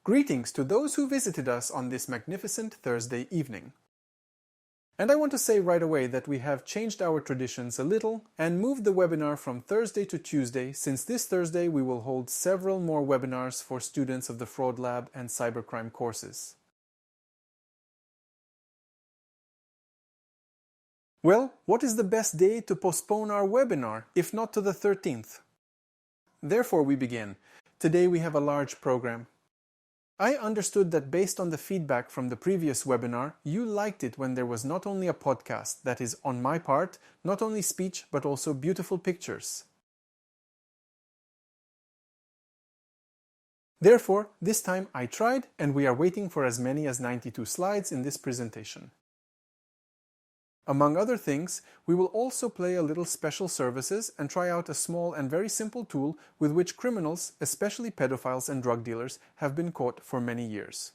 Greetings to those who visited us on this magnificent Thursday evening. And I want to say right away that we have changed our traditions a little and moved the webinar from Thursday to Tuesday, since this Thursday we will hold several more webinars for students of the Fraud Lab and Cybercrime courses. Well, what is the best day to postpone our webinar, if not to the 13th? Therefore we begin. Today we have a large program. I understood that based on the feedback from the previous webinar, you liked it when there was not only a podcast, that is, on my part, not only speech but also beautiful pictures. Therefore, this time I tried, and we are waiting for as many as 92 slides in this presentation. Among other things, we will also play a little special services and try out a small and very simple tool with which criminals, especially pedophiles and drug dealers, have been caught for many years.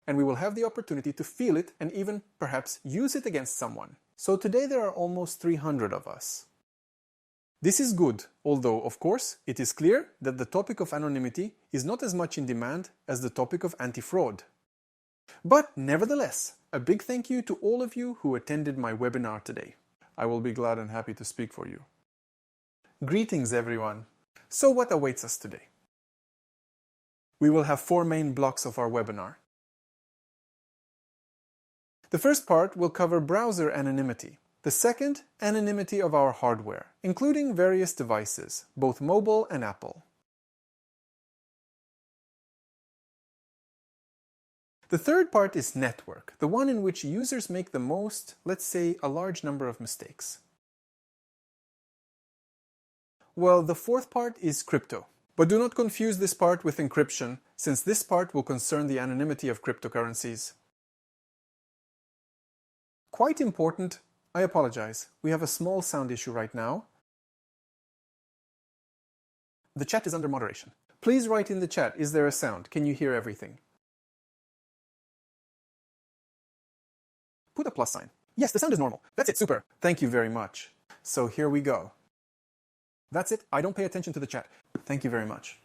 And we will have the opportunity to feel it and even, perhaps, use it against someone. So today there are almost 300 of us. This is good, although, of course, it is clear that the topic of anonymity is not as much in demand as the topic of anti-fraud. But, nevertheless, a big thank you to all of you who attended my webinar today. I will be glad and happy to speak for you. Greetings, everyone. So what awaits us today? We will have 4 main blocks of our webinar. The first part will cover browser anonymity. The second, anonymity of our hardware, including various devices, both mobile and Apple. The third part is network, the one in which users make the most, let's say, a large number of mistakes. Well, the fourth part is crypto. But do not confuse this part with encryption, since this part will concern the anonymity of cryptocurrencies. Quite important, I apologize, we have a small sound issue right now. The chat is under moderation. Please write in the chat, is there a sound? Can you hear everything? Put a plus sign. Yes, the sound is normal. That's it, super. Thank you very much. So here we go. That's it, I don't pay attention to the chat. Thank you very much.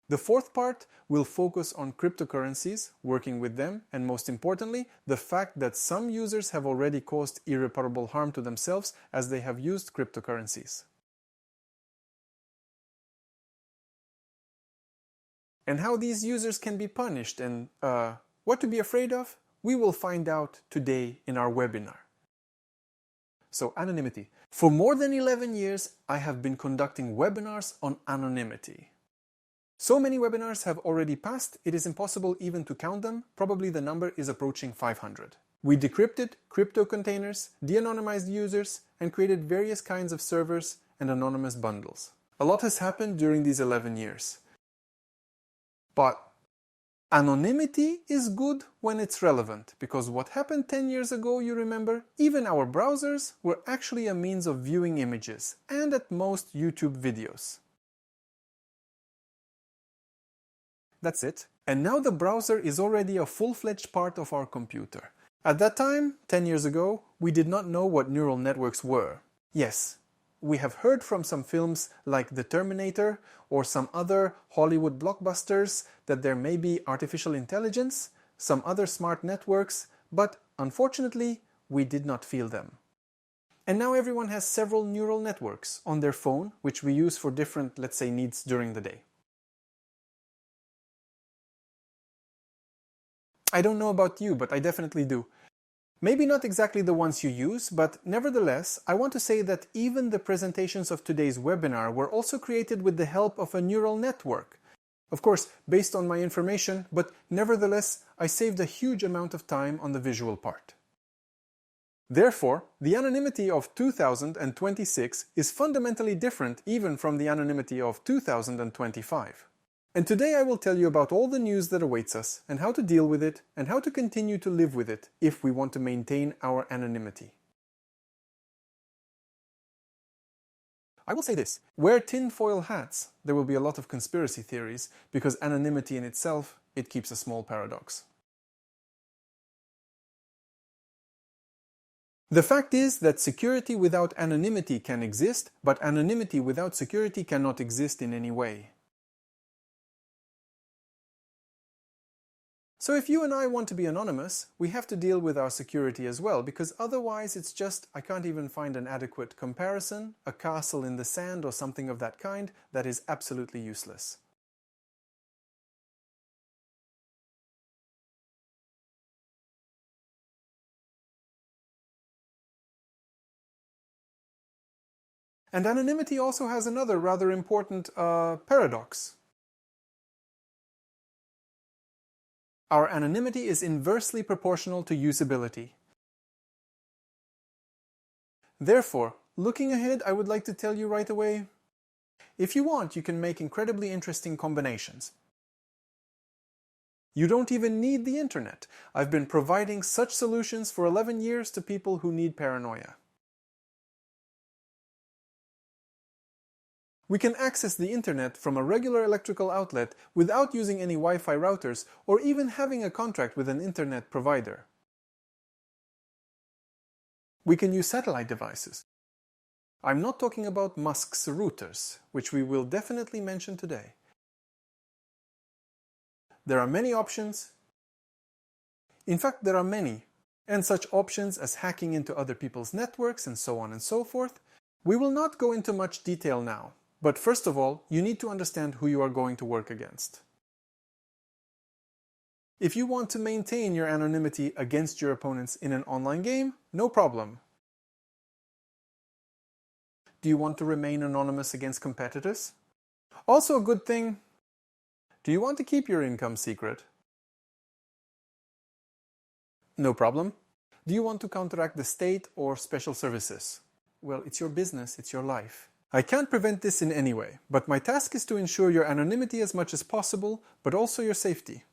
The fourth part will focus on cryptocurrencies, working with them, and most importantly, the fact that some users have already caused irreparable harm to themselves as they have used cryptocurrencies. And how these users can be punished and what to be afraid of, we will find out today in our webinar. So, anonymity. For more than 11 years, I have been conducting webinars on anonymity. So many webinars have already passed, it is impossible even to count them, probably the number is approaching 500. We decrypted crypto containers, de-anonymized users, and created various kinds of servers and anonymous bundles. A lot has happened during these 11 years. But anonymity is good when it's relevant, because what happened 10 years ago, you remember, even our browsers were actually a means of viewing images, and at most YouTube videos. That's it. And now the browser is already a full-fledged part of our computer. At that time, 10 years ago, we did not know what neural networks were. Yes, we have heard from some films like The Terminator or some other Hollywood blockbusters that there may be artificial intelligence, some other smart networks, but unfortunately, we did not feel them. And now everyone has several neural networks on their phone, which we use for different, let's say, needs during the day. I don't know about you, but I definitely do. Maybe not exactly the ones you use, but nevertheless, I want to say that even the presentations of today's webinar were also created with the help of a neural network. Of course, based on my information, but nevertheless, I saved a huge amount of time on the visual part. Therefore, the anonymity of 2026 is fundamentally different even from the anonymity of 2025. And today I will tell you about all the news that awaits us, and how to deal with it, and how to continue to live with it if we want to maintain our anonymity. I will say this, wear tinfoil hats. There will be a lot of conspiracy theories, because anonymity in itself, it keeps a small paradox. The fact is that security without anonymity can exist, but anonymity without security cannot exist in any way. So if you and I want to be anonymous, we have to deal with our security as well, because otherwise it's just, I can't even find an adequate comparison, a castle in the sand or something of that kind that is absolutely useless. And anonymity also has another rather important paradox. Our anonymity is inversely proportional to usability. Therefore, looking ahead, I would like to tell you right away, if you want, you can make incredibly interesting combinations. You don't even need the internet. I've been providing such solutions for 11 years to people who need paranoia. We can access the internet from a regular electrical outlet without using any Wi-Fi routers or even having a contract with an internet provider. We can use satellite devices. I'm not talking about Musk's routers, which we will definitely mention today. There are many options. In fact, there are many, and such options as hacking into other people's networks and so on and so forth. We will not go into much detail now. But first of all, you need to understand who you are going to work against. If you want to maintain your anonymity against your opponents in an online game, no problem. Do you want to remain anonymous against competitors? Also a good thing. Do you want to keep your income secret? No problem. Do you want to counteract the state or special services? Well, it's your business, it's your life. I can't prevent this in any way, but my task is to ensure your anonymity as much as possible, but also your safety.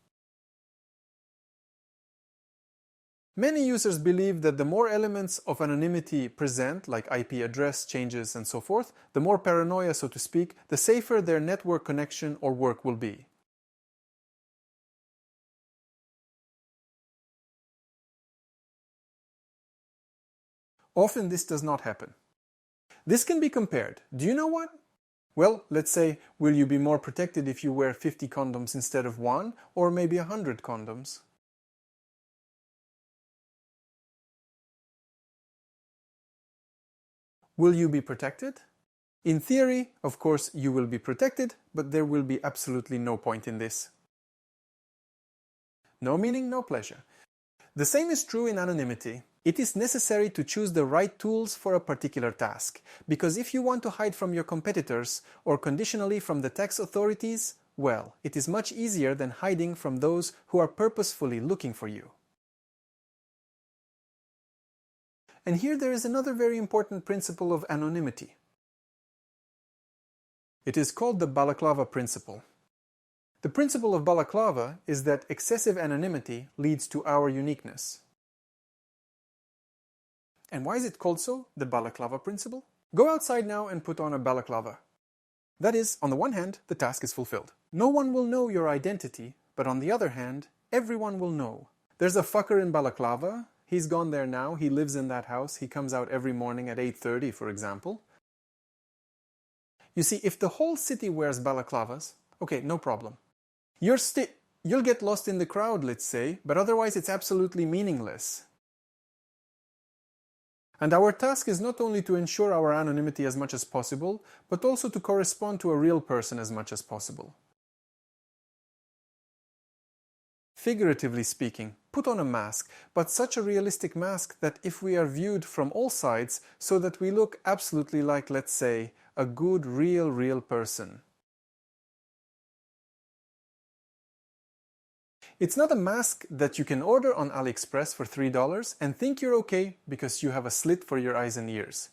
Many users believe that the more elements of anonymity present, like IP address changes and so forth, the more paranoia, so to speak, the safer their network connection or work will be. Often this does not happen. This can be compared. Do you know what? Well, let's say, will you be more protected if you wear 50 condoms instead of 1, or maybe 100 condoms? Will you be protected? In theory, of course, you will be protected, but there will be absolutely no point in this. No meaning, no pleasure. The same is true in anonymity. It is necessary to choose the right tools for a particular task, because if you want to hide from your competitors or conditionally from the tax authorities, well, it is much easier than hiding from those who are purposefully looking for you. And here there is another very important principle of anonymity. It is called the Balaclava principle. The principle of Balaclava is that excessive anonymity leads to our uniqueness. And why is it called so, the Balaclava principle? Go outside now and put on a balaclava. That is, on the one hand, the task is fulfilled. No one will know your identity, but on the other hand, everyone will know. There's a fucker in Balaclava. He's gone there now. He lives in that house. He comes out every morning at 8:30, for example. You see, if the whole city wears balaclavas, okay, no problem. You'll get lost in the crowd, let's say, but otherwise it's absolutely meaningless. And our task is not only to ensure our anonymity as much as possible, but also to correspond to a real person as much as possible. Figuratively speaking, put on a mask, but such a realistic mask that if we are viewed from all sides, so that we look absolutely like, let's say, a good, real person. It's not a mask that you can order on AliExpress for $3 and think you're okay because you have a slit for your eyes and ears.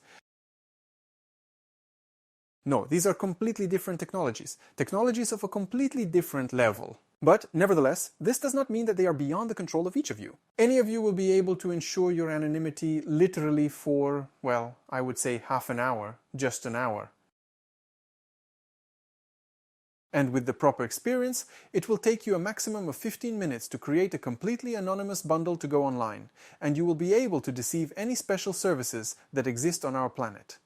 No, these are completely different technologies. Technologies of a completely different level. But, nevertheless, this does not mean that they are beyond the control of each of you. Any of you will be able to ensure your anonymity literally for, well, I would say half an hour, just an hour. And with the proper experience, it will take you a maximum of 15 minutes to create a completely anonymous bundle to go online, and you will be able to deceive any special services that exist on our planet.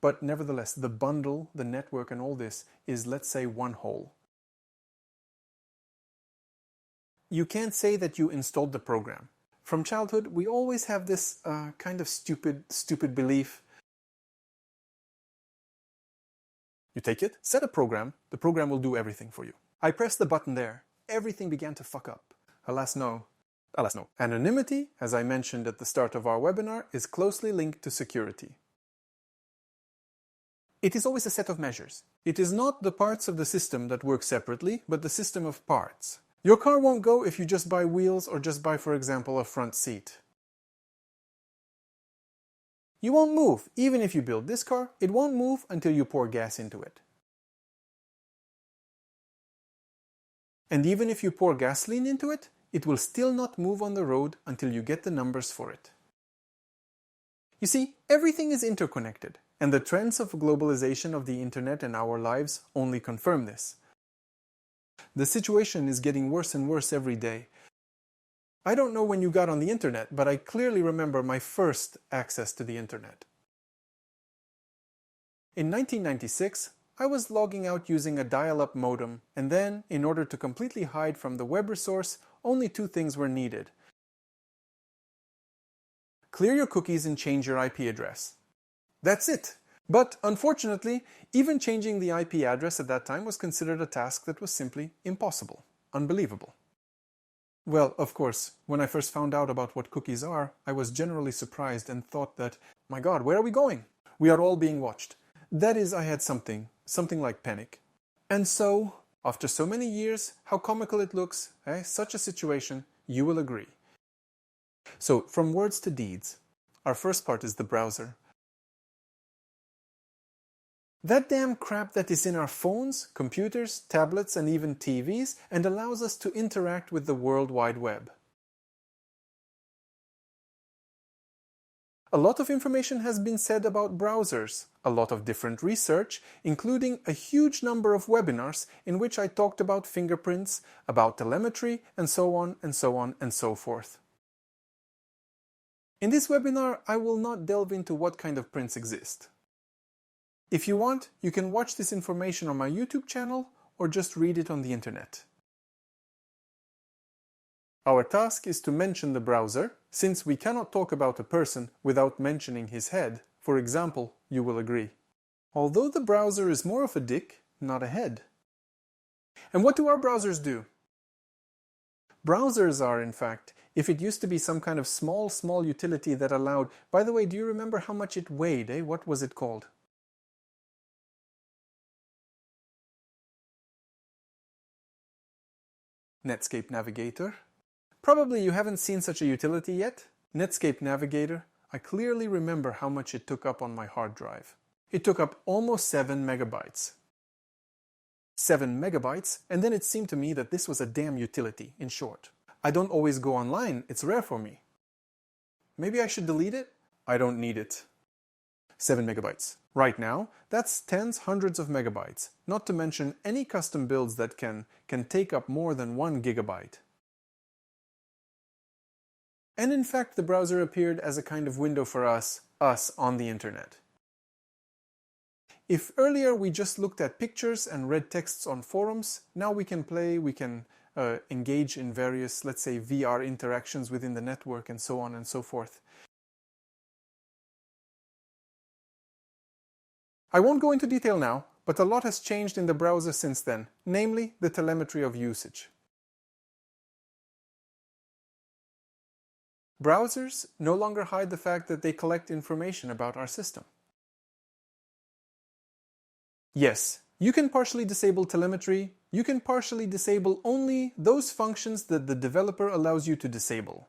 But nevertheless, the bundle, the network and all this is, let's say, one whole. You can't say that you installed the program. From childhood, we always have this kind of stupid belief. You take it, set a program, the program will do everything for you. I pressed the button there, everything began to fuck up. Alas no. Alas no. Anonymity, as I mentioned at the start of our webinar, is closely linked to security. It is always a set of measures. It is not the parts of the system that work separately, but the system of parts. Your car won't go if you just buy wheels or just buy, for example, a front seat. You won't move. Even if you build this car, it won't move until you pour gas into it. And even if you pour gasoline into it, it will still not move on the road until you get the numbers for it. You see, everything is interconnected, and the trends of globalization of the internet and our lives only confirm this. The situation is getting worse and worse every day. I don't know when you got on the internet, but I clearly remember my first access to the internet. In 1996, I was logging out using a dial-up modem, and then, in order to completely hide from the web resource, only two things were needed. Clear your cookies and change your IP address. That's it! But, unfortunately, even changing the IP address at that time was considered a task that was simply impossible. Unbelievable. Well, of course, when I first found out about what cookies are, I was generally surprised and thought that, my God, where are we going? We are all being watched. That is, I had something like panic. And so, after so many years, how comical it looks, such a situation, you will agree. So, from words to deeds. Our first part is the browser. That damn crap that is in our phones, computers, tablets, and even TVs, and allows us to interact with the World Wide Web. A lot of information has been said about browsers, a lot of different research, including a huge number of webinars in which I talked about fingerprints, about telemetry, and so on and so on and so forth. In this webinar, I will not delve into what kind of prints exist. If you want, you can watch this information on my YouTube channel or just read it on the internet. Our task is to mention the browser, since we cannot talk about a person without mentioning his head. For example, you will agree. Although the browser is more of a dick, not a head. And what do our browsers do? Browsers are, in fact, if it used to be some kind of small utility that allowed... By the way, do you remember how much it weighed, What was it called? Netscape Navigator. Probably you haven't seen such a utility yet. Netscape Navigator, I clearly remember how much it took up on my hard drive. It took up almost 7 megabytes. 7 megabytes, and then it seemed to me that this was a damn utility, in short. I don't always go online, it's rare for me. Maybe I should delete it? I don't need it. 7 megabytes. Right now, that's tens, hundreds of megabytes, not to mention any custom builds that can take up more than 1 gigabyte. And in fact, the browser appeared as a kind of window for us on the internet. If earlier we just looked at pictures and read texts on forums, now we can engage in various, let's say, VR interactions within the network and so on and so forth. I won't go into detail now, but a lot has changed in the browser since then, namely the telemetry of usage. Browsers no longer hide the fact that they collect information about our system. Yes, you can partially disable telemetry. You can partially disable only those functions that the developer allows you to disable.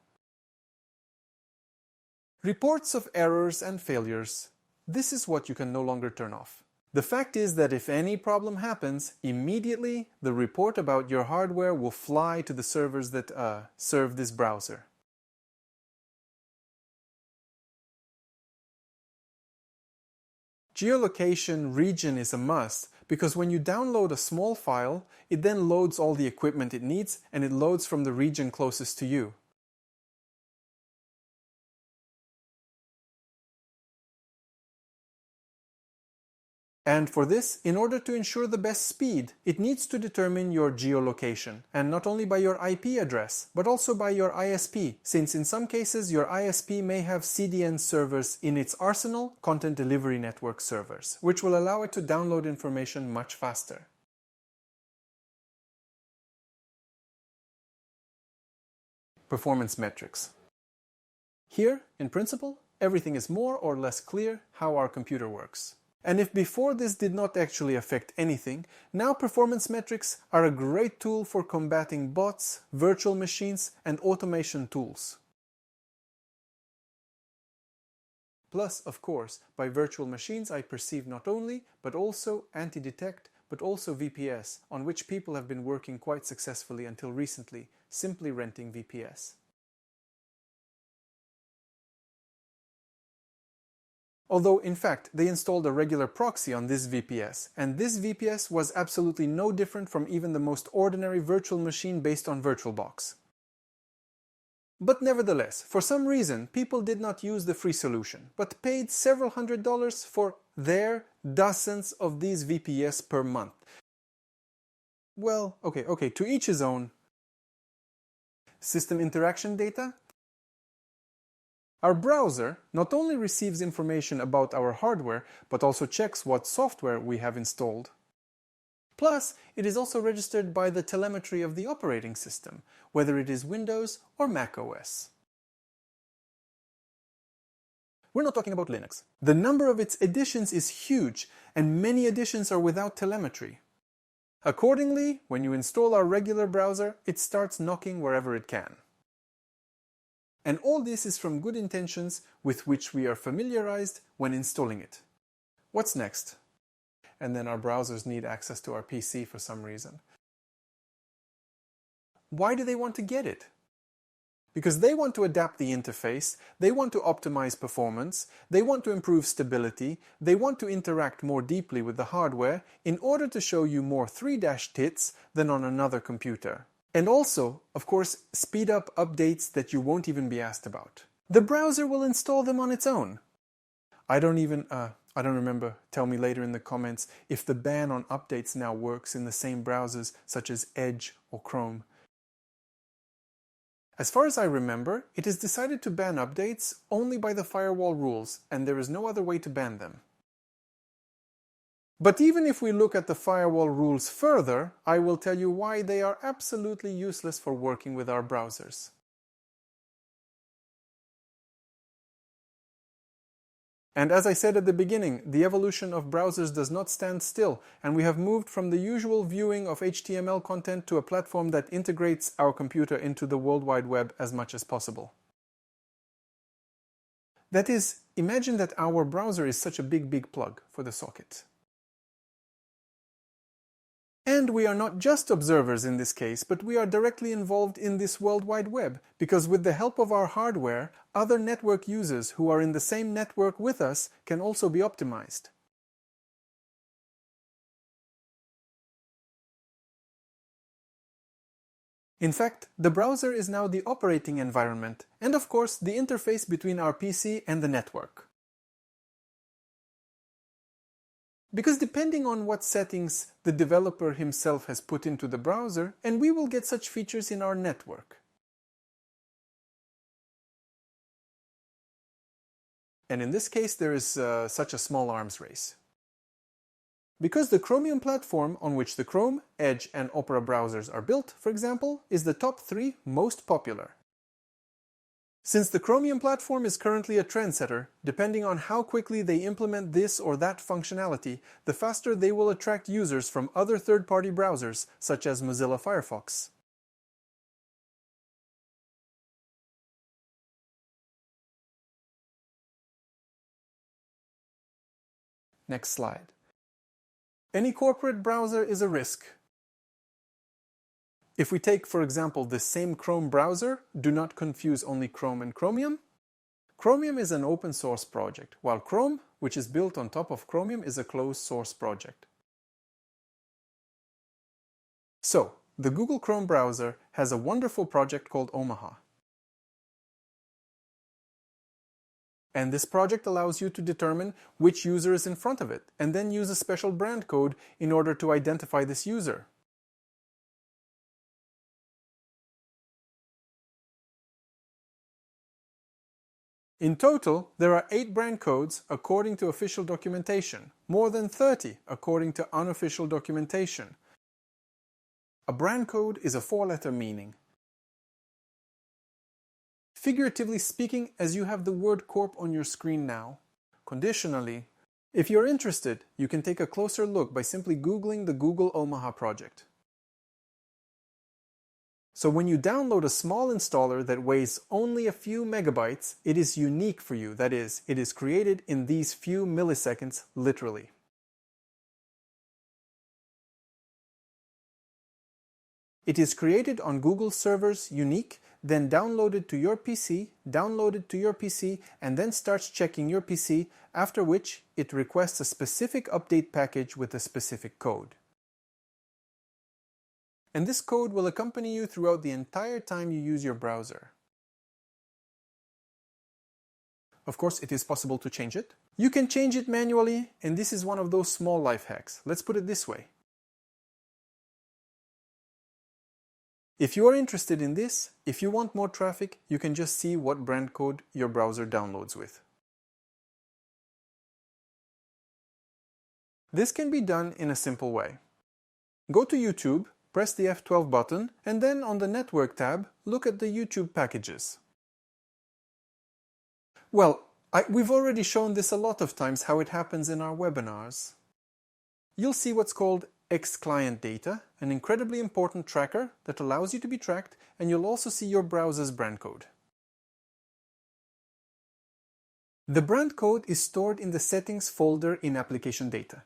Reports of errors and failures. This is what you can no longer turn off. The fact is that if any problem happens, immediately the report about your hardware will fly to the servers that serve this browser. Geolocation region is a must because when you download a small file, it then loads all the equipment it needs and it loads from the region closest to you. And for this, in order to ensure the best speed, it needs to determine your geolocation, and not only by your IP address, but also by your ISP, since in some cases your ISP may have CDN servers in its arsenal, content delivery network servers, which will allow it to download information much faster. Performance metrics. Here, in principle, everything is more or less clear how our computer works. And if before this did not actually affect anything, now performance metrics are a great tool for combating bots, virtual machines, and automation tools. Plus, of course, by virtual machines I perceive not only, but also anti-detect, but also VPS, on which people have been working quite successfully until recently, simply renting VPS. Although, in fact, they installed a regular proxy on this VPS, and this VPS was absolutely no different from even the most ordinary virtual machine based on VirtualBox. But nevertheless, for some reason, people did not use the free solution, but paid several $100s for their dozens of these VPS per month. Well, okay, to each his own. System interaction data? Our browser not only receives information about our hardware, but also checks what software we have installed. Plus, it is also registered by the telemetry of the operating system, whether it is Windows or Mac OS. We're not talking about Linux. The number of its editions is huge, and many editions are without telemetry. Accordingly, when you install our regular browser, it starts knocking wherever it can. And all this is from good intentions with which we are familiarized when installing it. What's next? And then our browsers need access to our PC for some reason. Why do they want to get it? Because they want to adapt the interface, they want to optimize performance, they want to improve stability, they want to interact more deeply with the hardware in order to show you more 3-tits than on another computer. And also, of course, speed up updates that you won't even be asked about. The browser will install them on its own. I don't remember, tell me later in the comments if the ban on updates now works in the same browsers such as Edge or Chrome. As far as I remember, it is decided to ban updates only by the firewall rules, and there is no other way to ban them. But even if we look at the firewall rules further, I will tell you why they are absolutely useless for working with our browsers. And as I said at the beginning, the evolution of browsers does not stand still, and we have moved from the usual viewing of HTML content to a platform that integrates our computer into the World Wide Web as much as possible. That is, imagine that our browser is such a big plug for the socket. And we are not just observers in this case, but we are directly involved in this World Wide Web, because with the help of our hardware, other network users who are in the same network with us can also be optimized. In fact, the browser is now the operating environment, and of course the interface between our PC and the network. Because depending on what settings the developer himself has put into the browser, and we will get such features in our network. And in this case there is such a small arms race. Because the Chromium platform on which the Chrome, Edge and Opera browsers are built, for example, is the top 3 most popular. Since the Chromium platform is currently a trendsetter, depending on how quickly they implement this or that functionality, the faster they will attract users from other third-party browsers, such as Mozilla Firefox. Next slide. Any corporate browser is a risk. If we take, for example, the same Chrome browser, do not confuse only Chrome and Chromium. Chromium is an open source project, while Chrome, which is built on top of Chromium, is a closed source project. So, the Google Chrome browser has a wonderful project called Omaha. And this project allows you to determine which user is in front of it, and then use a special brand code in order to identify this user. In total, there are 8 brand codes according to official documentation, more than 30 according to unofficial documentation. A brand code is a 4-letter meaning. Figuratively speaking, as you have the word corp on your screen now. Conditionally, if you're interested, you can take a closer look by simply Googling the Google Omaha project. So when you download a small installer that weighs only a few megabytes, it is unique for you. That is, it is created in these few milliseconds, literally. It is created on Google servers, unique, then downloaded to your PC, and then starts checking your PC, after which it requests a specific update package with a specific code. And this code will accompany you throughout the entire time you use your browser. Of course, it is possible to change it. You can change it manually, and this is one of those small life hacks. Let's put it this way. If you are interested in this, if you want more traffic, you can just see what brand code your browser downloads with. This can be done in a simple way. Go to YouTube, press the F12 button, and then on the Network tab, look at the YouTube packages. Well, we've already shown this a lot of times how it happens in our webinars. You'll see what's called X-Client data, an incredibly important tracker that allows you to be tracked, and you'll also see your browser's brand code. The brand code is stored in the Settings folder in Application Data.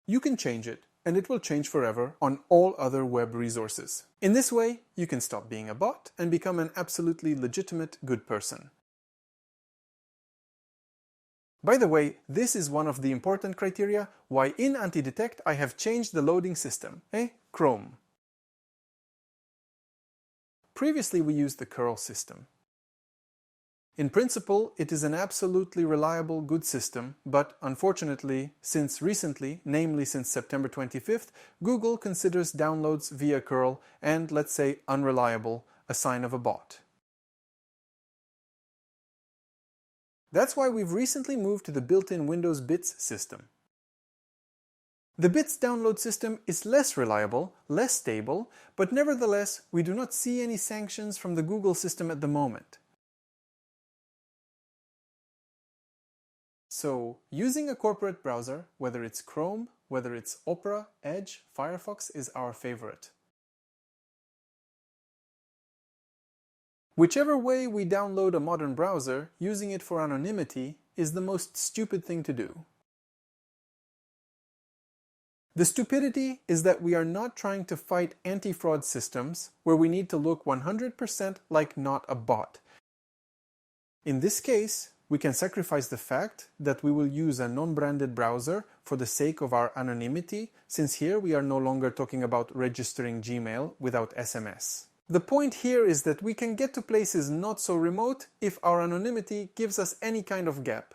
You can change it, and it will change forever on all other web resources. In this way, you can stop being a bot and become an absolutely legitimate good person. By the way, this is one of the important criteria why in anti-detect I have changed the loading system, Chrome. Previously we used the curl system. In principle, it is an absolutely reliable, good system, but unfortunately, since recently, namely since September 25th, Google considers downloads via curl and, let's say, unreliable, a sign of a bot. That's why we've recently moved to the built-in Windows Bits system. The Bits download system is less reliable, less stable, but nevertheless, we do not see any sanctions from the Google system at the moment. So, using a corporate browser, whether it's Chrome, whether it's Opera, Edge, Firefox, is our favorite. Whichever way we download a modern browser, using it for anonymity is the most stupid thing to do. The stupidity is that we are not trying to fight anti-fraud systems where we need to look 100% like not a bot. In this case, we can sacrifice the fact that we will use a non-branded browser for the sake of our anonymity, since here we are no longer talking about registering Gmail without SMS. The point here is that we can get to places not so remote if our anonymity gives us any kind of gap.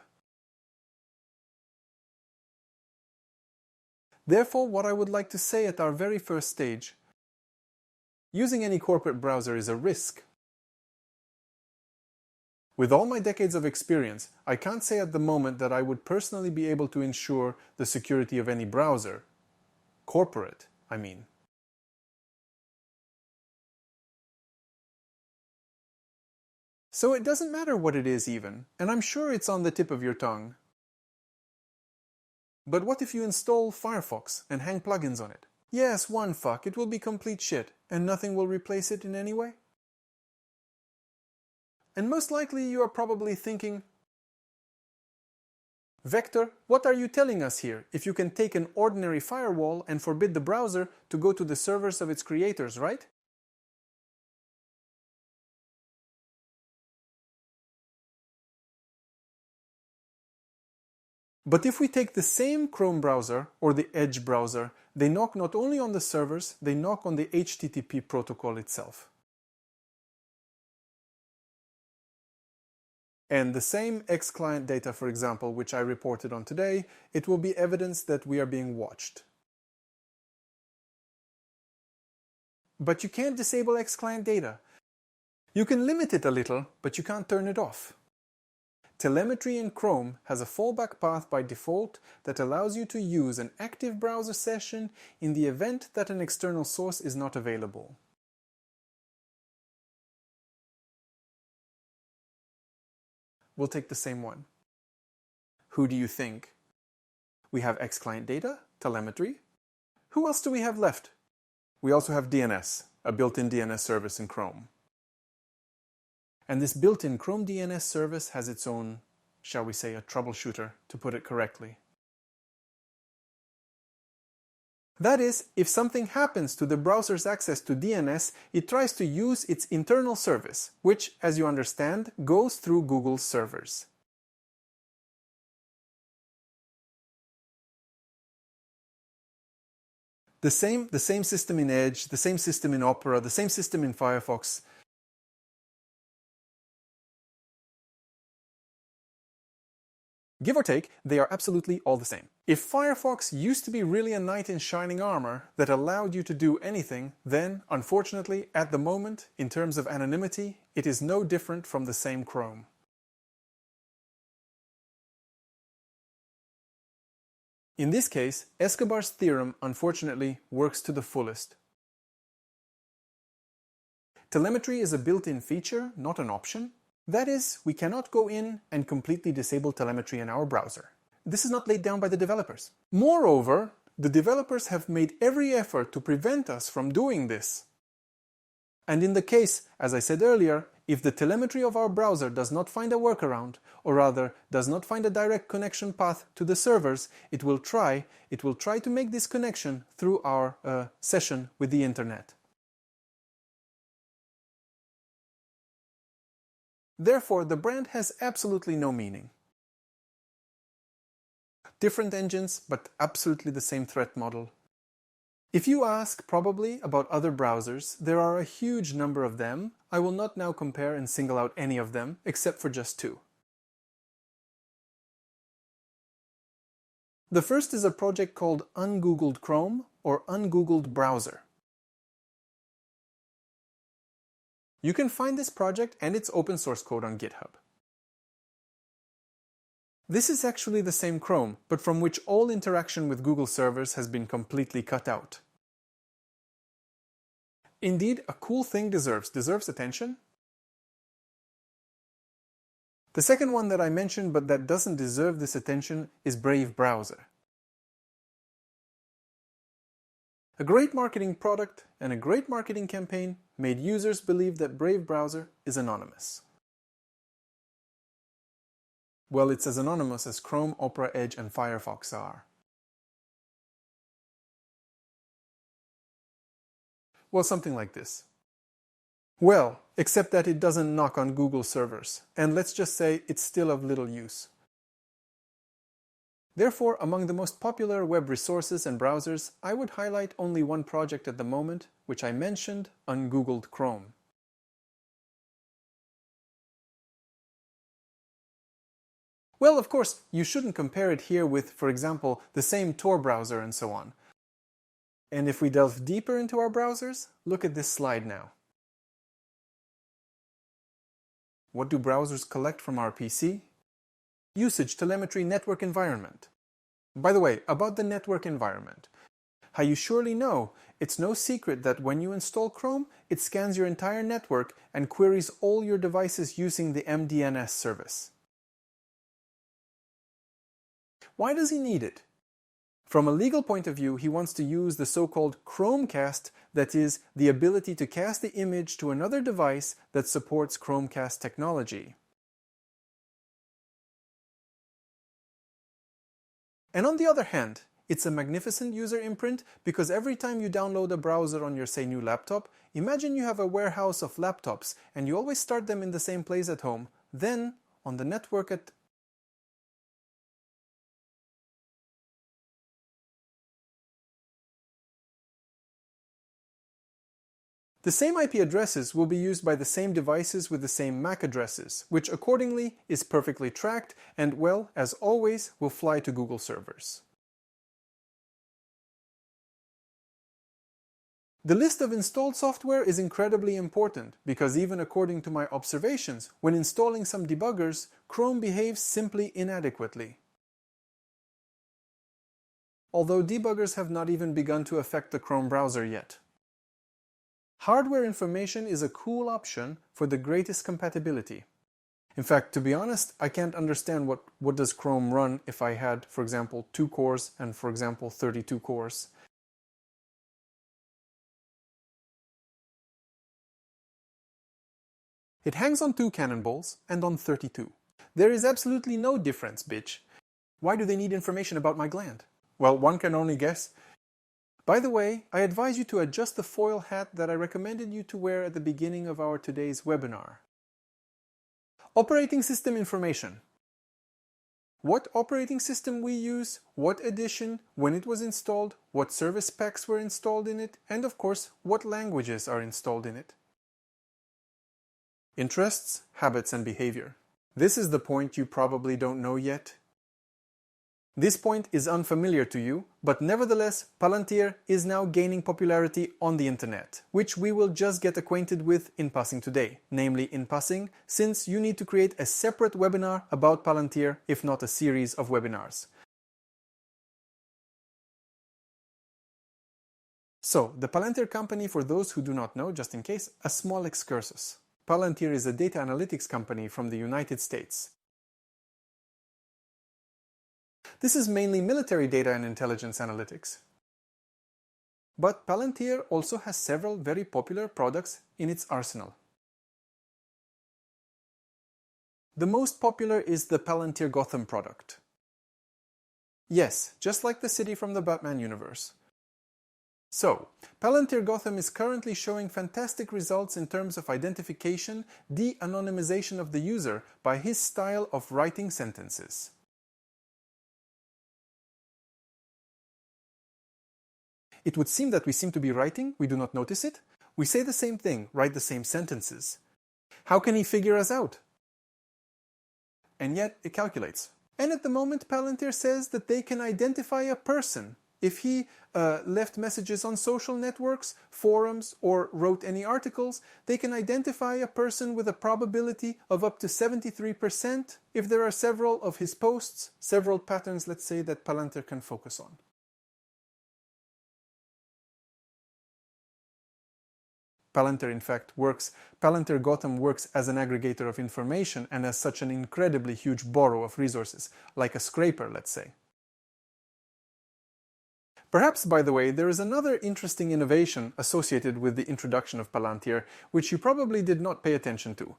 Therefore, what I would like to say at our very first stage, using any corporate browser is a risk. With all my decades of experience, I can't say at the moment that I would personally be able to ensure the security of any browser. Corporate, I mean. So it doesn't matter what it is even, and I'm sure it's on the tip of your tongue. But what if you install Firefox and hang plugins on it? Yes, one fuck, it will be complete shit, and nothing will replace it in any way? And most likely you are probably thinking, Vector, what are you telling us here if you can take an ordinary firewall and forbid the browser to go to the servers of its creators, right? But if we take the same Chrome browser or the Edge browser, they knock not only on the servers, they knock on the HTTP protocol itself. And the same X-client data, for example, which I reported on today, it will be evidence that we are being watched. But you can't disable X-client data. You can limit it a little, but you can't turn it off. Telemetry in Chrome has a fallback path by default that allows you to use an active browser session in the event that an external source is not available. We'll take the same one. Who do you think? We have X-client data, telemetry. Who else do we have left? We also have DNS, a built-in DNS service in Chrome. And this built-in Chrome DNS service has its own, shall we say, a troubleshooter, to put it correctly. That is, if something happens to the browser's access to DNS, it tries to use its internal service, which, as you understand, goes through Google's servers. The same system in Edge, the same system in Opera, the same system in Firefox. Give or take, they are absolutely all the same. If Firefox used to be really a knight in shining armor that allowed you to do anything, then, unfortunately, at the moment, in terms of anonymity, it is no different from the same Chrome. In this case, Escobar's theorem, unfortunately, works to the fullest. Telemetry is a built-in feature, not an option. That is, we cannot go in and completely disable telemetry in our browser. This is not laid down by the developers. Moreover, the developers have made every effort to prevent us from doing this. And in the case, as I said earlier, if the telemetry of our browser does not find a workaround, or rather does not find a direct connection path to the servers, it will try to make this connection through our session with the internet. Therefore, the brand has absolutely no meaning. Different engines, but absolutely the same threat model. If you ask probably about other browsers, there are a huge number of them. I will not now compare and single out any of them, except for just two. The first is a project called Ungoogled Chrome or Ungoogled Browser. You can find this project and its open source code on GitHub. This is actually the same Chrome, but from which all interaction with Google servers has been completely cut out. Indeed, a cool thing deserves attention. The second one that I mentioned but that doesn't deserve this attention is Brave Browser. A great marketing product and a great marketing campaign made users believe that Brave Browser is anonymous. Well, it's as anonymous as Chrome, Opera, Edge, and Firefox are. Well, something like this. Well, except that it doesn't knock on Google servers, and let's just say it's still of little use. Therefore, among the most popular web resources and browsers, I would highlight only one project at the moment, which I mentioned, Ungoogled Chrome. Well, of course, you shouldn't compare it here with, for example, the same Tor browser and so on. And if we delve deeper into our browsers, look at this slide now. What do browsers collect from our PC? Usage, telemetry, network environment. By the way, about the network environment. How you surely know, it's no secret that when you install Chrome, it scans your entire network and queries all your devices using the MDNS service. Why does he need it? From a legal point of view, he wants to use the so-called Chromecast, that is, the ability to cast the image to another device that supports Chromecast technology. And on the other hand, it's a magnificent user imprint because every time you download a browser on your, say, new laptop, imagine you have a warehouse of laptops and you always start them in the same place at home. Then, on the network at The same IP addresses will be used by the same devices with the same MAC addresses, which accordingly is perfectly tracked and, well, as always, will fly to Google servers. The list of installed software is incredibly important because even according to my observations, when installing some debuggers, Chrome behaves simply inadequately. Although debuggers have not even begun to affect the Chrome browser yet. Hardware information is a cool option for the greatest compatibility. In fact, to be honest, I can't understand what does Chrome run if I had, for example, 2 cores and, for example, 32 cores. It hangs on 2 cannonballs and on 32. There is absolutely no difference, bitch. Why do they need information about my gland? Well, one can only guess. By the way, I advise you to adjust the foil hat that I recommended you to wear at the beginning of our today's webinar. Operating system information. What operating system we use, what edition, when it was installed, what service packs were installed in it, and of course, what languages are installed in it. Interests, habits, and behavior. This is the point you probably don't know yet. This point is unfamiliar to you, but nevertheless, Palantir is now gaining popularity on the internet, which we will just get acquainted with in passing today, namely in passing, since you need to create a separate webinar about Palantir, if not a series of webinars. So, the Palantir company, for those who do not know, just in case, a small excursus. Palantir is a data analytics company from the United States. This is mainly military data and intelligence analytics. But Palantir also has several very popular products in its arsenal. The most popular is the Palantir Gotham product. Yes, just like the city from the Batman universe. So, Palantir Gotham is currently showing fantastic results in terms of identification, de-anonymization of the user by his style of writing sentences. It would seem that we seem to be writing, we do not notice it. We say the same thing, write the same sentences. How can he figure us out? And yet it calculates. And at the moment Palantir says that they can identify a person. If he left messages on social networks, forums, or wrote any articles, they can identify a person with a probability of up to 73% if there are several of his posts, several patterns, let's say, that Palantir can focus on. Palantir Gotham works as an aggregator of information and as such an incredibly huge borrow of resources, like a scraper, let's say. Perhaps, by the way, there is another interesting innovation associated with the introduction of Palantir, which you probably did not pay attention to.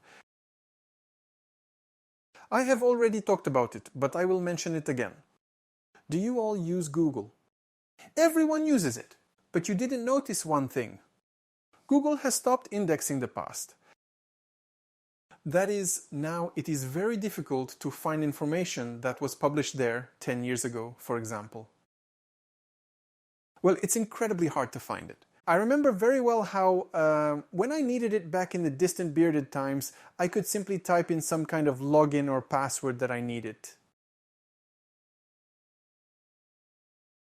I have already talked about it, but I will mention it again. Do you all use Google? Everyone uses it, but you didn't notice one thing. Google has stopped indexing the past. That is, now it is very difficult to find information that was published there 10 years ago, for example. Well, it's incredibly hard to find it. I remember very well how, when I needed it back in the distant bearded times, I could simply type in some kind of login or password that I needed.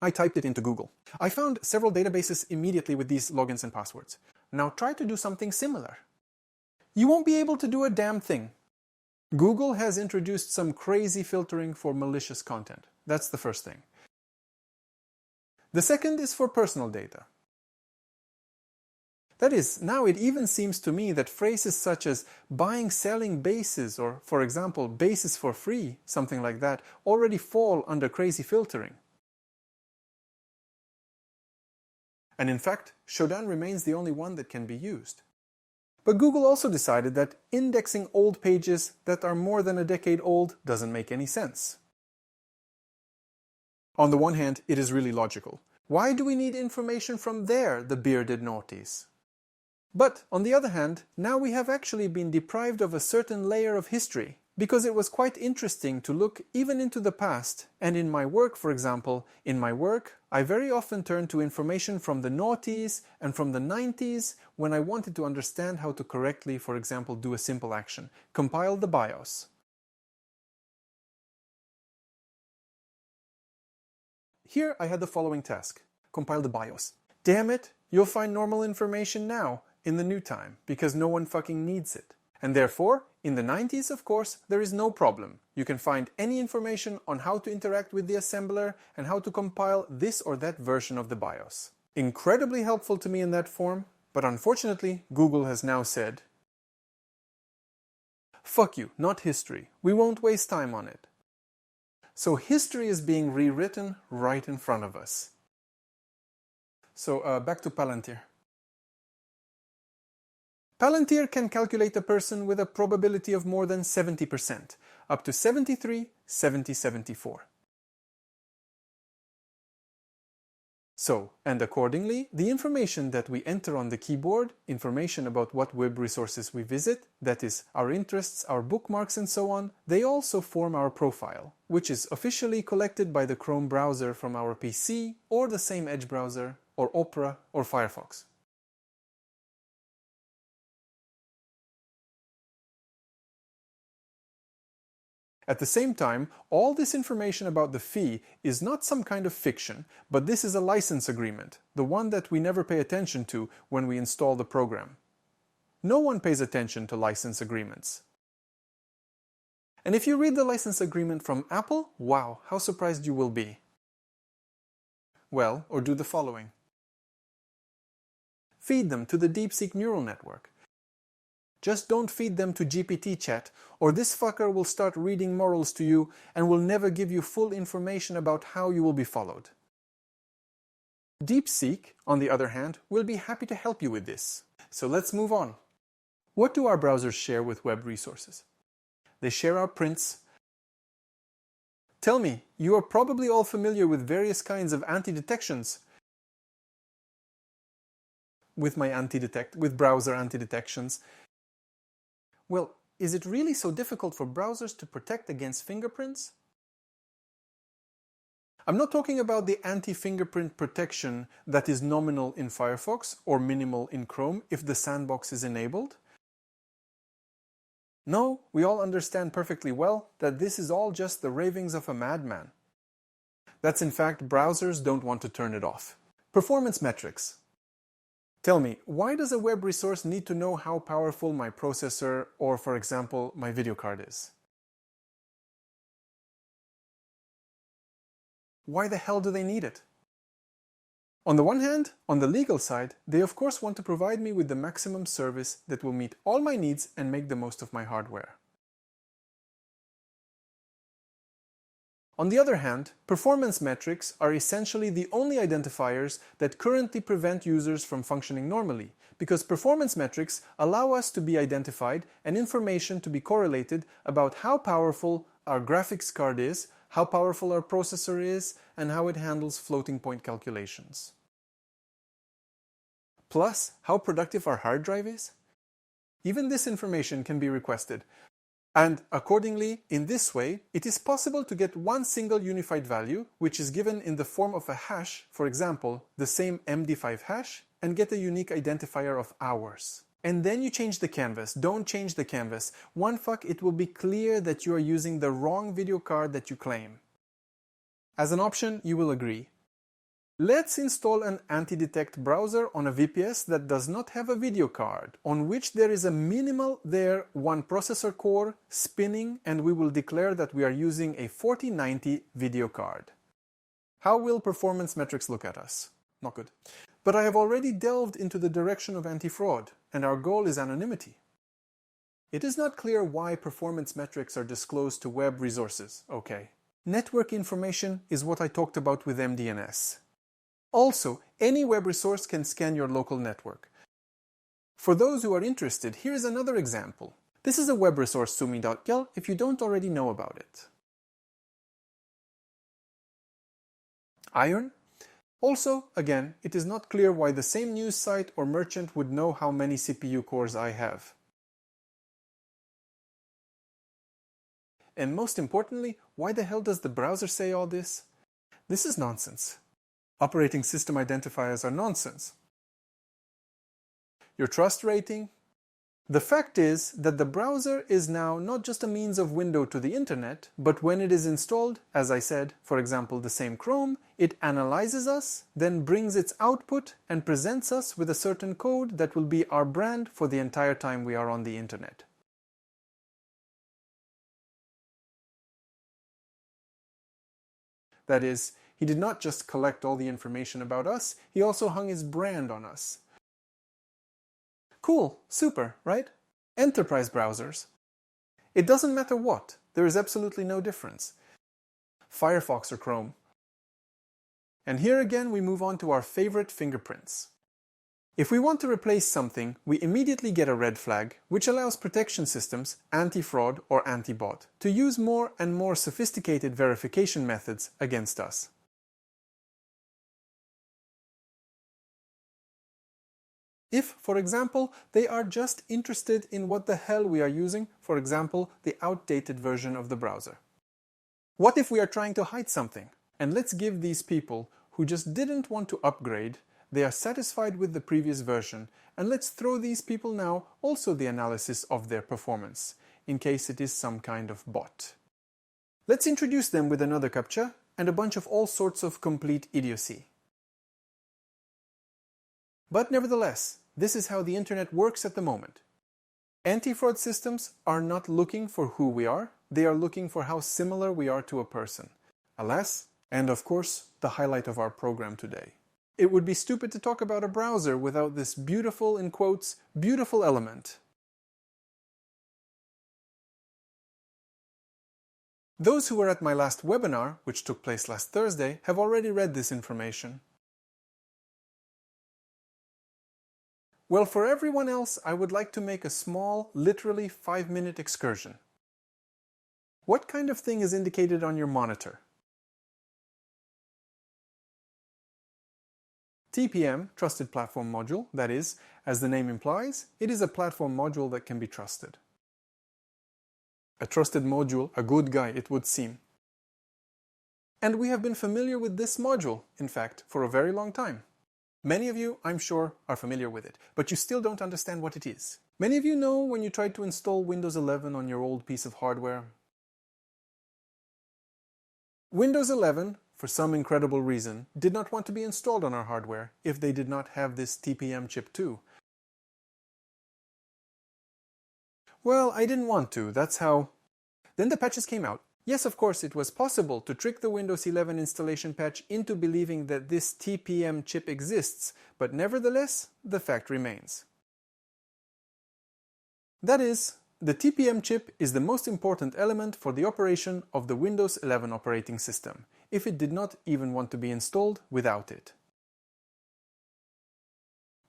I typed it into Google. I found several databases immediately with these logins and passwords. Now try to do something similar. You won't be able to do a damn thing. Google has introduced some crazy filtering for malicious content. That's the first thing. The second is for personal data. That is, now it even seems to me that phrases such as buying, selling bases, or for example, bases for free, something like that, already fall under crazy filtering. And in fact, Shodan remains the only one that can be used. But Google also decided that indexing old pages that are more than a decade old doesn't make any sense. On the one hand, it is really logical. Why do we need information from there, the bearded naughties? But on the other hand, now we have actually been deprived of a certain layer of history, because it was quite interesting to look even into the past, and in my work, for example, I very often turn to information from the noughties and from the 90s when I wanted to understand how to correctly, for example, do a simple action, compile the BIOS. Here I had the following task: compile the BIOS. Damn it, you'll find normal information now, in the new time, because no one fucking needs it. And therefore, in the 90s, of course, there is no problem. You can find any information on how to interact with the assembler and how to compile this or that version of the BIOS. Incredibly helpful to me in that form, but unfortunately, Google has now said, fuck you, not history. We won't waste time on it. So history is being rewritten right in front of us. So back to Palantir. Palantir can calculate a person with a probability of more than 70%, up to 73, 70, 74. So, and accordingly, the information that we enter on the keyboard, information about what web resources we visit, that is, our interests, our bookmarks and so on, they also form our profile, which is officially collected by the Chrome browser from our PC, or the same Edge browser, or Opera, or Firefox. At the same time, all this information about the fee is not some kind of fiction, but this is a license agreement, the one that we never pay attention to when we install the program. No one pays attention to license agreements. And if you read the license agreement from Apple, wow, how surprised you will be. Well, or do the following. Feed them to the DeepSeek neural network. Just don't feed them to GPT chat, or this fucker will start reading morals to you and will never give you full information about how you will be followed. DeepSeek, on the other hand, will be happy to help you with this. So let's move on. What do our browsers share with web resources? They share our prints. Tell me, you are probably all familiar with various kinds of anti-detections. With browser anti-detections. Well, is it really so difficult for browsers to protect against fingerprints? I'm not talking about the anti-fingerprint protection that is nominal in Firefox or minimal in Chrome if the sandbox is enabled. No, we all understand perfectly well that this is all just the ravings of a madman. That's in fact browsers don't want to turn it off. Performance metrics. Tell me, why does a web resource need to know how powerful my processor or, for example, my video card is? Why the hell do they need it? On the one hand, on the legal side, they of course want to provide me with the maximum service that will meet all my needs and make the most of my hardware. On the other hand, performance metrics are essentially the only identifiers that currently prevent users from functioning normally, because performance metrics allow us to be identified and information to be correlated about how powerful our graphics card is, how powerful our processor is, and how it handles floating point calculations. Plus, how productive our hard drive is. Even this information can be requested. And accordingly, in this way, it is possible to get one single unified value, which is given in the form of a hash, for example, the same MD5 hash, and get a unique identifier of hours. And then you change the canvas. Don't change the canvas. One fuck, it will be clear that you are using the wrong video card that you claim. As an option, you will agree. Let's install an anti-detect browser on a VPS that does not have a video card, on which there is a minimal one processor core spinning, and we will declare that we are using a 4090 video card. How will performance metrics look at us? Not good. But I have already delved into the direction of anti-fraud, and our goal is anonymity. It is not clear why performance metrics are disclosed to web resources. Okay. Network information is what I talked about with MDNS. Also, any web resource can scan your local network. For those who are interested, here is another example. This is a web resource, sumi.gal, if you don't already know about it. Iron? Also, again, it is not clear why the same news site or merchant would know how many CPU cores I have. And most importantly, why the hell does the browser say all this? This is nonsense. Operating system identifiers are nonsense. Your trust rating? The fact is that the browser is now not just a means of window to the internet, but when it is installed, as I said, for example, the same Chrome, it analyzes us, then brings its output and presents us with a certain code that will be our brand for the entire time we are on the internet. That is, he did not just collect all the information about us, he also hung his brand on us. Cool, super, right? Enterprise browsers. It doesn't matter what, there is absolutely no difference. Firefox or Chrome. And here again we move on to our favorite fingerprints. If we want to replace something, we immediately get a red flag, which allows protection systems, anti-fraud or anti-bot, to use more and more sophisticated verification methods against us. If, for example, they are just interested in what the hell we are using, for example, the outdated version of the browser. What if we are trying to hide something? And let's give these people who just didn't want to upgrade, they are satisfied with the previous version, and let's throw these people now also the analysis of their performance, in case it is some kind of bot. Let's introduce them with another CAPTCHA and a bunch of all sorts of complete idiocy. But nevertheless, this is how the internet works at the moment. Anti-fraud systems are not looking for who we are, they are looking for how similar we are to a person. Alas, and of course, the highlight of our program today. It would be stupid to talk about a browser without this beautiful, in quotes, beautiful element. Those who were at my last webinar, which took place last Thursday, have already read this information. Well, for everyone else, I would like to make a small, literally 5-minute excursion. What kind of thing is indicated on your monitor? TPM, Trusted Platform Module, that is, as the name implies, it is a platform module that can be trusted. A trusted module, a good guy, it would seem. And we have been familiar with this module, in fact, for a very long time. Many of you, I'm sure, are familiar with it, but you still don't understand what it is. Many of you know when you tried to install Windows 11 on your old piece of hardware. Windows 11, for some incredible reason, did not want to be installed on our hardware if they did not have this TPM chip too. Well, I didn't want to, that's how. Then the patches came out. Yes, of course, it was possible to trick the Windows 11 installation patch into believing that this TPM chip exists, but nevertheless, the fact remains. That is, the TPM chip is the most important element for the operation of the Windows 11 operating system, if it did not even want to be installed without it.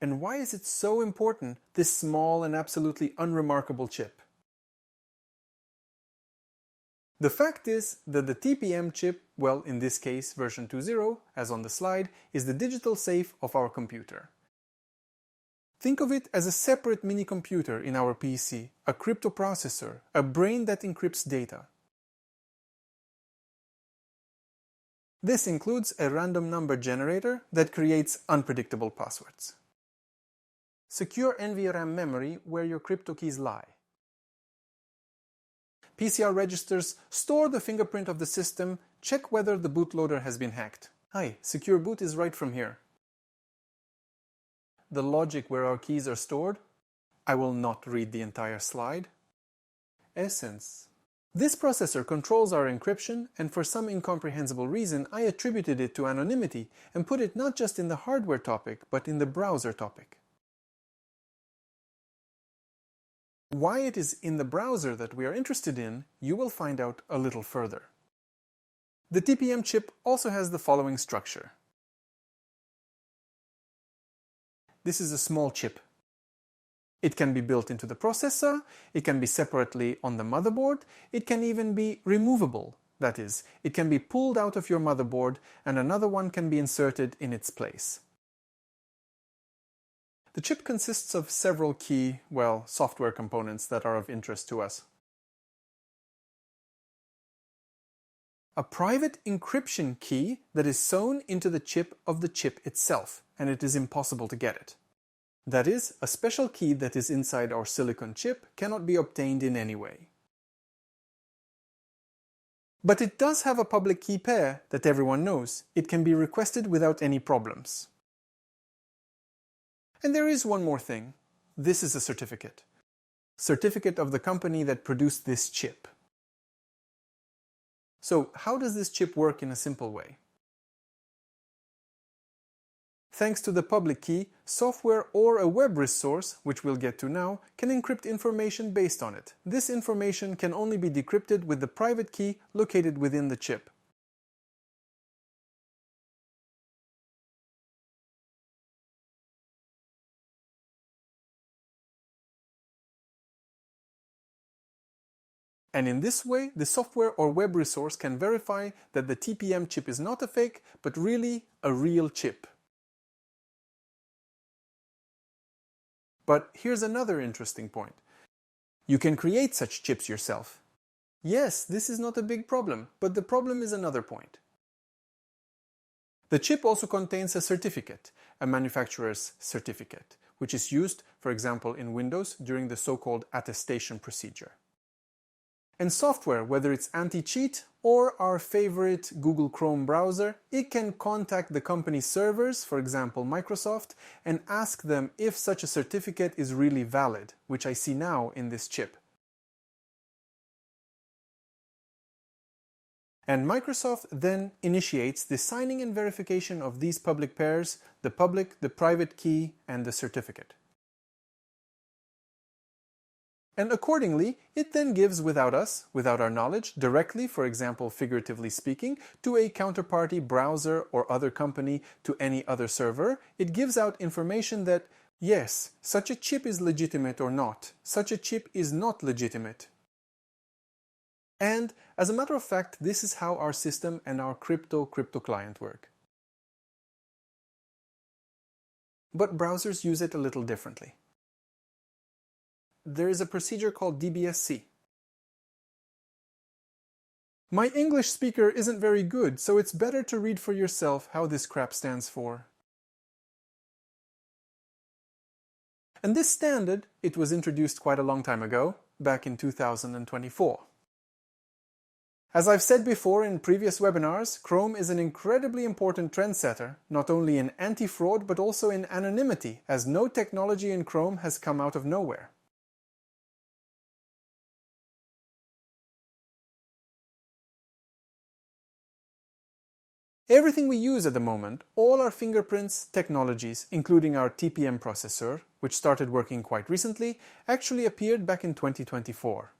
And why is it so important, this small and absolutely unremarkable chip? The fact is that the TPM chip, well, in this case version 2.0, as on the slide, is the digital safe of our computer. Think of it as a separate mini-computer in our PC, a crypto processor, a brain that encrypts data. This includes a random number generator that creates unpredictable passwords. Secure NVRAM memory where your crypto keys lie. PCR registers store the fingerprint of the system, check whether the bootloader has been hacked. Hi, secure boot is right from here. The logic where our keys are stored? I will not read the entire slide. Essence. This processor controls our encryption, and for some incomprehensible reason I attributed it to anonymity and put it not just in the hardware topic, but in the browser topic. Why it is in the browser that we are interested in, you will find out a little further. The TPM chip also has the following structure. This is a small chip. It can be built into the processor, it can be separately on the motherboard, it can even be removable. That is, it can be pulled out of your motherboard and another one can be inserted in its place. The chip consists of several key, software components that are of interest to us. a private encryption key that is sewn into the chip of the chip itself, and it is impossible to get it. That is, a special key that is inside our silicon chip cannot be obtained in any way. But it does have a public key pair that everyone knows. It can be requested without any problems. And there is one more thing. This is a certificate. Certificate of the company that produced this chip. So, how does this chip work in a simple way? Thanks to the public key, software or a web resource, which we'll get to now, can encrypt information based on it. This information can only be decrypted with the private key located within the chip. And in this way, the software or web resource can verify that the TPM chip is not a fake, but really a real chip. But here's another interesting point. You can create such chips yourself. Yes, this is not a big problem, but the problem is another point. The chip also contains a certificate, a manufacturer's certificate, which is used, for example, in Windows during the so-called attestation procedure. And software, whether it's anti-cheat or our favorite Google Chrome browser, it can contact the company's servers, for example Microsoft, and ask them if such a certificate is really valid, which I see now in this chip. And Microsoft then initiates the signing and verification of these public pairs, the public, the private key, and the certificate. And accordingly, it then gives without us, without our knowledge, directly, for example, figuratively speaking, to a counterparty browser or other company, to any other server, it gives out information that, yes, such a chip is legitimate or not, such a chip is not legitimate. And, as a matter of fact, this is how our system and our crypto client work. But browsers use it a little differently. There is a procedure called DBSC. My English speaker isn't very good, so it's better to read for yourself how this crap stands for. And this standard, it was introduced quite a long time ago, back in 2024. As I've said before in previous webinars, Chrome is an incredibly important trendsetter, not only in anti-fraud but also in anonymity, as no technology in Chrome has come out of nowhere. Everything we use at the moment, all our fingerprints technologies, including our TPM processor, which started working quite recently, actually appeared back in 2024.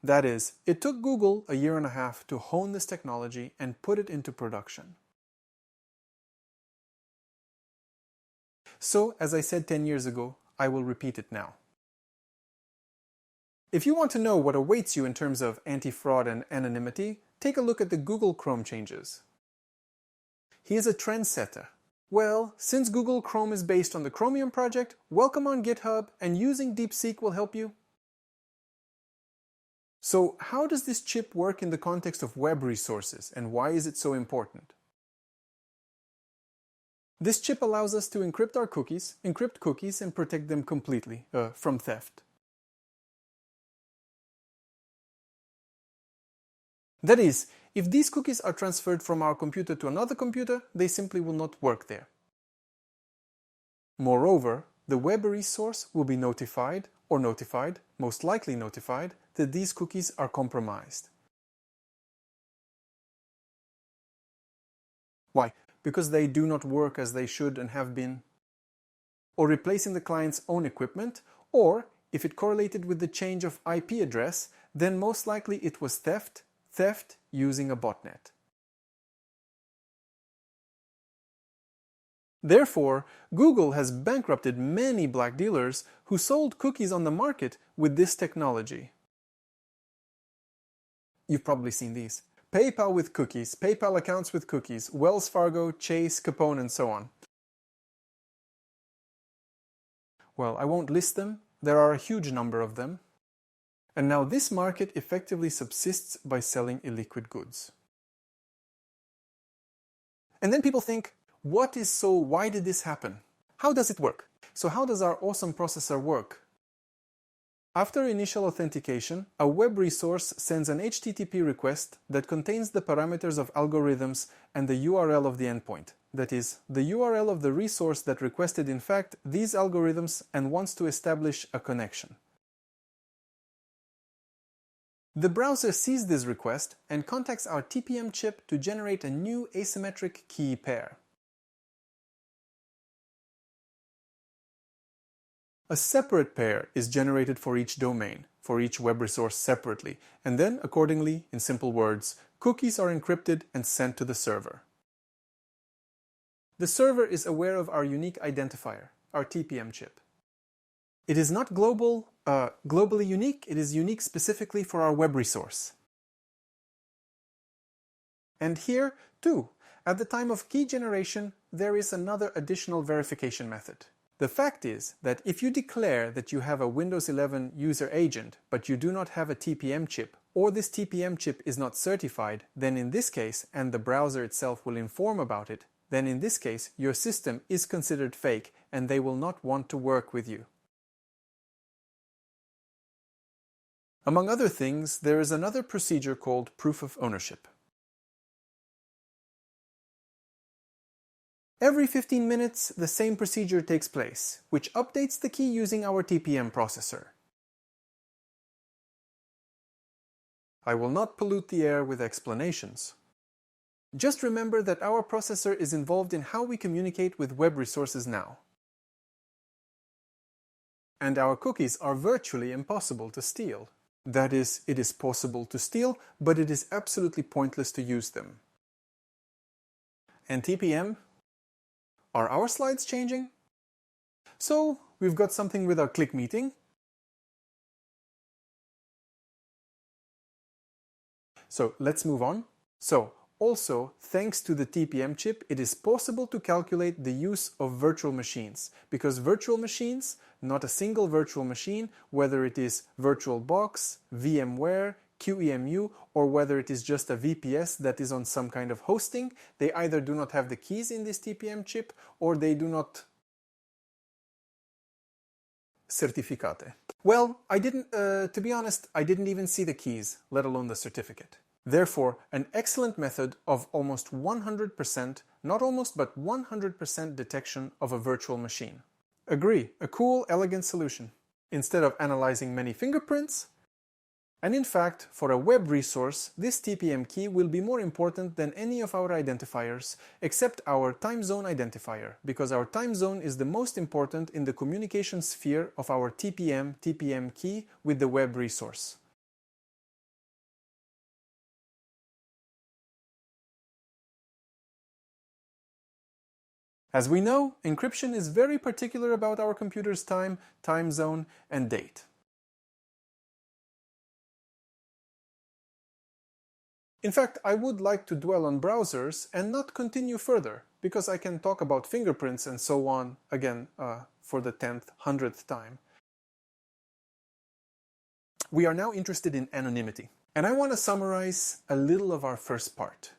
That is, it took Google a year and a half to hone this technology and put it into production. So, as I said 10 years ago, I will repeat it now. If you want to know what awaits you in terms of anti-fraud and anonymity, take a look at the Google Chrome changes. He is a trendsetter. Well, since Google Chrome is based on the Chromium project, welcome on GitHub, and using DeepSeek will help you. So, how does this chip work in the context of web resources, and why is it so important? This chip allows us to encrypt cookies and protect them completely from theft. That is, if these cookies are transferred from our computer to another computer, they simply will not work there. Moreover, the web resource will be notified, most likely notified, that these cookies are compromised. Why? Because they do not work as they should and have been, or replacing the client's own equipment, or if it correlated with the change of IP address, then most likely it was theft using a botnet. Therefore, Google has bankrupted many black dealers who sold cookies on the market with this technology. You've probably seen these. PayPal with cookies, PayPal accounts with cookies, Wells Fargo, Chase, Capone, and so on. Well, I won't list them. There are a huge number of them. And now this market effectively subsists by selling illiquid goods. And then people think, why did this happen? How does it work? So how does our awesome processor work? After initial authentication, a web resource sends an HTTP request that contains the parameters of algorithms and the URL of the endpoint. That is, the URL of the resource that requested in fact these algorithms and wants to establish a connection. The browser sees this request and contacts our TPM chip to generate a new asymmetric key pair. A separate pair is generated for each domain, for each web resource separately, and then, accordingly, in simple words, cookies are encrypted and sent to the server. The server is aware of our unique identifier, our TPM chip. It is not globally unique, it is unique specifically for our web resource. And here, too, at the time of key generation, there is another additional verification method. The fact is that if you declare that you have a Windows 11 user agent, but you do not have a TPM chip, or this TPM chip is not certified, then in this case, and the browser itself will inform about it, then in this case, your system is considered fake and they will not want to work with you. Among other things, there is another procedure called proof of ownership. Every 15 minutes, the same procedure takes place, which updates the key using our TPM processor. I will not pollute the air with explanations. Just remember that our processor is involved in how we communicate with web resources now. And our cookies are virtually impossible to steal. That is, it is possible to steal, but it is absolutely pointless to use them. And TPM? Are our slides changing? So, we've got something with our click meeting. So, let's move on. So, also, thanks to the TPM chip, it is possible to calculate the use of virtual machines. Because virtual machines, not a single virtual machine, whether it is VirtualBox, VMware, QEMU, or whether it is just a VPS that is on some kind of hosting, they either do not have the keys in this TPM chip, or they do not certificate. Well, to be honest, I didn't even see the keys, let alone the certificate. Therefore, an excellent method of almost 100%, not almost but 100% detection of a virtual machine. Agree, a cool, elegant solution. Instead of analyzing many fingerprints, and in fact, for a web resource, this TPM key will be more important than any of our identifiers, except our time zone identifier, because our time zone is the most important in the communication sphere of our TPM key with the web resource. As we know, encryption is very particular about our computer's time zone, and date. In fact, I would like to dwell on browsers and not continue further, because I can talk about fingerprints and so on, again, for the 10th, 100th time. We are now interested in anonymity, and I want to summarize a little of our first part.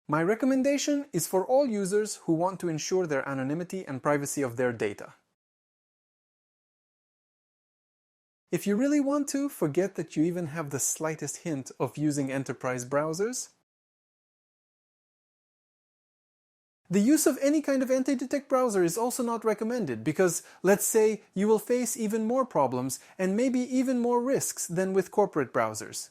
My recommendation is for all users who want to ensure their anonymity and privacy of their data. If you really want to, forget that you even have the slightest hint of using enterprise browsers. The use of any kind of anti-detect browser is also not recommended because, let's say, you will face even more problems and maybe even more risks than with corporate browsers.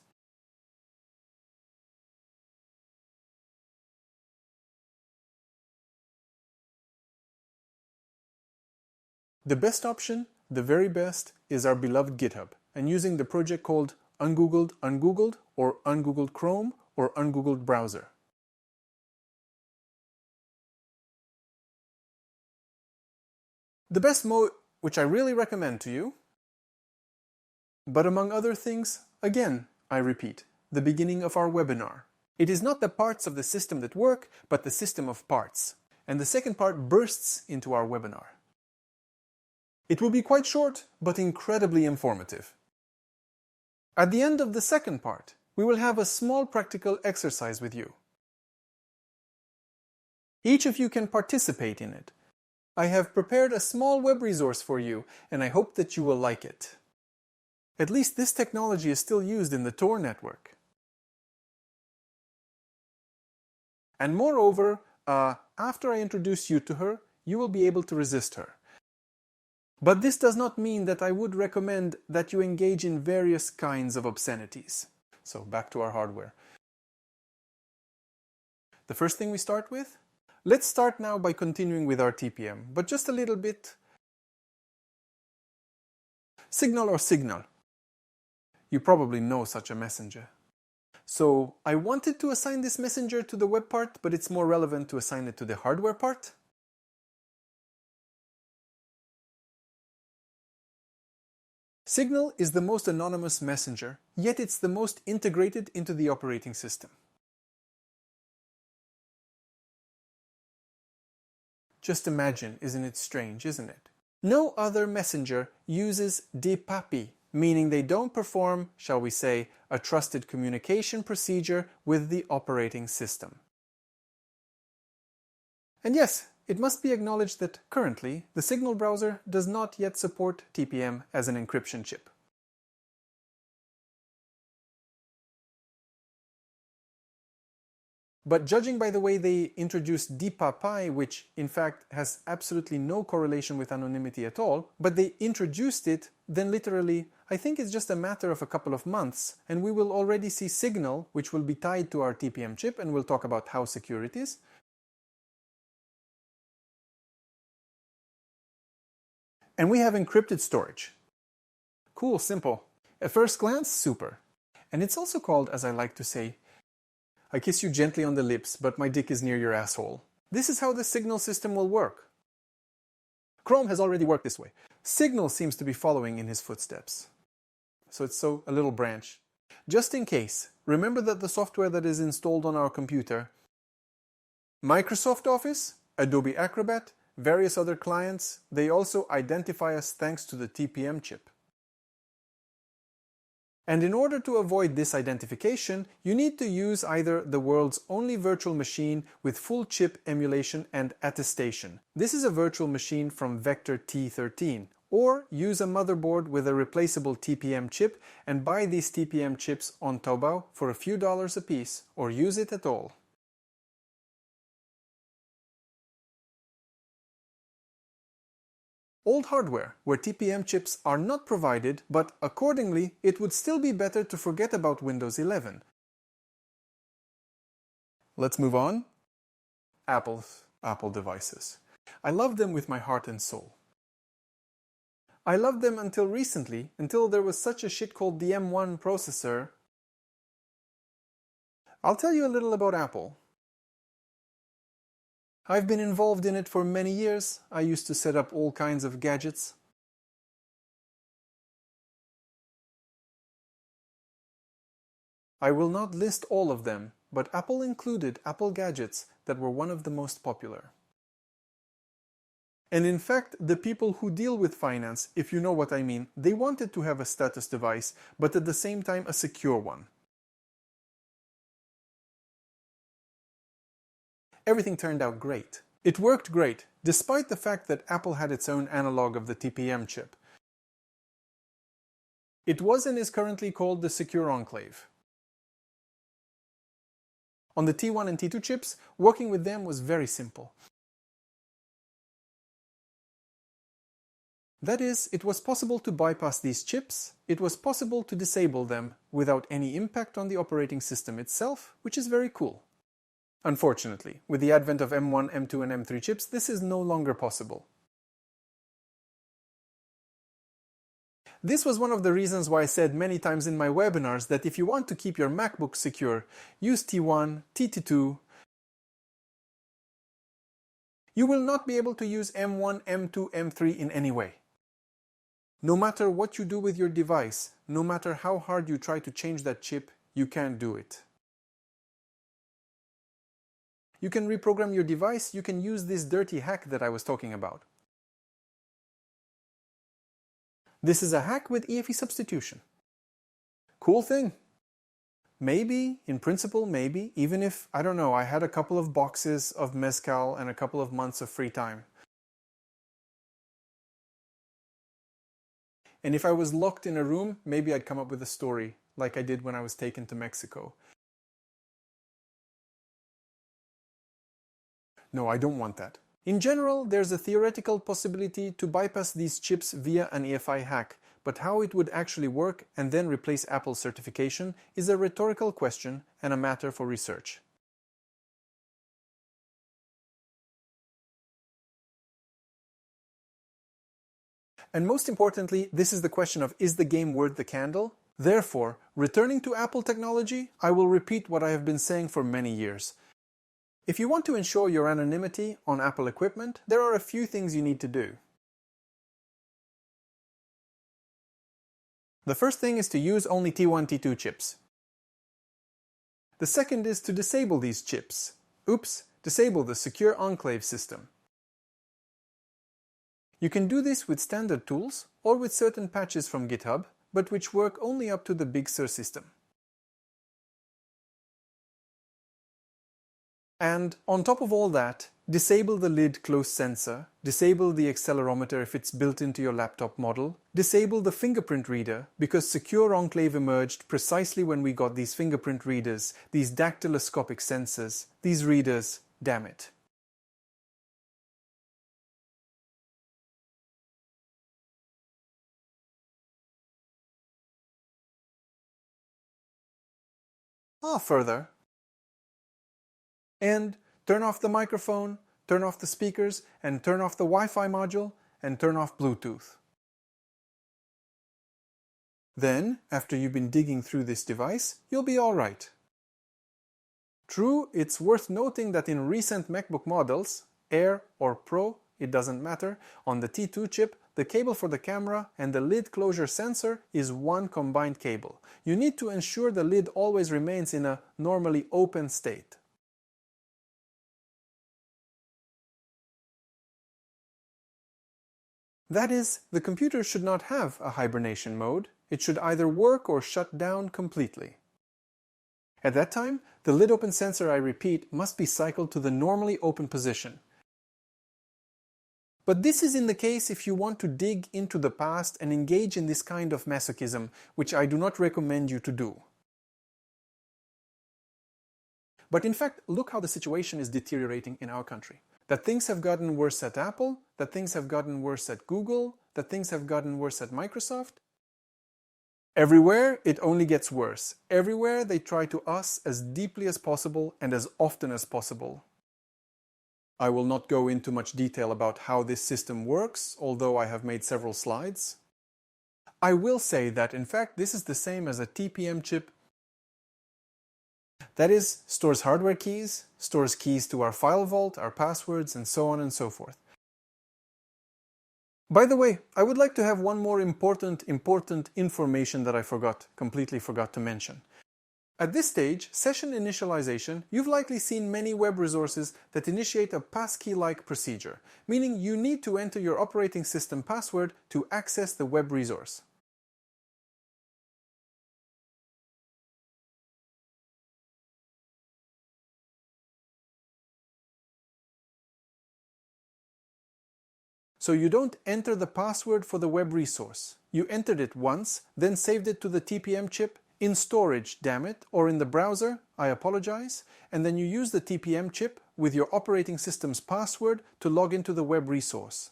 The best option, the very best, is our beloved GitHub, and using the project called Ungoogled or Ungoogled Chrome or Ungoogled Browser. The best mode, which I really recommend to you, but among other things, again, I repeat, the beginning of our webinar. It is not the parts of the system that work, but the system of parts. And the second part bursts into our webinar. It will be quite short, but incredibly informative. At the end of the second part, we will have a small practical exercise with you. Each of you can participate in it. I have prepared a small web resource for you, and I hope that you will like it. At least this technology is still used in the Tor network. And moreover, after I introduce you to her, you will be able to resist her. But this does not mean that I would recommend that you engage in various kinds of obscenities. So back to our hardware. The first thing we start with? Let's start now by continuing with our TPM, but just a little bit. Signal or signal? You probably know such a messenger. So I wanted to assign this messenger to the web part, but it's more relevant to assign it to the hardware part. Signal is the most anonymous messenger, yet it's the most integrated into the operating system. Just imagine, isn't it strange, isn't it? No other messenger uses DPAPI, meaning they don't perform, shall we say, a trusted communication procedure with the operating system. And yes, it must be acknowledged that currently the Signal browser does not yet support TPM as an encryption chip. But judging by the way they introduced DPAPI, which in fact has absolutely no correlation with anonymity at all, but they introduced it, then literally, I think it's just a matter of a couple of months, and we will already see Signal, which will be tied to our TPM chip, and we'll talk about how secure it is. And we have encrypted storage. Cool, simple. At first glance, super. And it's also called, as I like to say, I kiss you gently on the lips, but my dick is near your asshole. This is how the Signal system will work. Chrome has already worked this way. Signal seems to be following in his footsteps. So it's a little branch. Just in case, remember that the software that is installed on our computer, Microsoft Office, Adobe Acrobat, various other clients, they also identify us thanks to the TPM chip. And in order to avoid this identification, you need to use either the world's only virtual machine with full chip emulation and attestation. This is a virtual machine from Vector T13. Or use a motherboard with a replaceable TPM chip and buy these TPM chips on Taobao for a few dollars a piece, or use it at all. Old hardware, where TPM chips are not provided, but accordingly, it would still be better to forget about Windows 11. Let's move on. Apple devices. I love them with my heart and soul. I loved them until recently, until there was such a shit called the M1 processor. I'll tell you a little about Apple. I've been involved in it for many years. I used to set up all kinds of gadgets. I will not list all of them, but Apple included Apple gadgets that were one of the most popular. And in fact, the people who deal with finance, if you know what I mean, they wanted to have a status device, but at the same time a secure one. Everything turned out great. It worked great, despite the fact that Apple had its own analog of the TPM chip. It was and is currently called the Secure Enclave. On the T1 and T2 chips, working with them was very simple. That is, it was possible to bypass these chips, it was possible to disable them without any impact on the operating system itself, which is very cool. Unfortunately, with the advent of M1, M2 and M3 chips, this is no longer possible. This was one of the reasons why I said many times in my webinars that if you want to keep your MacBook secure, use T1, T2. You will not be able to use M1, M2, M3 in any way. No matter what you do with your device, no matter how hard you try to change that chip, you can't do it. You can reprogram your device, you can use this dirty hack that I was talking about. This is a hack with EFI substitution. cool thing. Maybe, in principle, maybe, even if, I don't know, I had a couple of boxes of mezcal and a couple of months of free time. And if I was locked in a room, maybe I'd come up with a story, like I did when I was taken to Mexico. No, I don't want that. In general, there's a theoretical possibility to bypass these chips via an EFI hack, but how it would actually work and then replace Apple's certification is a rhetorical question and a matter for research. And most importantly, this is the question of, is the game worth the candle? Therefore, returning to Apple technology, I will repeat what I have been saying for many years. If you want to ensure your anonymity on Apple equipment, there are a few things you need to do. The first thing is to use only T1, T2 chips. The second is to disable these chips. Oops, disable the Secure Enclave system. You can do this with standard tools or with certain patches from GitHub, but which work only up to the Big Sur system. And on top of all that, disable the lid close sensor, disable the accelerometer if it's built into your laptop model, disable the fingerprint reader because Secure Enclave emerged precisely when we got these fingerprint readers, these dactyloscopic sensors, these readers, damn it. Further. And turn off the microphone, turn off the speakers, and turn off the Wi-Fi module, and turn off Bluetooth. Then, after you've been digging through this device, you'll be alright. True, it's worth noting that in recent MacBook models, Air or Pro, it doesn't matter, on the T2 chip, the cable for the camera and the lid closure sensor is one combined cable. You need to ensure the lid always remains in a normally open state. That is, the computer should not have a hibernation mode. It should either work or shut down completely. At that time, the lid open sensor, I repeat, must be cycled to the normally open position. But this is in the case if you want to dig into the past and engage in this kind of masochism, which I do not recommend you to do. But in fact, look how the situation is deteriorating in our country. That things have gotten worse at Apple, that things have gotten worse at Google, that things have gotten worse at Microsoft. Everywhere, it only gets worse. Everywhere, they try to us as deeply as possible and as often as possible. I will not go into much detail about how this system works, although I have made several slides. I will say that, in fact, this is the same as a TPM chip. That is, stores hardware keys, stores keys to our file vault, our passwords, and so on and so forth. By the way, I would like to have one more important information that I completely forgot to mention. At this stage, session initialization, you've likely seen many web resources that initiate a passkey-like procedure, meaning you need to enter your operating system password to access the web resource. So you don't enter the password for the web resource. You entered it once, then saved it to the TPM chip, in storage, damn it, or in the browser, I apologize, and then you use the TPM chip with your operating system's password to log into the web resource.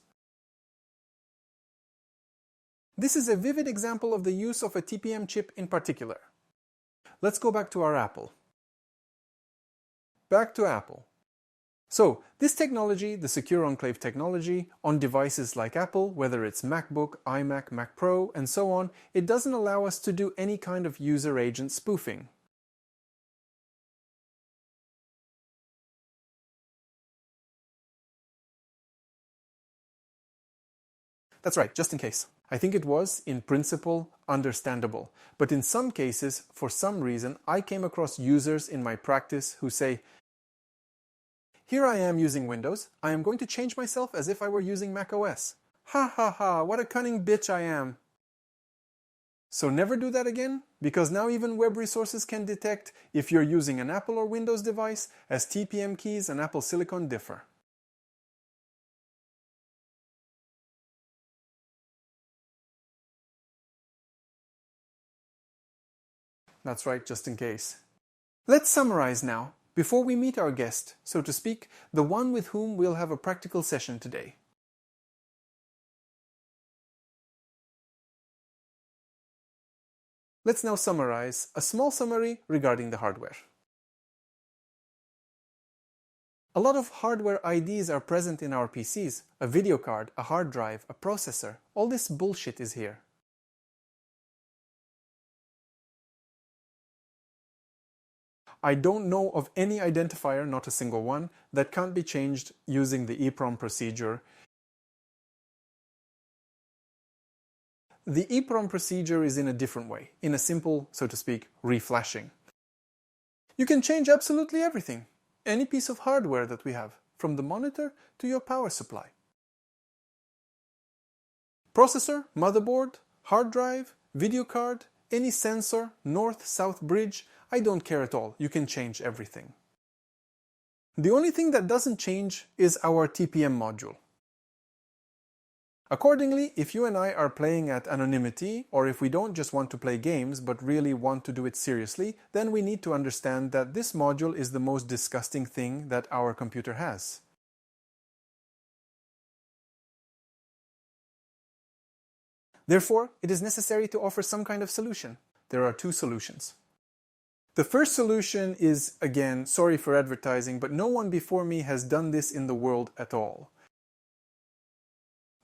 This is a vivid example of the use of a TPM chip in particular. Let's go back to our Apple. Back to Apple. So, this technology, the Secure Enclave technology, on devices like Apple, whether it's MacBook, iMac, Mac Pro, and so on, it doesn't allow us to do any kind of user agent spoofing. That's right, just in case. I think it was, in principle, understandable. But in some cases, for some reason, I came across users in my practice who say, here I am using Windows, I am going to change myself as if I were using Mac OS. Ha ha ha, what a cunning bitch I am. So never do that again, because now even web resources can detect if you're using an Apple or Windows device, as TPM keys and Apple Silicon differ. That's right, just in case. Let's summarize now, before we meet our guest, so to speak, the one with whom we'll have a practical session today. Let's now summarize a small summary regarding the hardware. A lot of hardware IDs are present in our PCs. A video card, a hard drive, a processor. All this bullshit is here. I don't know of any identifier, not a single one, that can't be changed using the EEPROM procedure. The EEPROM procedure is in a different way, in a simple, so to speak, reflashing. You can change absolutely everything, any piece of hardware that we have, from the monitor to your power supply. Processor, motherboard, hard drive, video card, any sensor, north-south bridge, I don't care at all, you can change everything. The only thing that doesn't change is our TPM module. Accordingly, if you and I are playing at Anonymity, or if we don't just want to play games but really want to do it seriously, then we need to understand that this module is the most disgusting thing that our computer has. Therefore, it is necessary to offer some kind of solution. There are two solutions. The first solution is, again, sorry for advertising, but no one before me has done this in the world at all.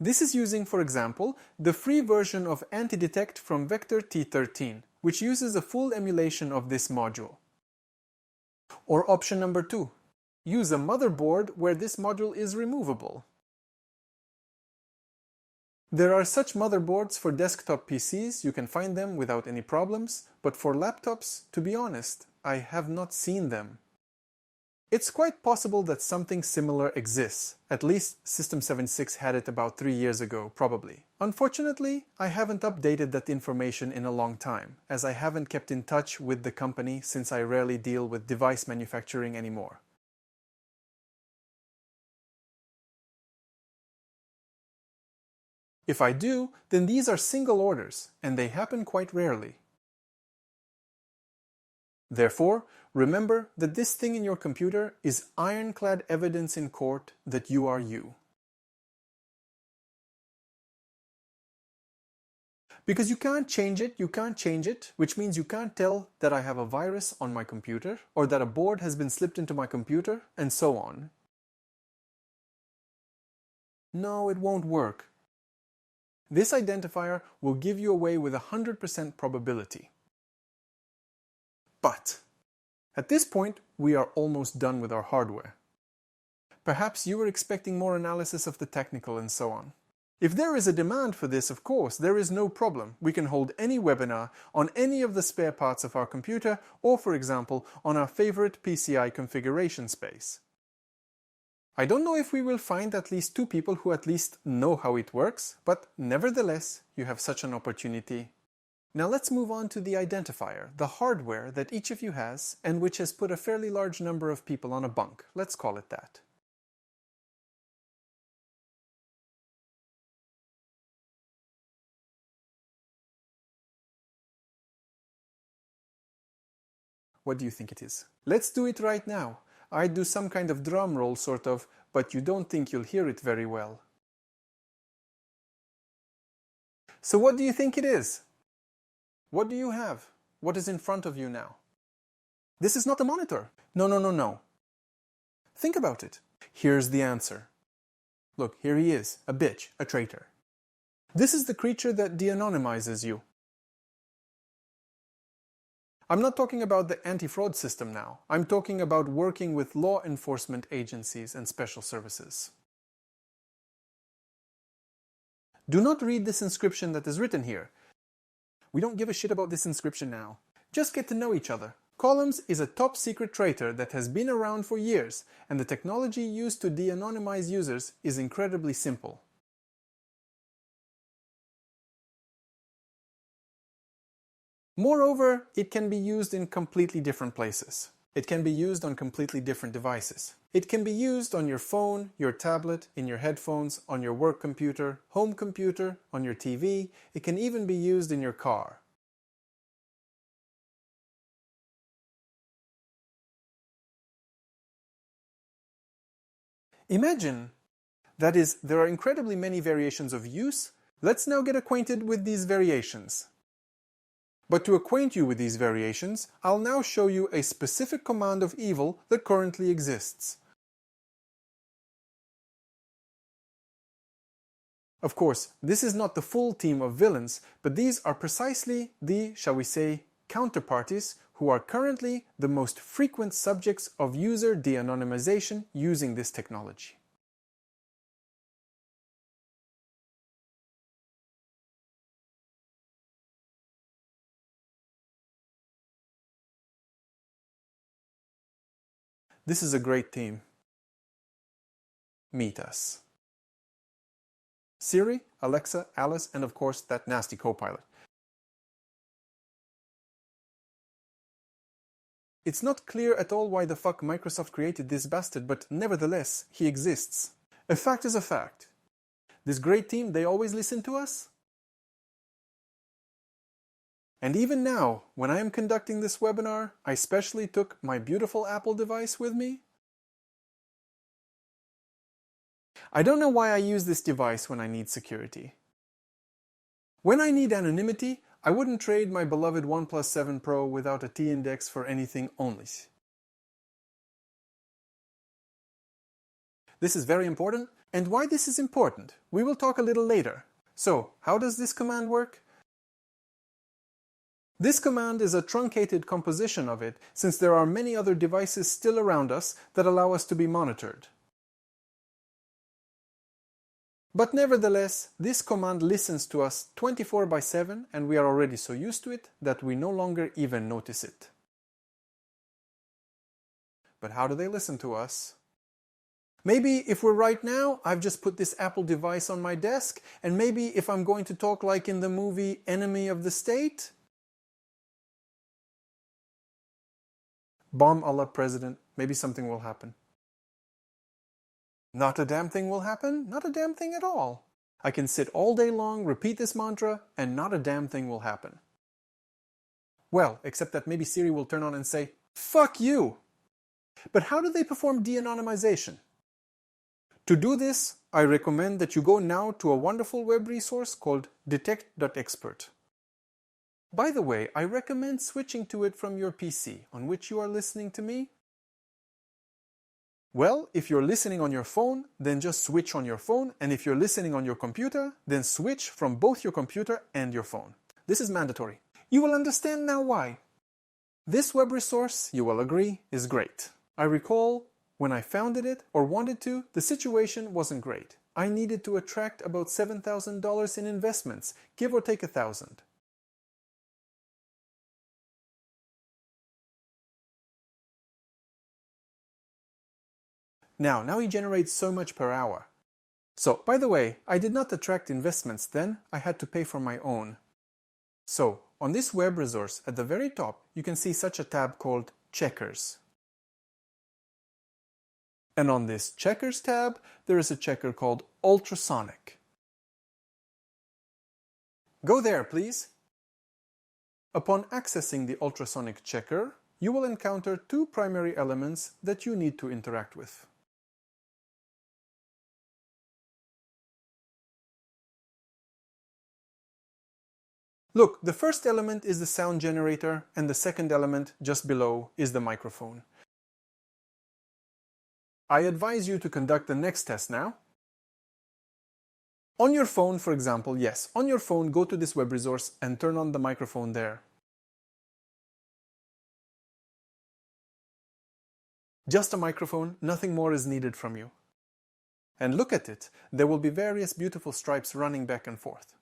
This is using, for example, the free version of Anti-Detect from Vector T13, which uses a full emulation of this module. Or option number 2, use a motherboard where this module is removable. There are such motherboards for desktop PCs, you can find them without any problems, but for laptops, to be honest, I have not seen them. It's quite possible that something similar exists. At least System76 had it about 3 years ago, probably. Unfortunately, I haven't updated that information in a long time, as I haven't kept in touch with the company since I rarely deal with device manufacturing anymore. If I do, then these are single orders, and they happen quite rarely. Therefore, remember that this thing in your computer is ironclad evidence in court that you are you. Because you can't change it, which means you can't tell that I have a virus on my computer, or that a board has been slipped into my computer, and so on. No, it won't work. This identifier will give you away with 100% probability. But at this point, we are almost done with our hardware. Perhaps you were expecting more analysis of the technical and so on. If there is a demand for this, of course, there is no problem. We can hold any webinar on any of the spare parts of our computer, or for example, on our favorite PCI configuration space. I don't know if we will find at least 2 people who at least know how it works, but nevertheless, you have such an opportunity. Now let's move on to the identifier, the hardware that each of you has, and which has put a fairly large number of people on a bunk. Let's call it that. What do you think it is? Let's do it right now. I'd do some kind of drum roll sort of, but you don't think you'll hear it very well. So what do you think it is? What do you have? What is in front of you now? This is not a monitor. No. Think about it. Here's the answer. Look, here he is, a bitch, a traitor. This is the creature that de-anonymizes you. I'm not talking about the anti-fraud system now. I'm talking about working with law enforcement agencies and special services. Do not read this inscription that is written here. We don't give a shit about this inscription now. Just get to know each other. Columns is a top secret traitor that has been around for years, and the technology used to de-anonymize users is incredibly simple. Moreover, it can be used in completely different places. It can be used on completely different devices. It can be used on your phone, your tablet, in your headphones, on your work computer, home computer, on your TV. It can even be used in your car. Imagine, that is, there are incredibly many variations of use. Let's now get acquainted with these variations. But to acquaint you with these variations, I'll now show you a specific command of evil that currently exists. Of course, this is not the full team of villains, but these are precisely the, shall we say, counterparties who are currently the most frequent subjects of user de-anonymization using this technology. This is a great team. Meet us. Siri, Alexa, Alice, and of course that nasty Copilot. It's not clear at all why the fuck Microsoft created this bastard, but nevertheless, he exists. A fact is a fact. This great team, they always listen to us. And even now, when I am conducting this webinar, I specially took my beautiful Apple device with me. I don't know why I use this device when I need security. When I need anonymity, I wouldn't trade my beloved OnePlus 7 Pro without a T-index for anything only. This is very important, and why this is important, we will talk a little later. So, how does this command work? This command is a truncated composition of it, since there are many other devices still around us that allow us to be monitored. But nevertheless, this command listens to us 24/7, and we are already so used to it that we no longer even notice it. But how do they listen to us? Maybe if we're right now, I've just put this Apple device on my desk, and maybe if I'm going to talk like in the movie Enemy of the State, bomb Allah president, maybe something will happen. Not a damn thing will happen, not a damn thing at all. I can sit all day long, repeat this mantra, and not a damn thing will happen. Well, except that maybe Siri will turn on and say, "Fuck you!" But how do they perform de-anonymization? To do this, I recommend that you go now to a wonderful web resource called detect.expert. By the way, I recommend switching to it from your PC, on which you are listening to me. Well, if you're listening on your phone, then just switch on your phone, and if you're listening on your computer, then switch from both your computer and your phone. This is mandatory. You will understand now why. This web resource, you will agree, is great. I recall when I founded it, or wanted to, the situation wasn't great. I needed to attract about $7,000 in investments, give or take 1,000. Now he generates so much per hour. So, by the way, I did not attract investments then, I had to pay for my own. So, on this web resource, at the very top, you can see such a tab called Checkers. And on this Checkers tab, there is a checker called Ultrasonic. Go there, please. Upon accessing the Ultrasonic checker, you will encounter two primary elements that you need to interact with. Look, the first element is the sound generator, and the second element, just below, is the microphone. I advise you to conduct the next test now. On your phone, for example, yes, on your phone, go to this web resource and turn on the microphone there. Just a microphone, nothing more is needed from you. And look at it, there will be various beautiful stripes running back and forth.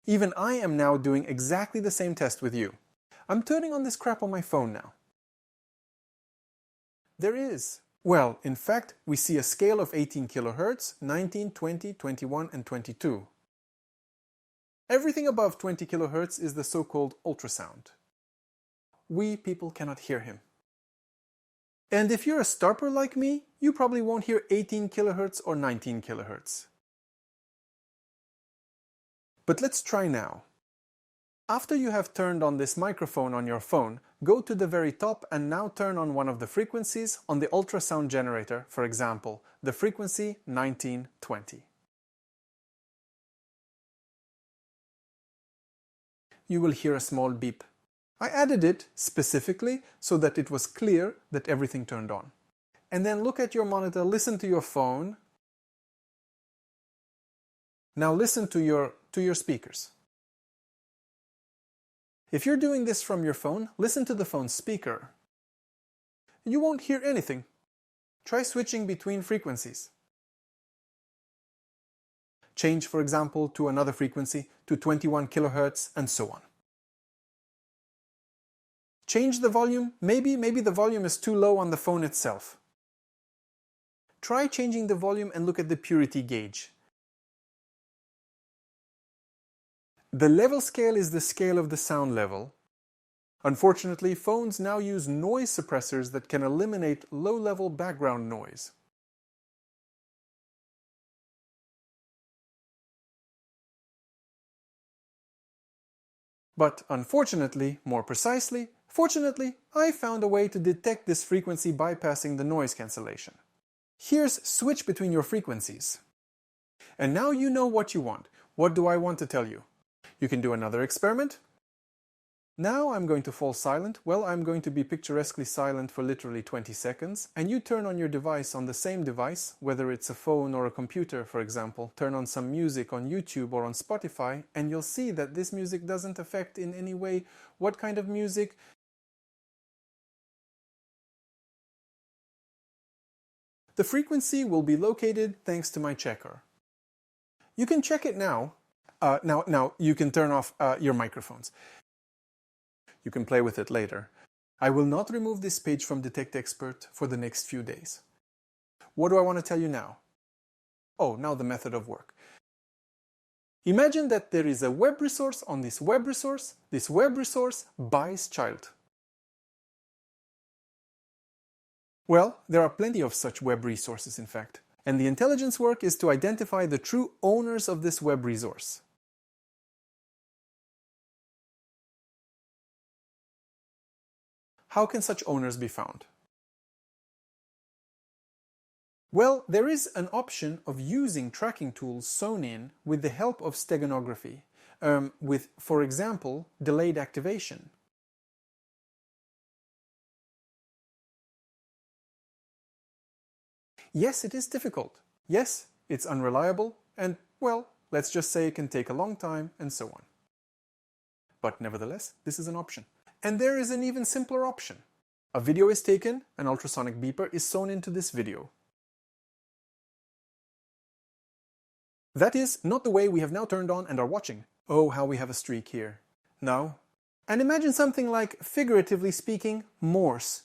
Even I am now doing exactly the same test with you. I'm turning on this crap on my phone now. There is. Well, in fact, we see a scale of 18 kHz, 19, 20, 21, and 22. Everything above 20 kHz is the so-called ultrasound. We people cannot hear him. And if you're a starper like me, you probably won't hear 18 kHz or 19 kHz. But let's try now. After you have turned on this microphone on your phone, go to the very top and now turn on one of the frequencies on the ultrasound generator, for example, the frequency 1920. You will hear a small beep. I added it specifically so that it was clear that everything turned on. And then look at your monitor, listen to your phone. Now listen to your speakers. If you're doing this from your phone, listen to the phone speaker. You won't hear anything. Try switching between frequencies. Change, for example, to another frequency, to 21 kHz, and so on. Change the volume. Maybe the volume is too low on the phone itself. Try changing the volume and look at the purity gauge. The level scale is the scale of the sound level. Unfortunately, phones now use noise suppressors that can eliminate low-level background noise. But unfortunately, more precisely, fortunately, I found a way to detect this frequency bypassing the noise cancellation. Here's switch between your frequencies. And now you know what you want. What do I want to tell you? You can do another experiment. Now I'm going to fall silent. Well, I'm going to be picturesquely silent for literally 20 seconds. And you turn on your device on the same device, whether it's a phone or a computer, for example. Turn on some music on YouTube or on Spotify, and you'll see that this music doesn't affect in any way what kind of music. The frequency will be located thanks to my checker. You can check it now. Now you can turn off your microphones. You can play with it later. I will not remove this page from Detect.expert for the next few days. What do I want to tell you now? Oh, now the method of work. Imagine that there is a web resource on this web resource. This web resource buys child. Well, there are plenty of such web resources, in fact. And the intelligence work is to identify the true owners of this web resource. How can such owners be found? Well, there is an option of using tracking tools sewn in with the help of steganography, with, for example, delayed activation. Yes, it is difficult. Yes, it's unreliable, and, well, let's just say it can take a long time, and so on. But nevertheless, this is an option. And there is an even simpler option. A video is taken, an ultrasonic beeper is sewn into this video. That is not the way we have now turned on and are watching. Oh, how we have a streak here. No. And imagine something like, figuratively speaking, Morse.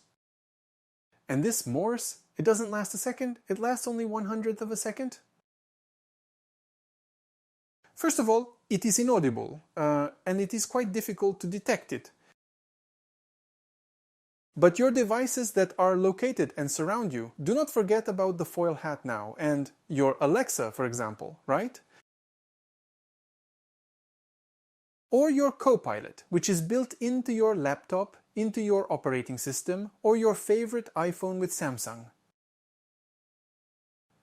And this Morse, it doesn't last a second, it lasts only 1/100th of a second. First of all, it is inaudible, and it is quite difficult to detect it. But your devices that are located and surround you, do not forget about the foil hat now, and your Alexa, for example, right? Or your Copilot, which is built into your laptop, into your operating system, or your favorite iPhone with Samsung.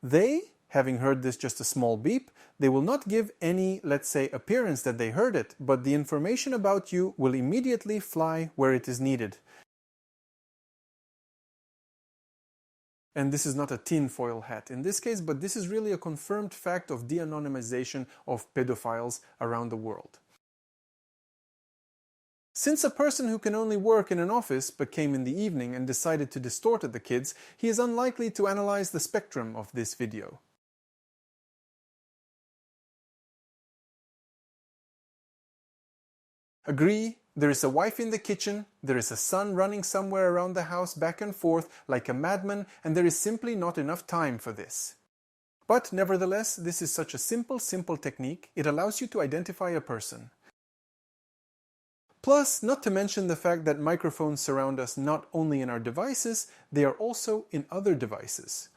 They, having heard this just a small beep, they will not give any, let's say, appearance that they heard it, but the information about you will immediately fly where it is needed. And this is not a tinfoil hat in this case, but this is really a confirmed fact of de-anonymization of pedophiles around the world. Since a person who can only work in an office but came in the evening and decided to distort at the kids, he is unlikely to analyze the spectrum of this video. Agree, there is a wife in the kitchen, there is a son running somewhere around the house back and forth like a madman, and there is simply not enough time for this. But nevertheless, this is such a simple technique, it allows you to identify a person. Plus, not to mention the fact that microphones surround us not only in our devices, they are also in other devices.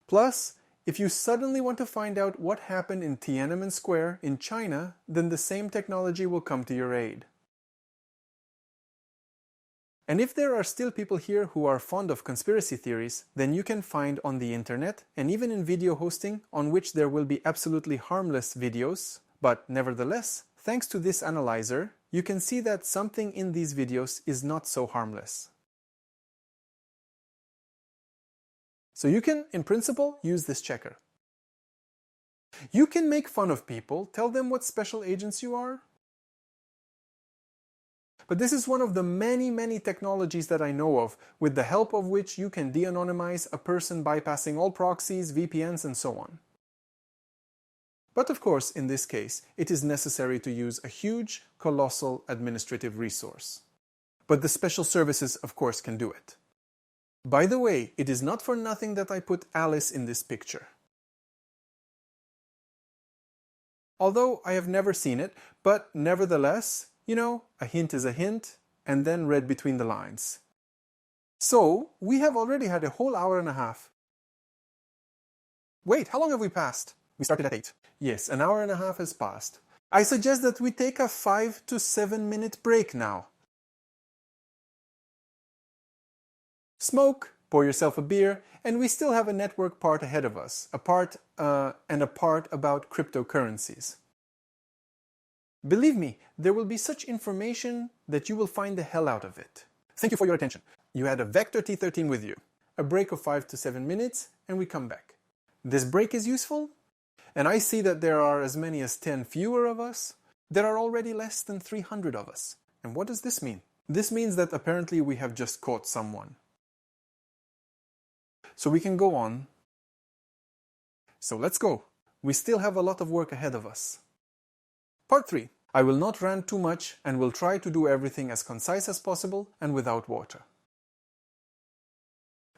Plus, if you suddenly want to find out what happened in Tiananmen Square in China, then the same technology will come to your aid. And if there are still people here who are fond of conspiracy theories, then you can find on the internet, and even in video hosting, on which there will be absolutely harmless videos, but nevertheless, thanks to this analyzer, you can see that something in these videos is not so harmless. So you can, in principle, use this checker. You can make fun of people, tell them what special agents you are. But this is one of the many technologies that I know of, with the help of which you can de-anonymize a person bypassing all proxies, VPNs, and so on. But of course, in this case, it is necessary to use a huge, colossal administrative resource. But the special services, of course, can do it. By the way, it is not for nothing that I put Alice in this picture. Although I have never seen it, but nevertheless, you know, a hint is a hint, and then read between the lines. So, we have already had a whole hour and a half. Wait, how long have we passed? We started at 8. Yes, an hour and a half has passed. I suggest that we take a 5 to 7 minute break now. Smoke, pour yourself a beer, and we still have a network part ahead of us, a part about cryptocurrencies. Believe me, there will be such information that you will find the hell out of it. Thank you for your attention. You had a Vector T13 with you. A break of 5 to 7 minutes, and we come back. This break is useful, and I see that there are as many as 10 fewer of us. There are already less than 300 of us. And what does this mean? This means that apparently we have just caught someone. So we can go on. So let's go. We still have a lot of work ahead of us. Part 3. I will not rant too much and will try to do everything as concise as possible and without water.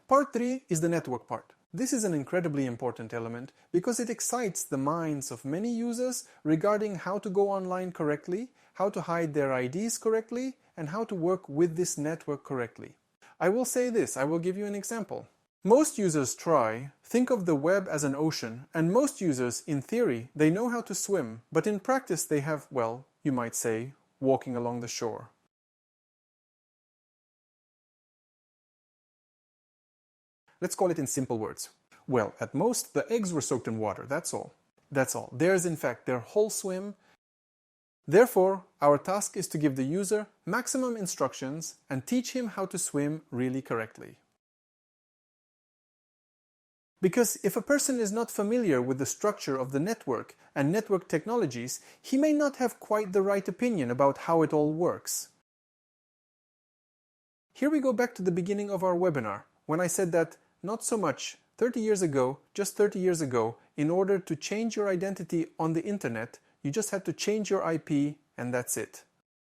Part 3 is the network part. This is an incredibly important element because it excites the minds of many users regarding how to go online correctly, how to hide their IDs correctly, and how to work with this network correctly. I will say this, I will give you an example. Most users think of the web as an ocean, and most users, in theory, they know how to swim, but in practice they have, well, you might say, walking along the shore. Let's call it in simple words. Well, at most, the eggs were soaked in water, that's all. That's all. There's in fact their whole swim. Therefore, our task is to give the user maximum instructions and teach him how to swim really correctly. Because if a person is not familiar with the structure of the network and network technologies, he may not have quite the right opinion about how it all works. Here we go back to the beginning of our webinar, when I said that not so much 30 years ago, just 30 years ago, in order to change your identity on the internet, you just had to change your IP and that's it.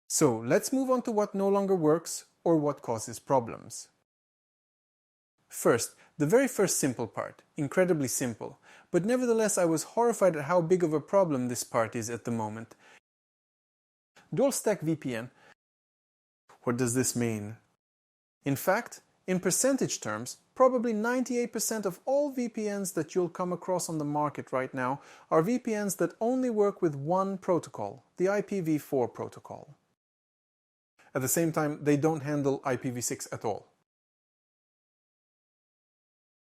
So let's move on to what no longer works or what causes problems. First, the very first simple part, incredibly simple, but nevertheless I was horrified at how big of a problem this part is at the moment. Dual stack VPN. What does this mean? In fact, in percentage terms, probably 98% of all VPNs that you'll come across on the market right now are VPNs that only work with one protocol, the IPv4 protocol. At the same time, they don't handle IPv6 at all.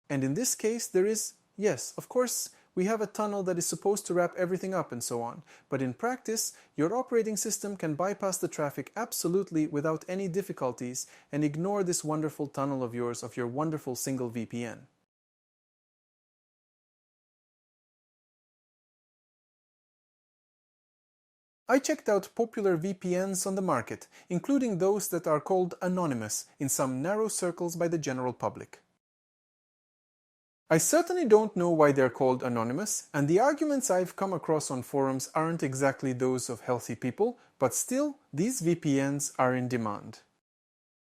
And in this case, there is, yes, of course, we have a tunnel that is supposed to wrap everything up and so on. But in practice, your operating system can bypass the traffic absolutely without any difficulties and ignore this wonderful tunnel of yours, of your wonderful single VPN. I checked out popular VPNs on the market, including those that are called anonymous in some narrow circles by the general public. I certainly don't know why they're called anonymous, and the arguments I've come across on forums aren't exactly those of healthy people, but still, these VPNs are in demand.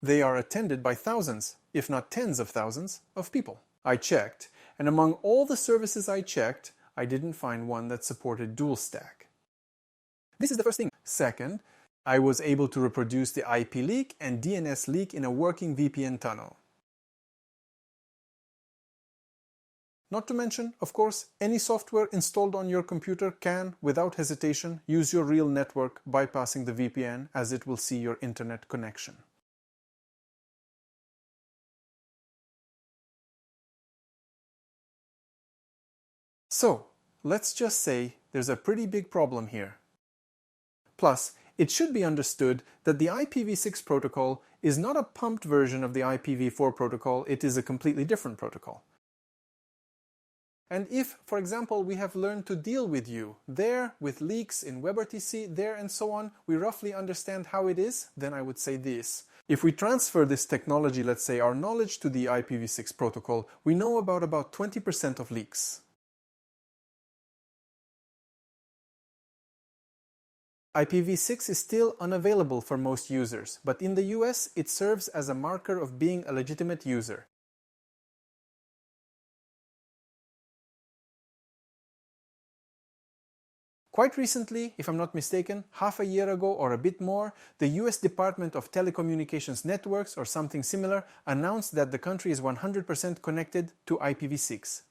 They are attended by thousands, if not tens of thousands, of people. I checked, And among all the services I checked, I didn't find one that supported dual stack. This is the first thing. Second, I was able to reproduce the IP leak and DNS leak in a working VPN tunnel. Not to mention, of course, any software installed on your computer can, without hesitation, use your real network bypassing the VPN, as it will see your internet connection. So, let's just say there's a pretty big problem here. Plus, it should be understood that the IPv6 protocol is not a pumped version of the IPv4 protocol, it is a completely different protocol. And if, for example, we have learned to deal with you there, with leaks in WebRTC, there and so on, we roughly understand how it is, then I would say this. If we transfer this technology, let's say our knowledge to the IPv6 protocol, we know about 20% of leaks. IPv6 is still unavailable for most users, but in the US it serves as a marker of being a legitimate user. Quite recently, if I'm not mistaken, half a year ago or a bit more, the US Department of Telecommunications Networks or something similar announced that the country is 100% connected to IPv6.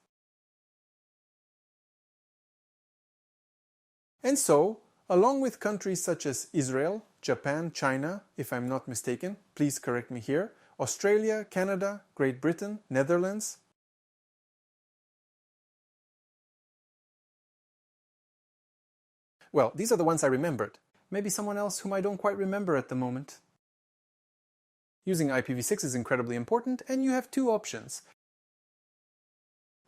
And so, along with countries such as Israel, Japan, China, if I'm not mistaken, please correct me here, Australia, Canada, Great Britain, Netherlands, well, these are the ones I remembered. Maybe someone else whom I don't quite remember at the moment. Using IPv6 is incredibly important, and you have two options.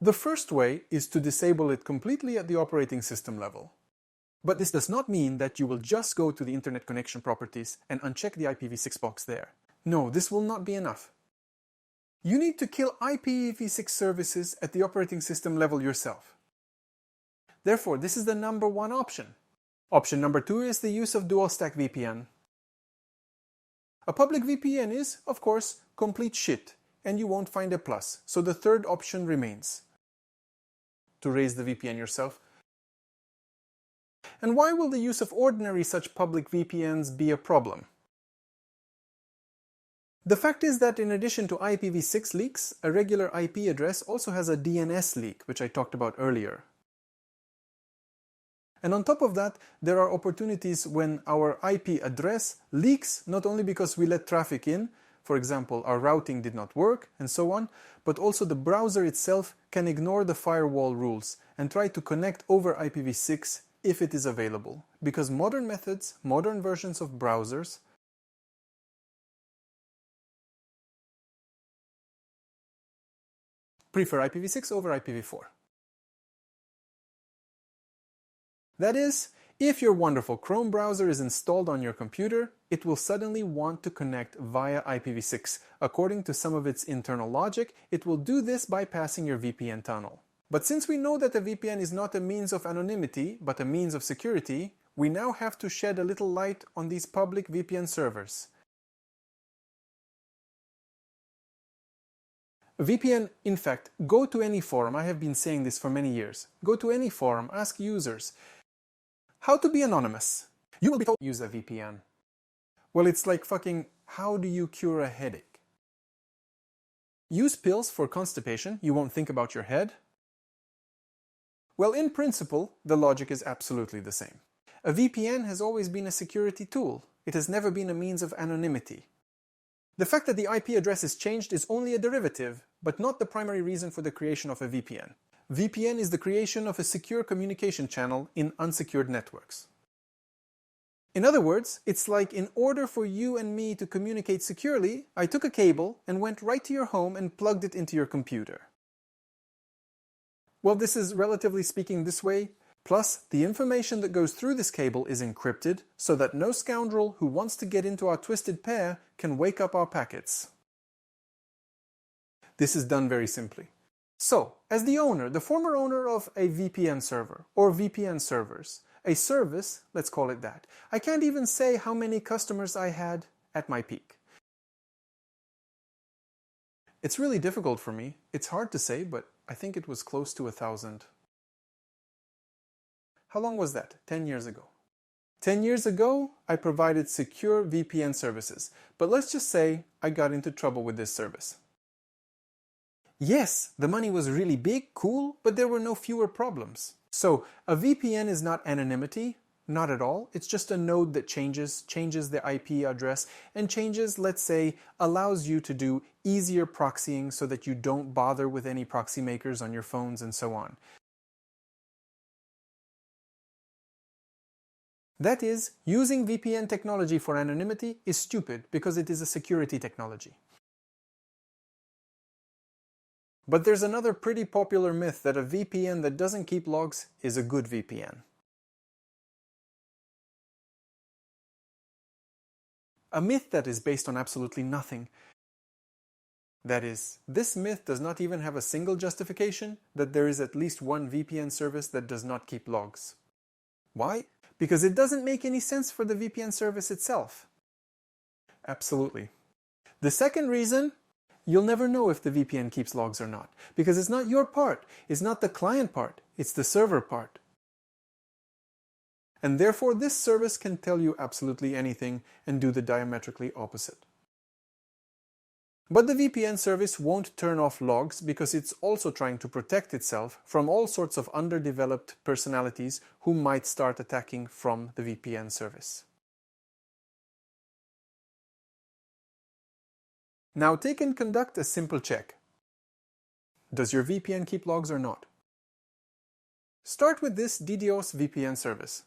The first way is to disable it completely at the operating system level. But this does not mean that you will just go to the Internet Connection Properties and uncheck the IPv6 box there. No, this will not be enough. You need to kill IPv6 services at the operating system level yourself. Therefore, this is the number one option. Option number two is the use of dual-stack VPN. A public VPN is, of course, complete shit, and you won't find a plus, so the third option remains. To raise the VPN yourself. And why will the use of ordinary such public VPNs be a problem? The fact is that in addition to IPv6 leaks, a regular IP address also has a DNS leak, which I talked about earlier. And on top of that, there are opportunities when our IP address leaks, not only because we let traffic in, for example, our routing did not work, and so on, but also the browser itself can ignore the firewall rules and try to connect over IPv6 if it is available. Because modern methods, modern versions of browsers, prefer IPv6 over IPv4. That is, if your wonderful Chrome browser is installed on your computer, it will suddenly want to connect via IPv6. According to some of its internal logic, it will do this by passing your VPN tunnel. But since we know that a VPN is not a means of anonymity, but a means of security, we now have to shed a little light on these public VPN servers. VPN, in fact, go to any forum, I have been saying this for many years, go to any forum, ask users, how to be anonymous? You will be told, use a VPN. Well, it's like fucking, how do you cure a headache? Use pills for constipation, you won't think about your head? Well, in principle, the logic is absolutely the same. A VPN has always been a security tool. It has never been a means of anonymity. The fact that the IP address is changed is only a derivative, but not the primary reason for the creation of a VPN. VPN is the creation of a secure communication channel in unsecured networks. In other words, it's like in order for you and me to communicate securely, I took a cable and went right to your home and plugged it into your computer. Well, this is relatively speaking this way. Plus, the information that goes through this cable is encrypted so that no scoundrel who wants to get into our twisted pair can wake up our packets. This is done very simply. So, as the owner, the former owner of a VPN server, or VPN servers, a service, let's call it that, I can't even say how many customers I had at my peak. It's really difficult for me. It's hard to say, but I think it was close to 1,000. How long was that? 10 years ago. 10 years ago, I provided secure VPN services, but let's just say I got into trouble with this service. Yes, the money was really big, cool, but there were no fewer problems. So, a VPN is not anonymity, not at all. It's just a node that changes the IP address, and changes, let's say, allows you to do easier proxying so that you don't bother with any proxy makers on your phones and so on. That is, using VPN technology for anonymity is stupid because it is a security technology. But there's another pretty popular myth that a VPN that doesn't keep logs is a good VPN. A myth that is based on absolutely nothing. That is, this myth does not even have a single justification that there is at least one VPN service that does not keep logs. Why? Because it doesn't make any sense for the VPN service itself. Absolutely. The second reason, you'll never know if the VPN keeps logs or not, because it's not your part, it's not the client part, it's the server part. And therefore this service can tell you absolutely anything and do the diametrically opposite. But the VPN service won't turn off logs because it's also trying to protect itself from all sorts of underdeveloped personalities who might start attacking from the VPN service. Now take and conduct a simple check. Does your VPN keep logs or not? Start with this DDoS VPN service.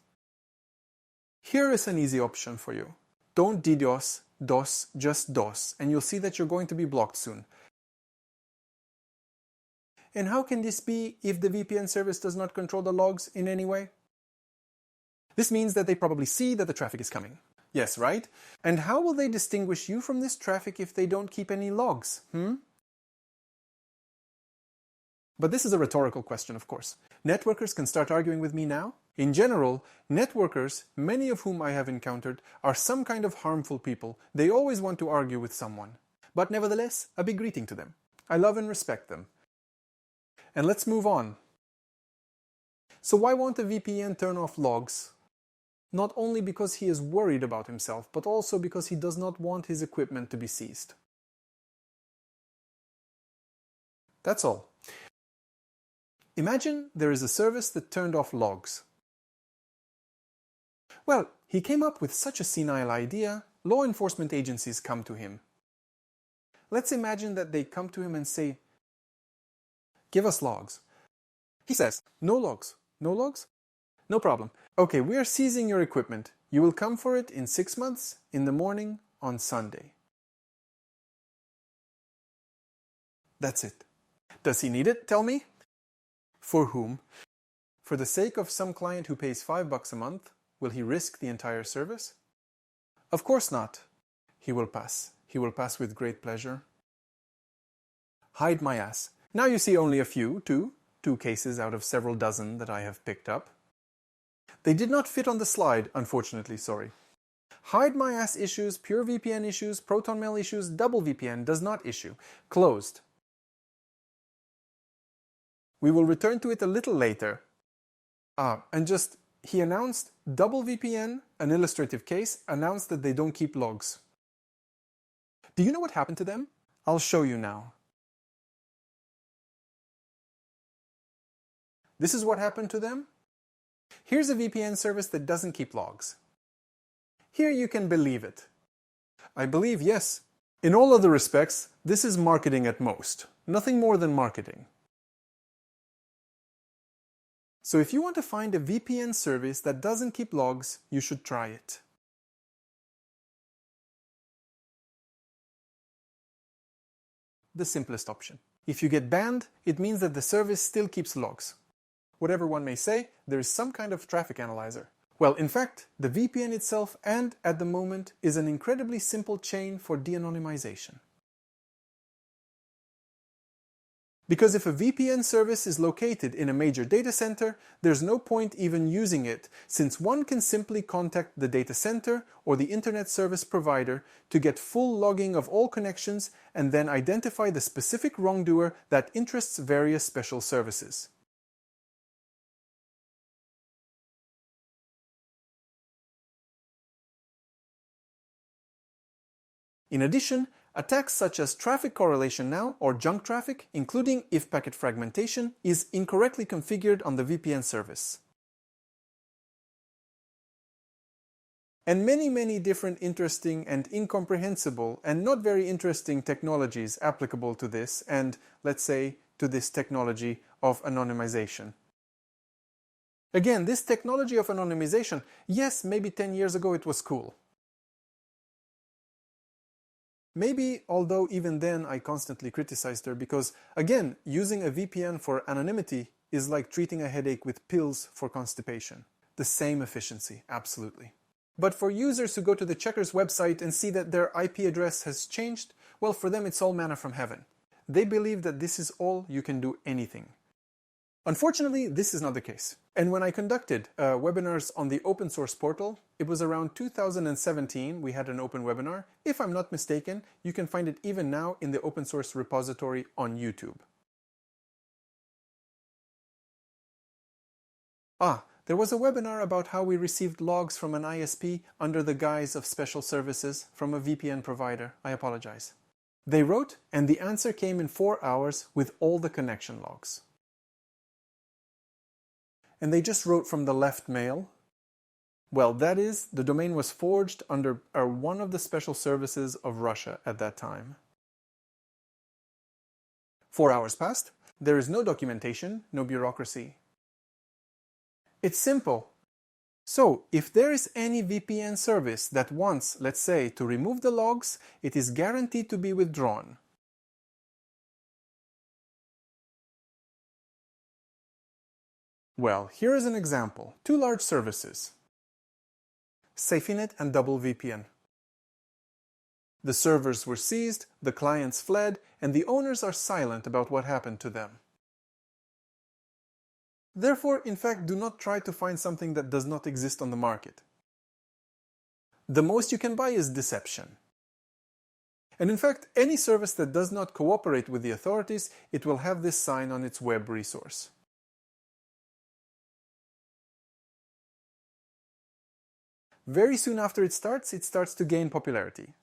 Here is an easy option for you. Don't DDoS, DOS, just DOS, and you'll see that you're going to be blocked soon. And how can this be if the VPN service does not control the logs in any way? This means that they probably see that the traffic is coming. Yes, right? And how will they distinguish you from this traffic if they don't keep any logs? But this is a rhetorical question, of course. Networkers can start arguing with me now. In general, networkers, many of whom I have encountered, are some kind of harmful people. They always want to argue with someone. But nevertheless, a big greeting to them. I love and respect them. And let's move on. So why won't the VPN turn off logs? Not only because he is worried about himself, but also because he does not want his equipment to be seized. That's all. Imagine there is a service that turned off logs. Well, he came up with such a senile idea, law enforcement agencies come to him. Let's imagine that they come to him and say, "Give us logs." He says, "No logs." "No logs? No problem. Okay, we are seizing your equipment. You will come for it in 6 months, in the morning, on Sunday." That's it. Does he need it? Tell me. For whom? For the sake of some client who pays $5 a month, will he risk the entire service? Of course not. He will pass. He will pass with great pleasure. Hide my ass. Now you see only a few, two cases out of several dozen that I have picked up. They did not fit on the slide, unfortunately, sorry. Hide my ass issues, pure VPN issues, Proton Mail issues, double VPN does not issue. Closed. We will return to it a little later. He announced double VPN, an illustrative case, announced that they don't keep logs. Do you know what happened to them? I'll show you now. This is what happened to them. Here's a VPN service that doesn't keep logs. Here you can believe it. I believe, yes. In all other respects, this is marketing at most. Nothing more than marketing. So if you want to find a VPN service that doesn't keep logs, you should try it. The simplest option. If you get banned, it means that the service still keeps logs. Whatever one may say, there is some kind of traffic analyzer. Well, in fact, the VPN itself and, at the moment, is an incredibly simple chain for de-anonymization. Because if a VPN service is located in a major data center, there's no point even using it, since one can simply contact the data center or the internet service provider to get full logging of all connections and then identify the specific wrongdoer that interests various special services. In addition, attacks such as traffic correlation now or junk traffic, including if packet fragmentation, is incorrectly configured on the VPN service. And many different interesting and incomprehensible and not very interesting technologies applicable to this and, let's say, to this technology of anonymization. Again, this technology of anonymization, yes, maybe 10 years ago it was cool. Maybe, although even then I constantly criticized her because, again, using a VPN for anonymity is like treating a headache with pills for constipation. The same efficiency, absolutely. But for users who go to the Checkers website and see that their IP address has changed, well, for them it's all manna from heaven. They believe that this is all you can do anything. Unfortunately, this is not the case. And when I conducted webinars on the open source portal, it was around 2017 we had an open webinar. If I'm not mistaken, you can find it even now in the open source repository on YouTube. There was a webinar about how we received logs from an ISP under the guise of special services from a VPN provider. I apologize. They wrote, and the answer came in 4 hours with all the connection logs. And they just wrote from the left mail. Well, that is, the domain was forged under one of the special services of Russia at that time. 4 hours passed. There is no documentation, no bureaucracy. It's simple. So, if there is any VPN service that wants, let's say, to remove the logs, it is guaranteed to be withdrawn. Well, here is an example. 2 large services, SafetyNet and Double VPN. The servers were seized, the clients fled, and the owners are silent about what happened to them. Therefore, in fact, do not try to find something that does not exist on the market. The most you can buy is deception. And in fact, any service that does not cooperate with the authorities, it will have this sign on its web resource. Very soon after it starts to gain popularity.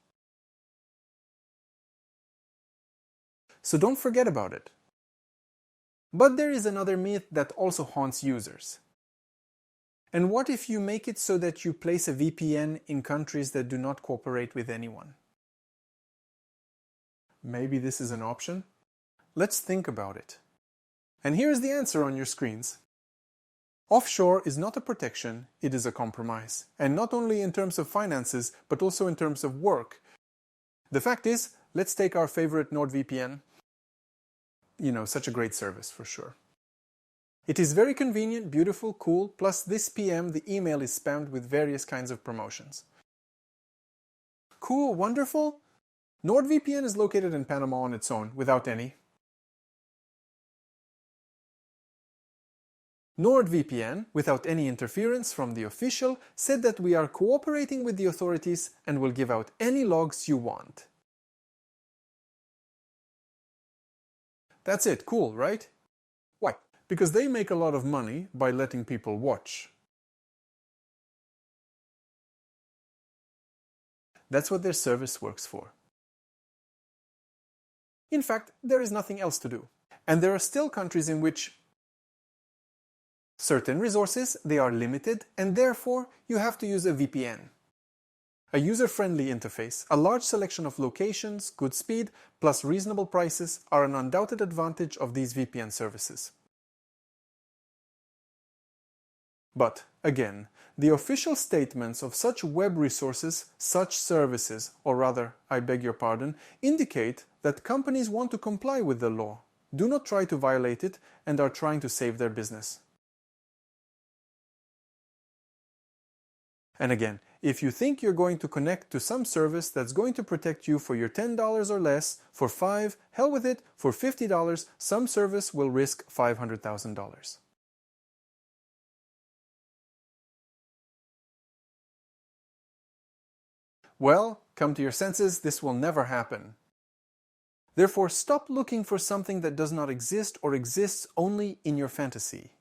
So don't forget about it. But there is another myth that also haunts users. And what if you make it so that you place a VPN in countries that do not cooperate with anyone? Maybe this is an option? Let's think about it. And here's the answer on your screens. Offshore is not a protection, it is a compromise. And not only in terms of finances, but also in terms of work. The fact is, let's take our favorite NordVPN. You know, such a great service for sure. It is very convenient, beautiful, cool, plus this PM the email is spammed with various kinds of promotions. Cool, wonderful? NordVPN is located in Panama on its own, without any. NordVPN, without any interference from the official, said that we are cooperating with the authorities and will give out any logs you want. That's it, cool, right? Why? Because they make a lot of money by letting people watch. That's what their service works for. In fact, there is nothing else to do. And there are still countries in which certain resources, they are limited, and therefore you have to use a VPN. A user-friendly interface, a large selection of locations, good speed, plus reasonable prices are an undoubted advantage of these VPN services. But, again, the official statements of such web resources, such services, or rather, I beg your pardon, indicate that companies want to comply with the law, do not try to violate it, and are trying to save their business. And again, If you think you're going to connect to some service that's going to protect you for your $10 or less, for $5, hell with it, for $50, some service will risk $500,000. Well, come to your senses, this will never happen. Therefore, stop looking for something that does not exist or exists only in your fantasy.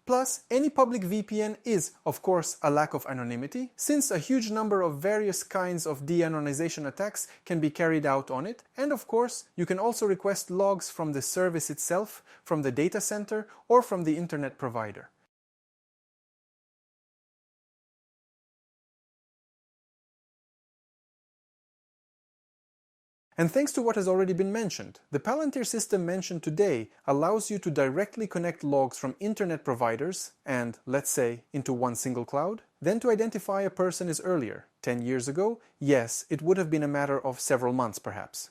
Plus, any public VPN is, of course, a lack of anonymity, since a huge number of various kinds of de-anonymization attacks can be carried out on it, and of course, you can also request logs from the service itself, from the data center, or from the internet provider. And thanks to what has already been mentioned, the Palantir system mentioned today allows you to directly connect logs from internet providers and, let's say, into one single cloud. Then to identify a person is earlier. 10 years ago, yes, it would have been a matter of several months perhaps.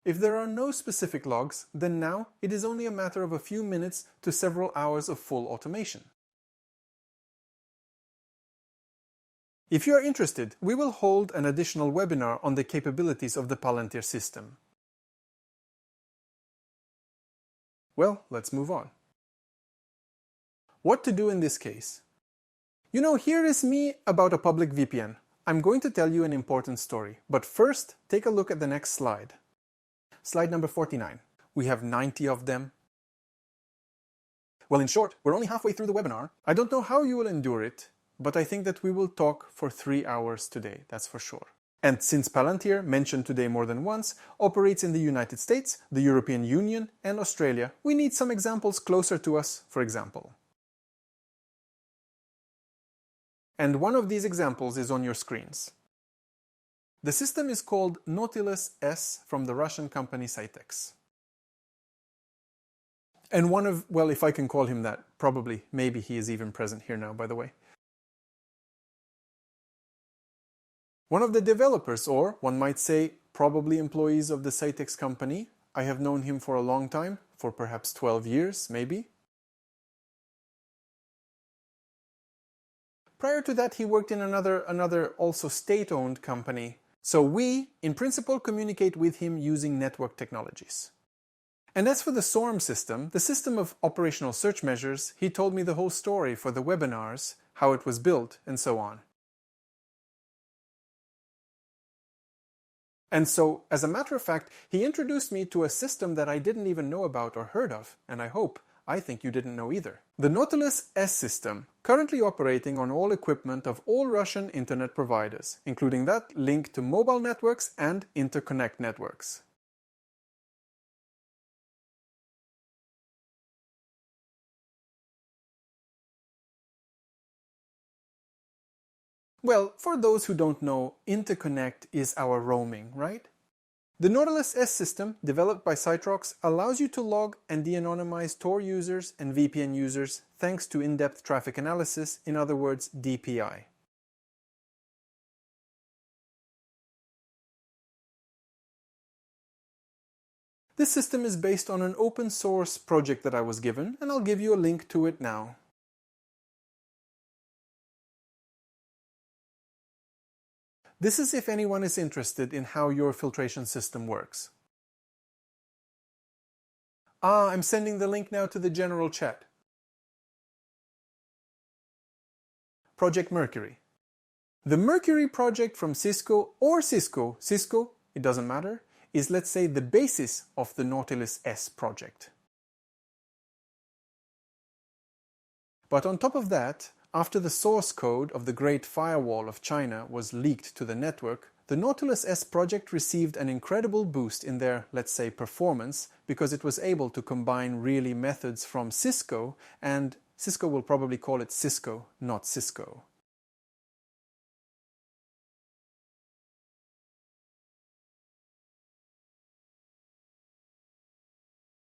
If there are no specific logs, then now it is only a matter of a few minutes to several hours of full automation. If you are interested, we will hold an additional webinar on the capabilities of the Palantir system. Well, let's move on. What to do in this case? You know, here is me about a public VPN. I'm going to tell you an important story, but first, take a look at the next slide. Slide number 49. We have 90 of them. Well, in short, we're only halfway through the webinar. I don't know how you will endure it, but I think that we will talk for 3 hours today, that's for sure. And since Palantir, mentioned today more than once, operates in the United States, the European Union, and Australia, we need some examples closer to us, for example. And one of these examples is on your screens. The system is called Nautilus S from the Russian company Cytex. And one of, well, if I can call him that, probably, maybe he is even present here now, by the way. One of the developers, or one might say probably employees of the Cytex company. I have known him for a long time, for perhaps 12 years, maybe. Prior to that, he worked in another also state-owned company. So we, in principle, communicate with him using network technologies. And as for the SORM system, the system of operational search measures, he told me the whole story for the webinars, how it was built, and so on. And so, as a matter of fact, he introduced me to a system that I didn't even know about or heard of, and I think you didn't know either. The Nautilus S system, currently operating on all equipment of all Russian internet providers, including that linked to mobile networks and interconnect networks. Well, for those who don't know, interconnect is our roaming, right? The Nautilus S system, developed by Cytrox, allows you to log and de-anonymize Tor users and VPN users thanks to in-depth traffic analysis, in other words, DPI. This system is based on an open source project that I was given, and I'll give you a link to it now. This is if anyone is interested in how your filtration system works. I'm sending the link now to the general chat. Project Mercury. The Mercury project from Cisco, it doesn't matter, is, let's say, the basis of the Nautilus S project. But on top of that, after the source code of the Great Firewall of China was leaked to the network, the Nautilus S project received an incredible boost in their, let's say, performance, because it was able to combine really methods from Cisco, and Cisco will probably call it Cisco, not Cisco.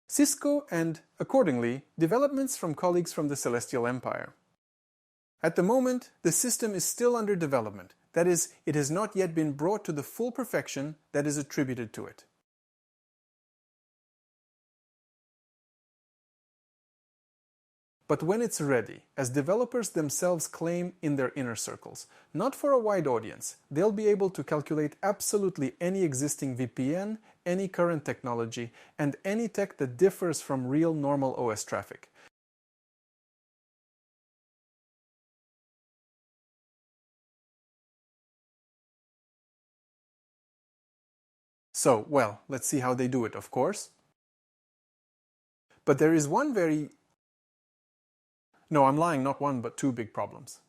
Cisco and, accordingly, developments from colleagues from the Celestial Empire. At the moment, the system is still under development. That is, it has not yet been brought to the full perfection that is attributed to it. but when it's ready, as developers themselves claim in their inner circles. Not for a wide audience. They'll be able to calculate absolutely any existing VPN, any current technology, and any tech that differs from real normal OS traffic. So, well, let's see how they do it, of course. But there is one No, I'm lying, not one, but two big problems.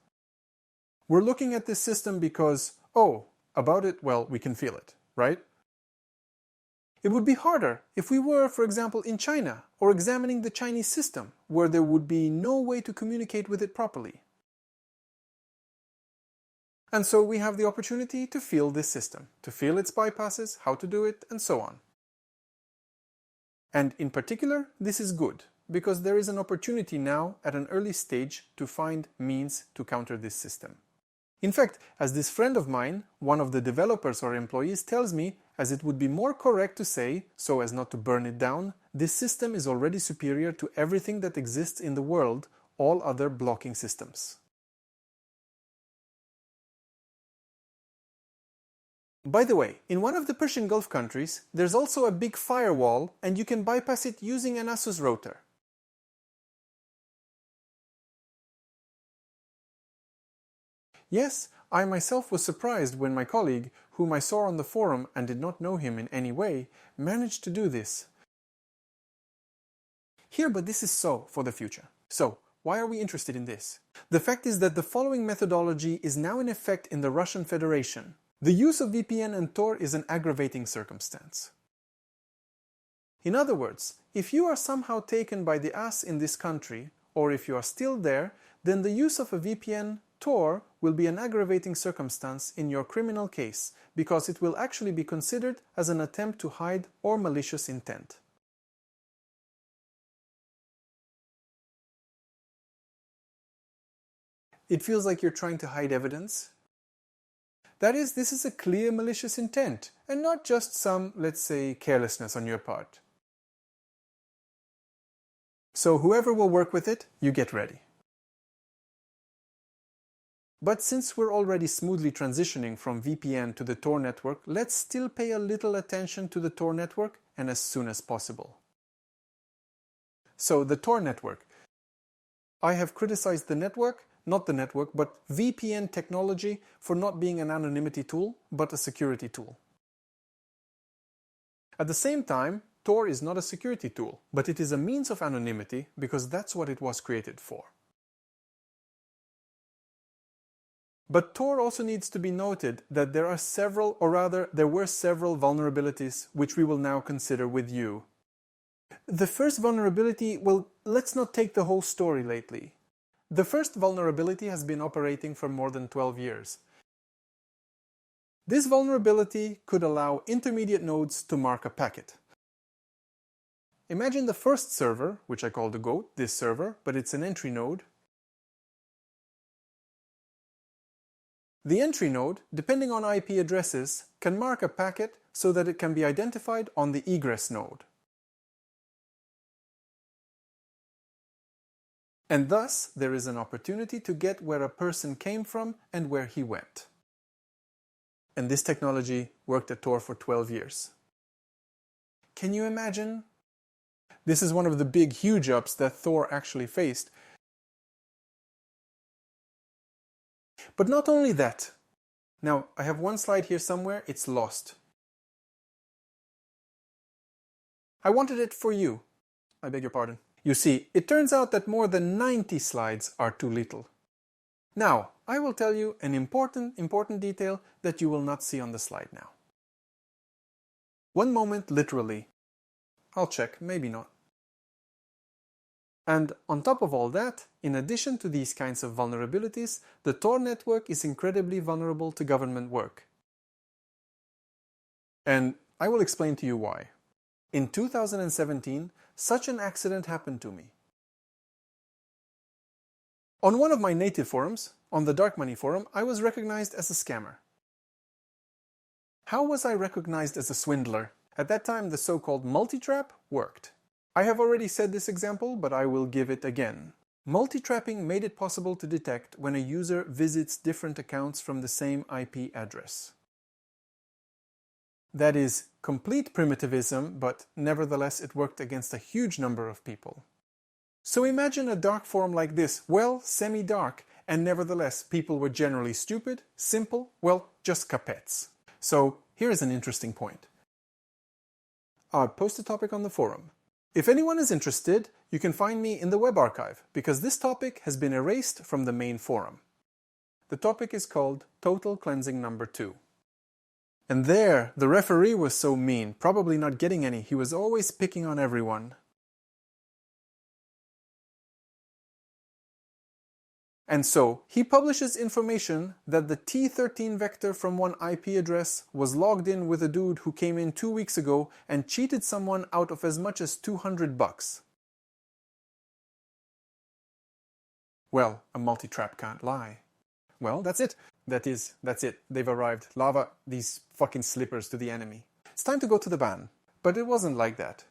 We're looking at this system because, about it, well, we can feel it, right? It would be harder if we were, for example, in China or examining the Chinese system, where there would be no way to communicate with it properly. And so we have the opportunity to feel this system, to feel its bypasses, how to do it, and so on. And in particular, this is good, because there is an opportunity now at an early stage to find means to counter this system. In fact, as this friend of mine, one of the developers or employees, tells me, as it would be more correct to say, so as not to burn it down, this system is already superior to everything that exists in the world, all other blocking systems. By the way, in one of the Persian Gulf countries, there's also a big firewall, and you can bypass it using an Asus router. Yes, I myself was surprised when my colleague, whom I saw on the forum and did not know him in any way, managed to do this. Here, but this is so for the future. So, why are we interested in this? The fact is that the following methodology is now in effect in the Russian Federation. The use of VPN and Tor is an aggravating circumstance. In other words, if you are somehow taken by the ass in this country, or if you are still there, then the use of a VPN, Tor, will be an aggravating circumstance in your criminal case, because it will actually be considered as an attempt to hide or malicious intent. It feels like you're trying to hide evidence. That is, this is a clear malicious intent, and not just some, let's say, carelessness on your part. So whoever will work with it, you get ready. But since we're already smoothly transitioning from VPN to the Tor network, let's still pay a little attention to the Tor network, and as soon as possible. So the Tor network. I have criticized the network, not the network, but VPN technology for not being an anonymity tool, but a security tool. At the same time, Tor is not a security tool, but it is a means of anonymity because that's what it was created for. But Tor also needs to be noted that there are several, or rather, there were several vulnerabilities which we will now consider with you. The first vulnerability, well, let's not take the whole story lately. The first vulnerability has been operating for more than 12 years. This vulnerability could allow intermediate nodes to mark a packet. Imagine the first server, which I call the GOAT, this server, but it's an entry node. The entry node, depending on IP addresses, can mark a packet so that it can be identified on the egress node. And thus, there is an opportunity to get where a person came from and where he went. And this technology worked at Tor for 12 years. Can you imagine? This is one of the big, huge ups that Tor actually faced. But not only that. Now, I have one slide here somewhere, it's lost. I wanted it for you. I beg your pardon. You see, it turns out that more than 90 slides are too little. Now, I will tell you an important detail that you will not see on the slide now. One moment, literally. I'll check, maybe not. And on top of all that, in addition to these kinds of vulnerabilities, the Tor network is incredibly vulnerable to government work. And I will explain to you why. In 2017, such an accident happened to me. On one of my native forums, on the Dark Money forum, I was recognized as a scammer. How was I recognized as a swindler? At that time, the so-called multi-trap worked. I have already said this example, but I will give it again. Multi-trapping made it possible to detect when a user visits different accounts from the same IP address. That is complete primitivism, but nevertheless it worked against a huge number of people. So imagine a dark forum like this, well, semi-dark, and nevertheless people were generally stupid, simple, well, just capettes. So here's an interesting point. I'll post a topic on the forum. If anyone is interested, you can find me in the web archive, because this topic has been erased from the main forum. The topic is called Total Cleansing Number 2. And there, the referee was so mean, probably not getting any, he was always picking on everyone. And so, he publishes information that the T13 vector from one IP address was logged in with a dude who came in 2 weeks ago and cheated someone out of as much as $200. Well, a multi-trap can't lie. Well, that's it. That's it. They've arrived. Lava these fucking slippers to the enemy. It's time to go to the ban. But it wasn't like that.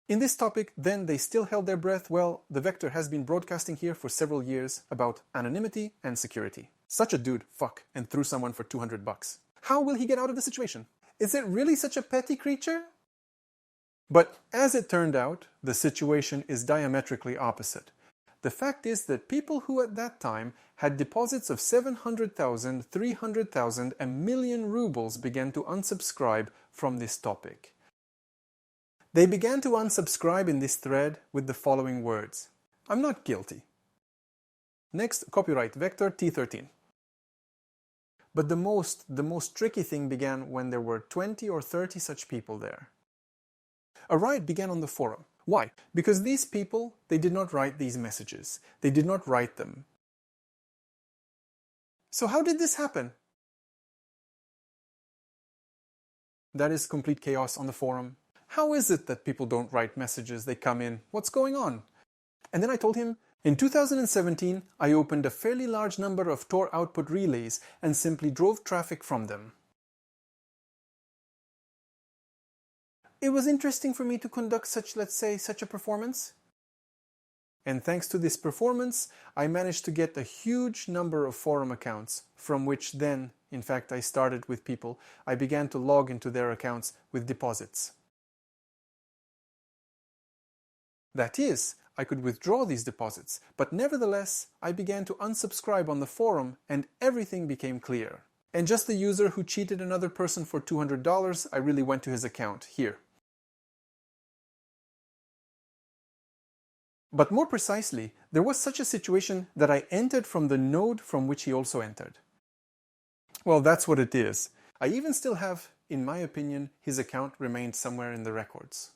In this topic, then, they still held their breath. Well, the vector has been broadcasting here for several years about anonymity and security. Such a dude, and threw someone for $200. How will he get out of the situation? Is it really such a petty creature? But as it turned out, the situation is diametrically opposite. The fact is that people who at that time had deposits of 700,000, 300,000, a million rubles began to unsubscribe from this topic. They began to unsubscribe in this thread with the following words: "I'm not guilty." Next, copyright vector T13. But the most tricky thing began when there were 20 or 30 such people there. A riot began on the forum. Why? Because these people, they did not write these messages. They did not write them. So how did this happen? That is complete chaos on the forum. How is it that people don't write messages? They come in. What's going on? And then I told him, in 2017, I opened a fairly large number of Tor output relays and simply drove traffic from them. It was interesting for me to conduct such a performance. And thanks to this performance, I managed to get a huge number of forum accounts, from which then, in fact, I started with people. I began to log into their accounts with deposits. That is, I could withdraw these deposits, but nevertheless, I began to unsubscribe on the forum and everything became clear. And just the user who cheated another person for $200, I really went to his account, here. But more precisely, there was such a situation that I entered from the node from which he also entered. Well, that's what it is. I even still have, in my opinion, his account remained somewhere in the records.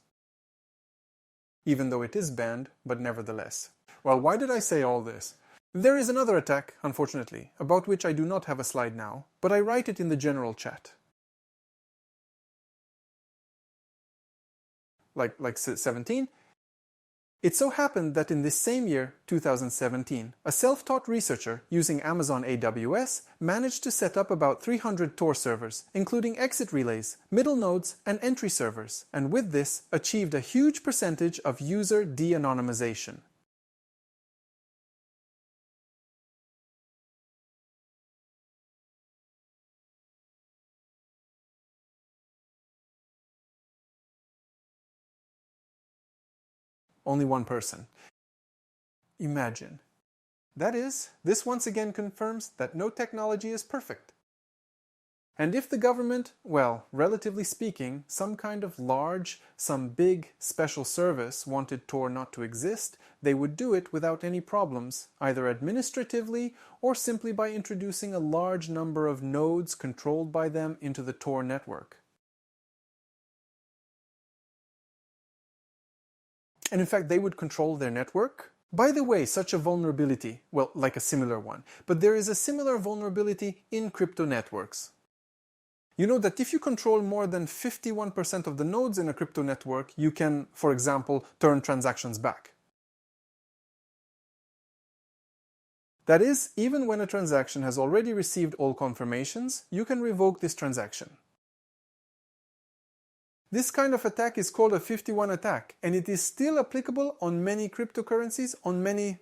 Even though it is banned, but nevertheless. Well, why did I say all this? There is another attack, unfortunately, about which I do not have a slide now, but I write it in the general chat. Like 17? It so happened that in this same year, 2017, a self-taught researcher using Amazon AWS managed to set up about 300 Tor servers, including exit relays, middle nodes, and entry servers, and with this achieved a huge percentage of user de-anonymization. Only one person. Imagine. That is, this once again confirms that no technology is perfect. And if the government, well, relatively speaking, some kind of large, some big special service wanted Tor not to exist, they would do it without any problems, either administratively or simply by introducing a large number of nodes controlled by them into the Tor network. And in fact, they would control their network. By the way, such a vulnerability, well, like a similar one, but there is a similar vulnerability in crypto networks. You know that if you control more than 51% of the nodes in a crypto network, you can, for example, turn transactions back. That is, even when a transaction has already received all confirmations, you can revoke this transaction. This kind of attack is called a 51 attack, and it is still applicable on many cryptocurrencies, on many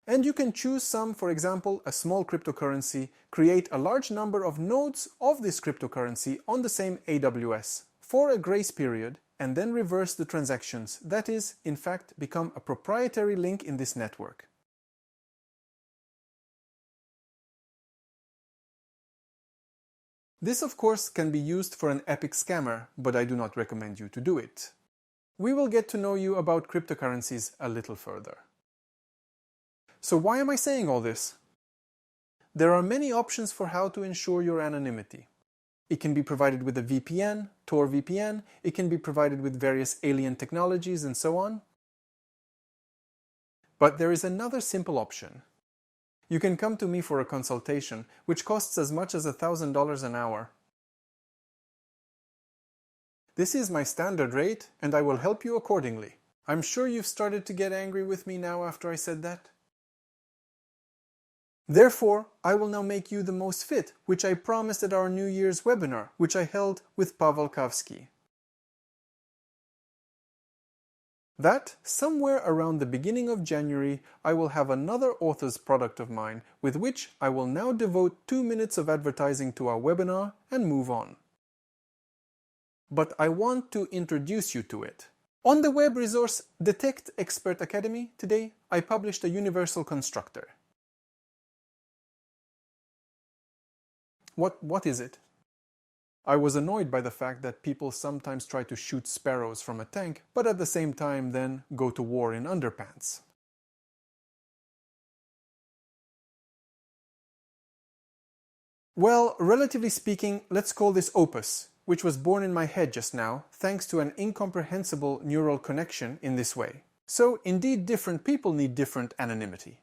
And you can choose some, for example, a small cryptocurrency, create a large number of nodes of this cryptocurrency on the same AWS for a grace period, and then reverse the transactions. That is, in fact, become a proprietary link in this network. This, of course, can be used for an epic scammer, but I do not recommend you to do it. We will get to know you about cryptocurrencies a little further. So why am I saying all this? There are many options for how to ensure your anonymity. It can be provided with a VPN, Tor VPN, it can be provided with various alien technologies and so on. But there is another simple option. You can come to me for a consultation, which costs as much as $1,000 an hour. This is my standard rate, and I will help you accordingly. I'm sure you've started to get angry with me now after I said that. Therefore, I will now make you the most fit, which I promised at our New Year's webinar, which I held with Pavel Kavsky. That, somewhere around the beginning of January, I will have another author's product of mine, with which I will now devote 2 minutes of advertising to our webinar and move on. But I want to introduce you to it. On the web resource Detect.expert Academy today, I published a universal constructor. What is it? I was annoyed by the fact that people sometimes try to shoot sparrows from a tank, but at the same time then go to war in underpants. Well, relatively speaking, let's call this Opus, which was born in my head just now, thanks to an incomprehensible neural connection in this way. So, indeed, different people need different anonymity.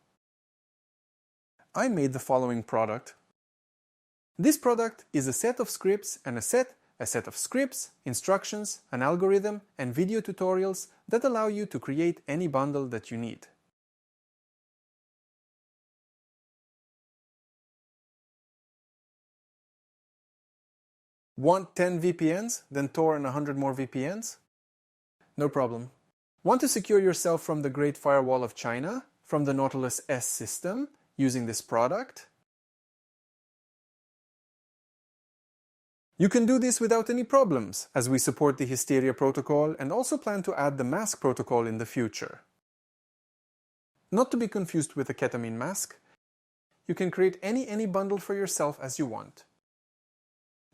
I made the following product. This product is a set of scripts and a set of scripts, instructions, an algorithm, and video tutorials that allow you to create any bundle that you need. Want 10 VPNs, then Tor and 100 more VPNs? No problem. Want to secure yourself from the Great Firewall of China, from the Nautilus S system, using this product? You can do this without any problems, as we support the Hysteria protocol and also plan to add the mask protocol in the future. Not to be confused with the ketamine mask, you can create any bundle for yourself as you want.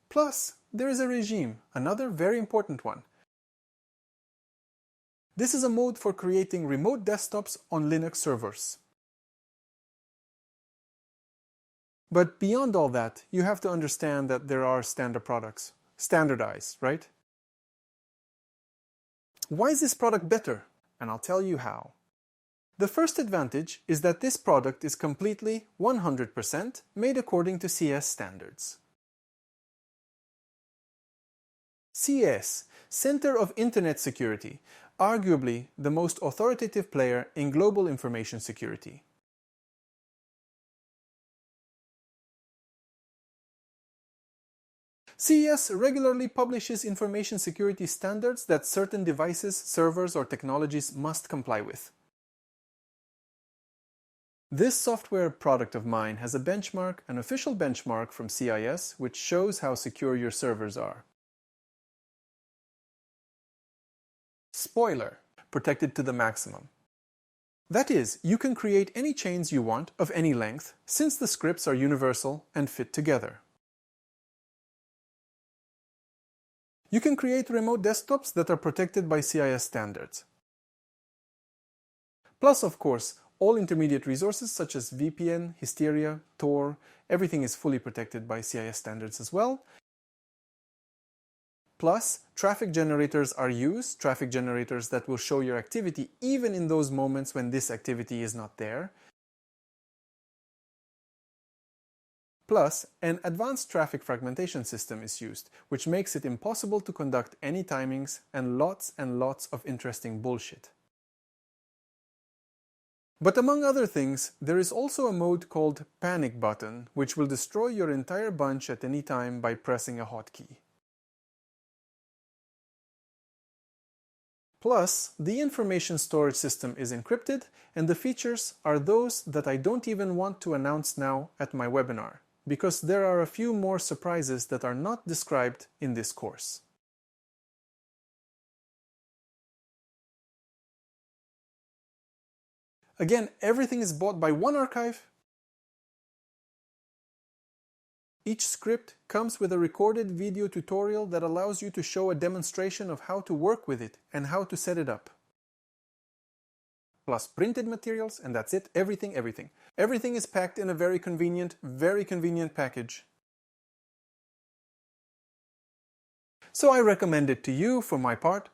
Plus, there is a regime, another very important one. This is a mode for creating remote desktops on Linux servers. But beyond all that, you have to understand that there are standard products. Standardized, right? Why is this product better? And I'll tell you how. The first advantage is that this product is completely, 100%, made according to CS standards. CS, Center of Internet Security, arguably the most authoritative player in global information security. CES regularly publishes information security standards that certain devices, servers, or technologies must comply with. This software product of mine has a benchmark, an official benchmark from CIS, which shows how secure your servers are. Spoiler: protected to the maximum. That is, you can create any chains you want of any length, since the scripts are universal and fit together. You can create remote desktops that are protected by CIS standards. Plus, of course, all intermediate resources such as VPN, Hysteria, Tor, everything is fully protected by CIS standards as well. Plus, traffic generators are used, traffic generators that will show your activity even in those moments when this activity is not there. Plus, an advanced traffic fragmentation system is used, which makes it impossible to conduct any timings and lots of interesting bullshit. But among other things, there is also a mode called Panic Button, which will destroy your entire bunch at any time by pressing a hotkey. Plus, the information storage system is encrypted, and the features are those that I don't even want to announce now at my webinar, because there are a few more surprises that are not described in this course. Again, everything is bought by one archive. Each script comes with a recorded video tutorial that allows you to show a demonstration of how to work with it and how to set it up. Plus printed materials, and that's it. Everything. Everything is packed in a very convenient package. So I recommend it to you for my part.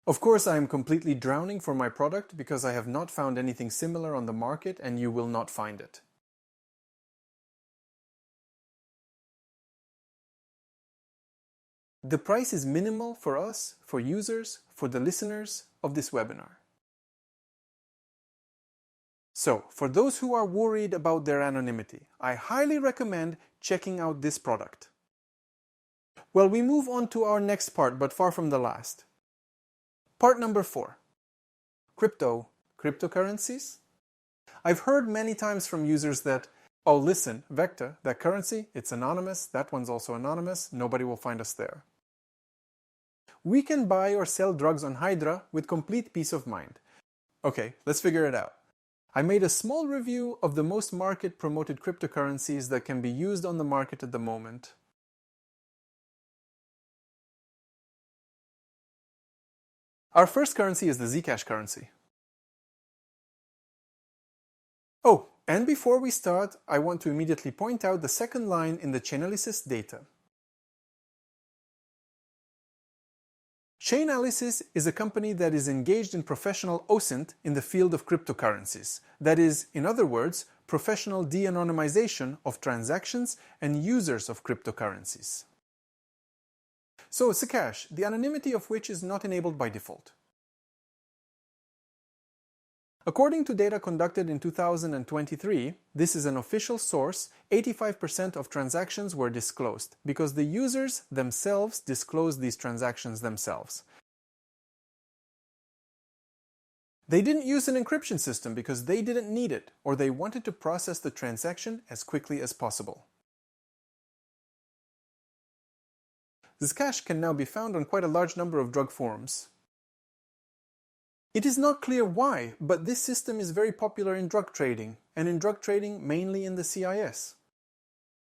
Of course, I am completely drowning for my product because I have not found anything similar on the market, and you will not find it. The price is minimal for us, for users, for the listeners of this webinar. So, for those who are worried about their anonymity, I highly recommend checking out this product. Well, we move on to our next part, but far from the last. Part number 4. Cryptocurrencies. I've heard many times from users that, oh listen, Vector, that currency, it's anonymous, that one's also anonymous, nobody will find us there. We can buy or sell drugs on Hydra with complete peace of mind. Okay, let's figure it out. I made a small review of the most market-promoted cryptocurrencies that can be used on the market at the moment. Our first currency is the Zcash currency. Oh, and before we start, I want to immediately point out the second line in the Chainalysis data. Chainalysis is a company that is engaged in professional OSINT in the field of cryptocurrencies. That is, in other words, professional de-anonymization of transactions and users of cryptocurrencies. So, Zcash, the anonymity of which is not enabled by default. According to data conducted in 2023, this is an official source, 85% of transactions were disclosed because the users themselves disclosed these transactions themselves. They didn't use an encryption system because they didn't need it, or they wanted to process the transaction as quickly as possible. Zcash can now be found on quite a large number of drug forums. It is not clear why, but this system is very popular in drug trading, and in drug trading mainly in the CIS.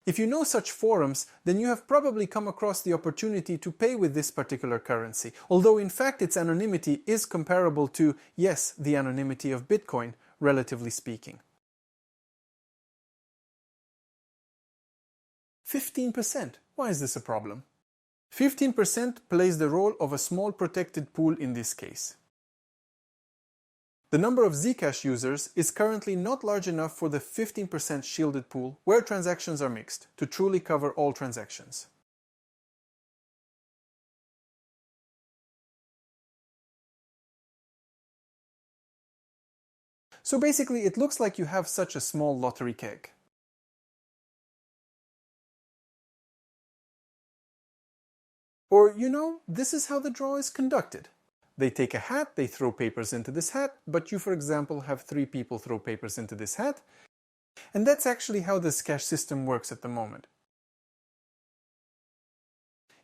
If you know such forums, then you have probably come across the opportunity to pay with this particular currency, although in fact its anonymity is comparable to, yes, the anonymity of Bitcoin, relatively speaking. 15%. Why is this a problem? 15% plays the role of a small protected pool in this case. The number of Zcash users is currently not large enough for the 15% shielded pool where transactions are mixed to truly cover all transactions. So basically, it looks like you have such a small lottery keg. Or, you know, this is how the draw is conducted. They take a hat, they throw papers into this hat, but you, for example, have 3 people throw papers into this hat. And that's actually how the Zcash system works at the moment.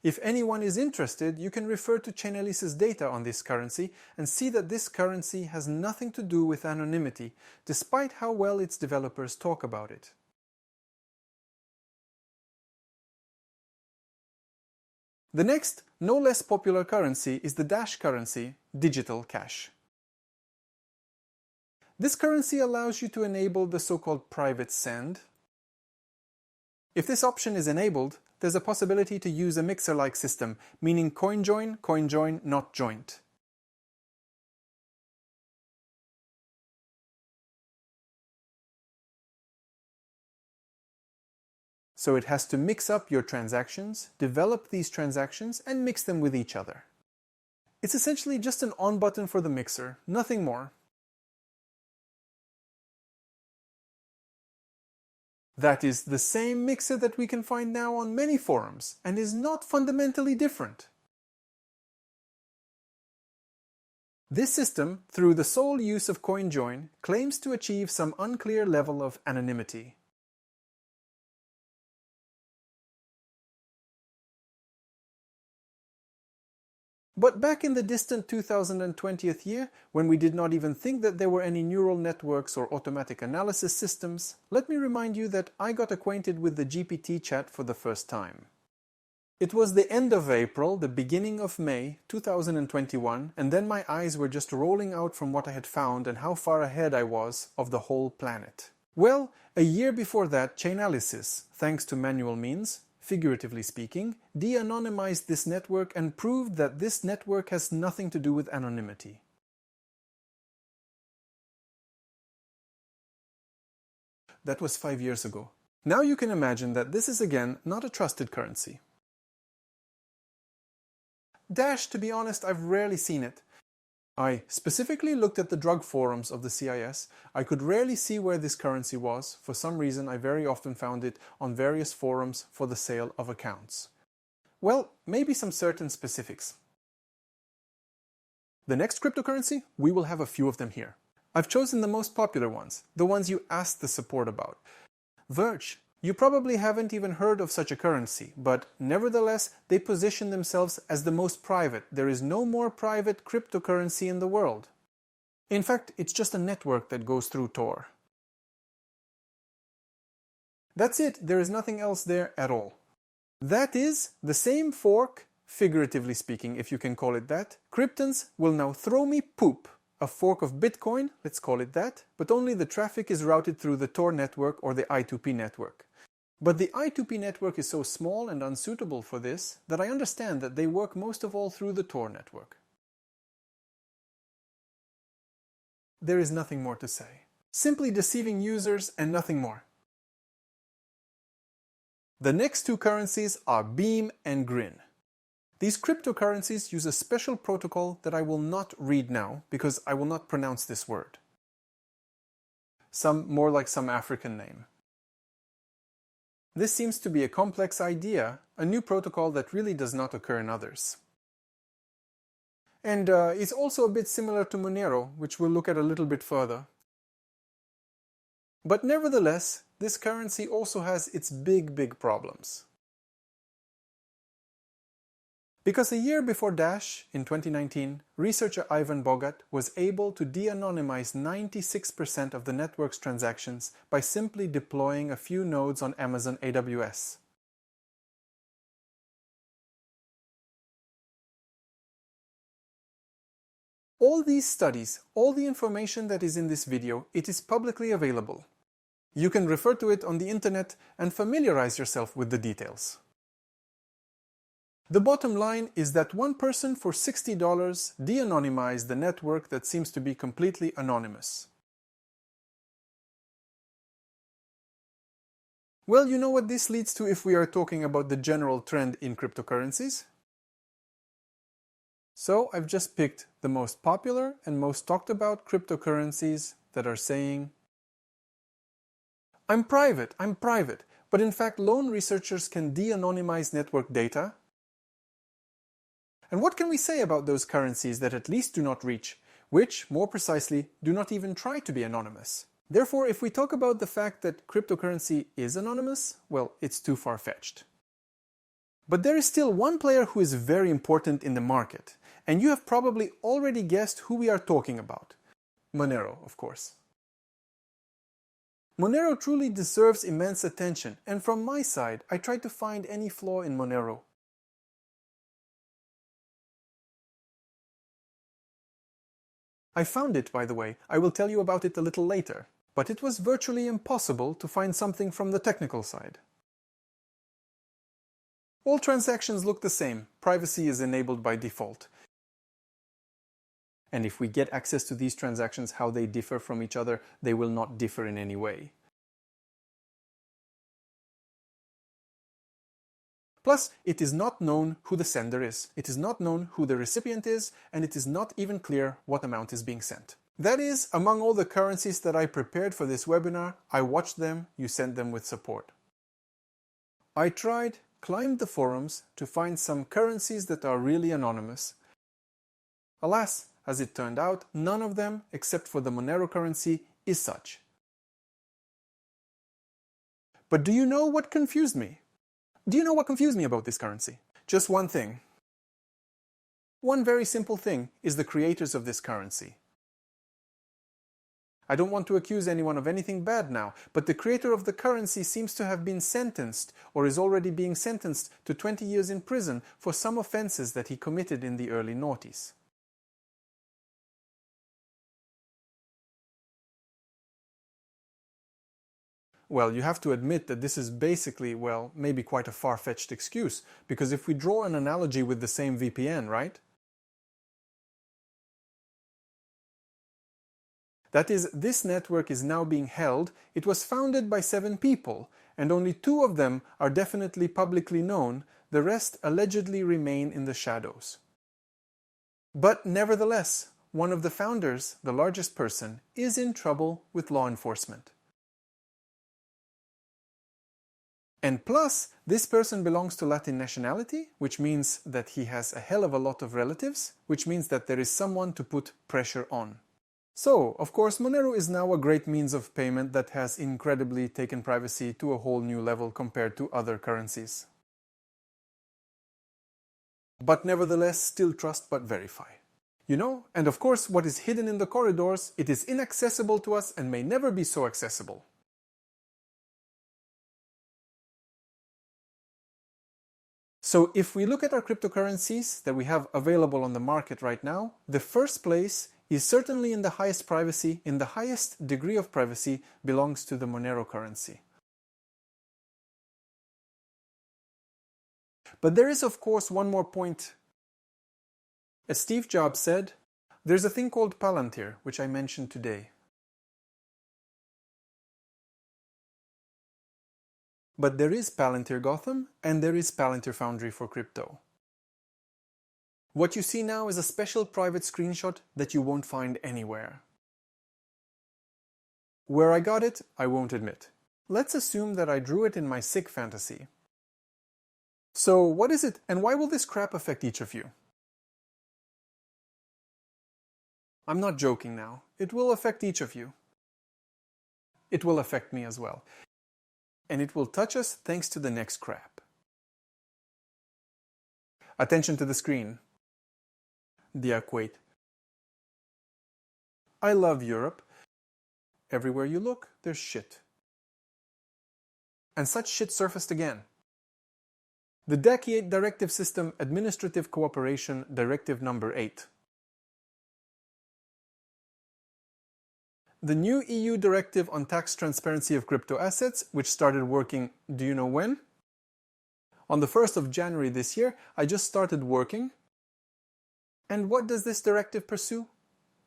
If anyone is interested, you can refer to Chainalysis data on this currency and see that this currency has nothing to do with anonymity, despite how well its developers talk about it. The next, no less popular currency is the Dash currency, digital cash. This currency allows you to enable the so-called private send. If this option is enabled, there's a possibility to use a mixer-like system, meaning coin join, not joint. So it has to mix up your transactions, develop these transactions, and mix them with each other. It's essentially just an on button for the mixer, nothing more. That is the same mixer that we can find now on many forums, and is not fundamentally different. This system, through the sole use of CoinJoin, claims to achieve some unclear level of anonymity. But back in the distant 2020th year, when we did not even think that there were any neural networks or automatic analysis systems, let me remind you that I got acquainted with the GPT chat for the first time. It was the end of April, the beginning of May 2021, and then my eyes were just rolling out from what I had found and how far ahead I was of the whole planet. Well, a year before that, Chain-VPN, thanks to manual means, figuratively speaking, de-anonymized this network and proved that this network has nothing to do with anonymity. That was 5 years ago. Now you can imagine that this is again not a trusted currency. Dash, to be honest, I've rarely seen it. I specifically looked at the drug forums of the CIS. I could rarely see where this currency was. For some reason, I very often found it on various forums for the sale of accounts. Well, maybe some certain specifics. The next cryptocurrency, we will have a few of them here. I've chosen the most popular ones, the ones you asked the support about. Verge. You probably haven't even heard of such a currency, but nevertheless, they position themselves as the most private. There is no more private cryptocurrency in the world. In fact, it's just a network that goes through Tor. That's it, there is nothing else there at all. That is, the same fork, figuratively speaking, if you can call it that, Kryptons will now throw me poop. A fork of Bitcoin, let's call it that, but only the traffic is routed through the Tor network or the I2P network. But the I2P network is so small and unsuitable for this that I understand that they work most of all through the Tor network. There is nothing more to say. Simply deceiving users and nothing more. The next two currencies are Beam and Grin. These cryptocurrencies use a special protocol that I will not read now because I will not pronounce this word. More like some African name. This seems to be a complex idea, a new protocol that really does not occur in others. And it's also a bit similar to Monero, which we'll look at a little bit further. But nevertheless, this currency also has its big problems. Because a year before Dash, in 2019, researcher Ivan Bogat was able to de-anonymize 96% of the network's transactions by simply deploying a few nodes on Amazon AWS. All these studies, all the information that is in this video, it is publicly available. You can refer to it on the internet and familiarize yourself with the details. The bottom line is that one person for $60 de-anonymized the network that seems to be completely anonymous. Well, you know what this leads to if we are talking about the general trend in cryptocurrencies? So I've just picked the most popular and most talked about cryptocurrencies that are saying, I'm private, but in fact lone researchers can de-anonymize network data. And what can we say about those currencies that at least do not reach, which, more precisely, do not even try to be anonymous? Therefore, if we talk about the fact that cryptocurrency is anonymous, well, it's too far-fetched. But there is still one player who is very important in the market, and you have probably already guessed who we are talking about. Monero, of course. Monero truly deserves immense attention, and from my side, I tried to find any flaw in Monero. I found it, by the way. I will tell you about it a little later. But it was virtually impossible to find something from the technical side. All transactions look the same. Privacy is enabled by default. And if we get access to these transactions, how they differ from each other, they will not differ in any way. Plus, it is not known who the sender is, it is not known who the recipient is, and it is not even clear what amount is being sent. That is, among all the currencies that I prepared for this webinar, I watched them, you sent them with support. I climbed the forums to find some currencies that are really anonymous. Alas, as it turned out, none of them, except for the Monero currency, is such. But do you know what confused me? Do you know what confused me about this currency? Just one thing. One very simple thing is the creators of this currency. I don't want to accuse anyone of anything bad now, but the creator of the currency seems to have been sentenced, or is already being sentenced, to 20 years in prison for some offenses that he committed in the early noughties. Well, you have to admit that this is basically, well, maybe quite a far-fetched excuse, because if we draw an analogy with the same VPN, right? That is, this network is now being held. It was founded by 7 people, and only 2 of them are definitely publicly known. The rest allegedly remain in the shadows. But nevertheless, one of the founders, the largest person, is in trouble with law enforcement. And plus, this person belongs to Latin nationality, which means that he has a hell of a lot of relatives, which means that there is someone to put pressure on. So, of course, Monero is now a great means of payment that has incredibly taken privacy to a whole new level compared to other currencies. But nevertheless, still trust but verify. You know, and of course, what is hidden in the corridors, it is inaccessible to us and may never be so accessible. So if we look at our cryptocurrencies that we have available on the market right now, the first place is certainly in the highest privacy, in the highest degree of privacy, belongs to the Monero currency. But there is, of course, one more point. As Steve Jobs said, there's a thing called Palantir, which I mentioned today. But there is Palantir Gotham, and there is Palantir Foundry for crypto. What you see now is a special private screenshot that you won't find anywhere. Where I got it, I won't admit. Let's assume that I drew it in my sick fantasy. So what is it, and why will this crap affect each of you? I'm not joking now. It will affect each of you. It will affect me as well. And it will touch us thanks to the next crap. Attention to the screen. De-anonymization. I love Europe. Everywhere you look, there's shit. And such shit surfaced again. The DAC Directive System Administrative Cooperation Directive number 8. The new EU directive on tax transparency of crypto assets, which started working, do you know when? On the 1st of January this year, I just started working. And what does this directive pursue?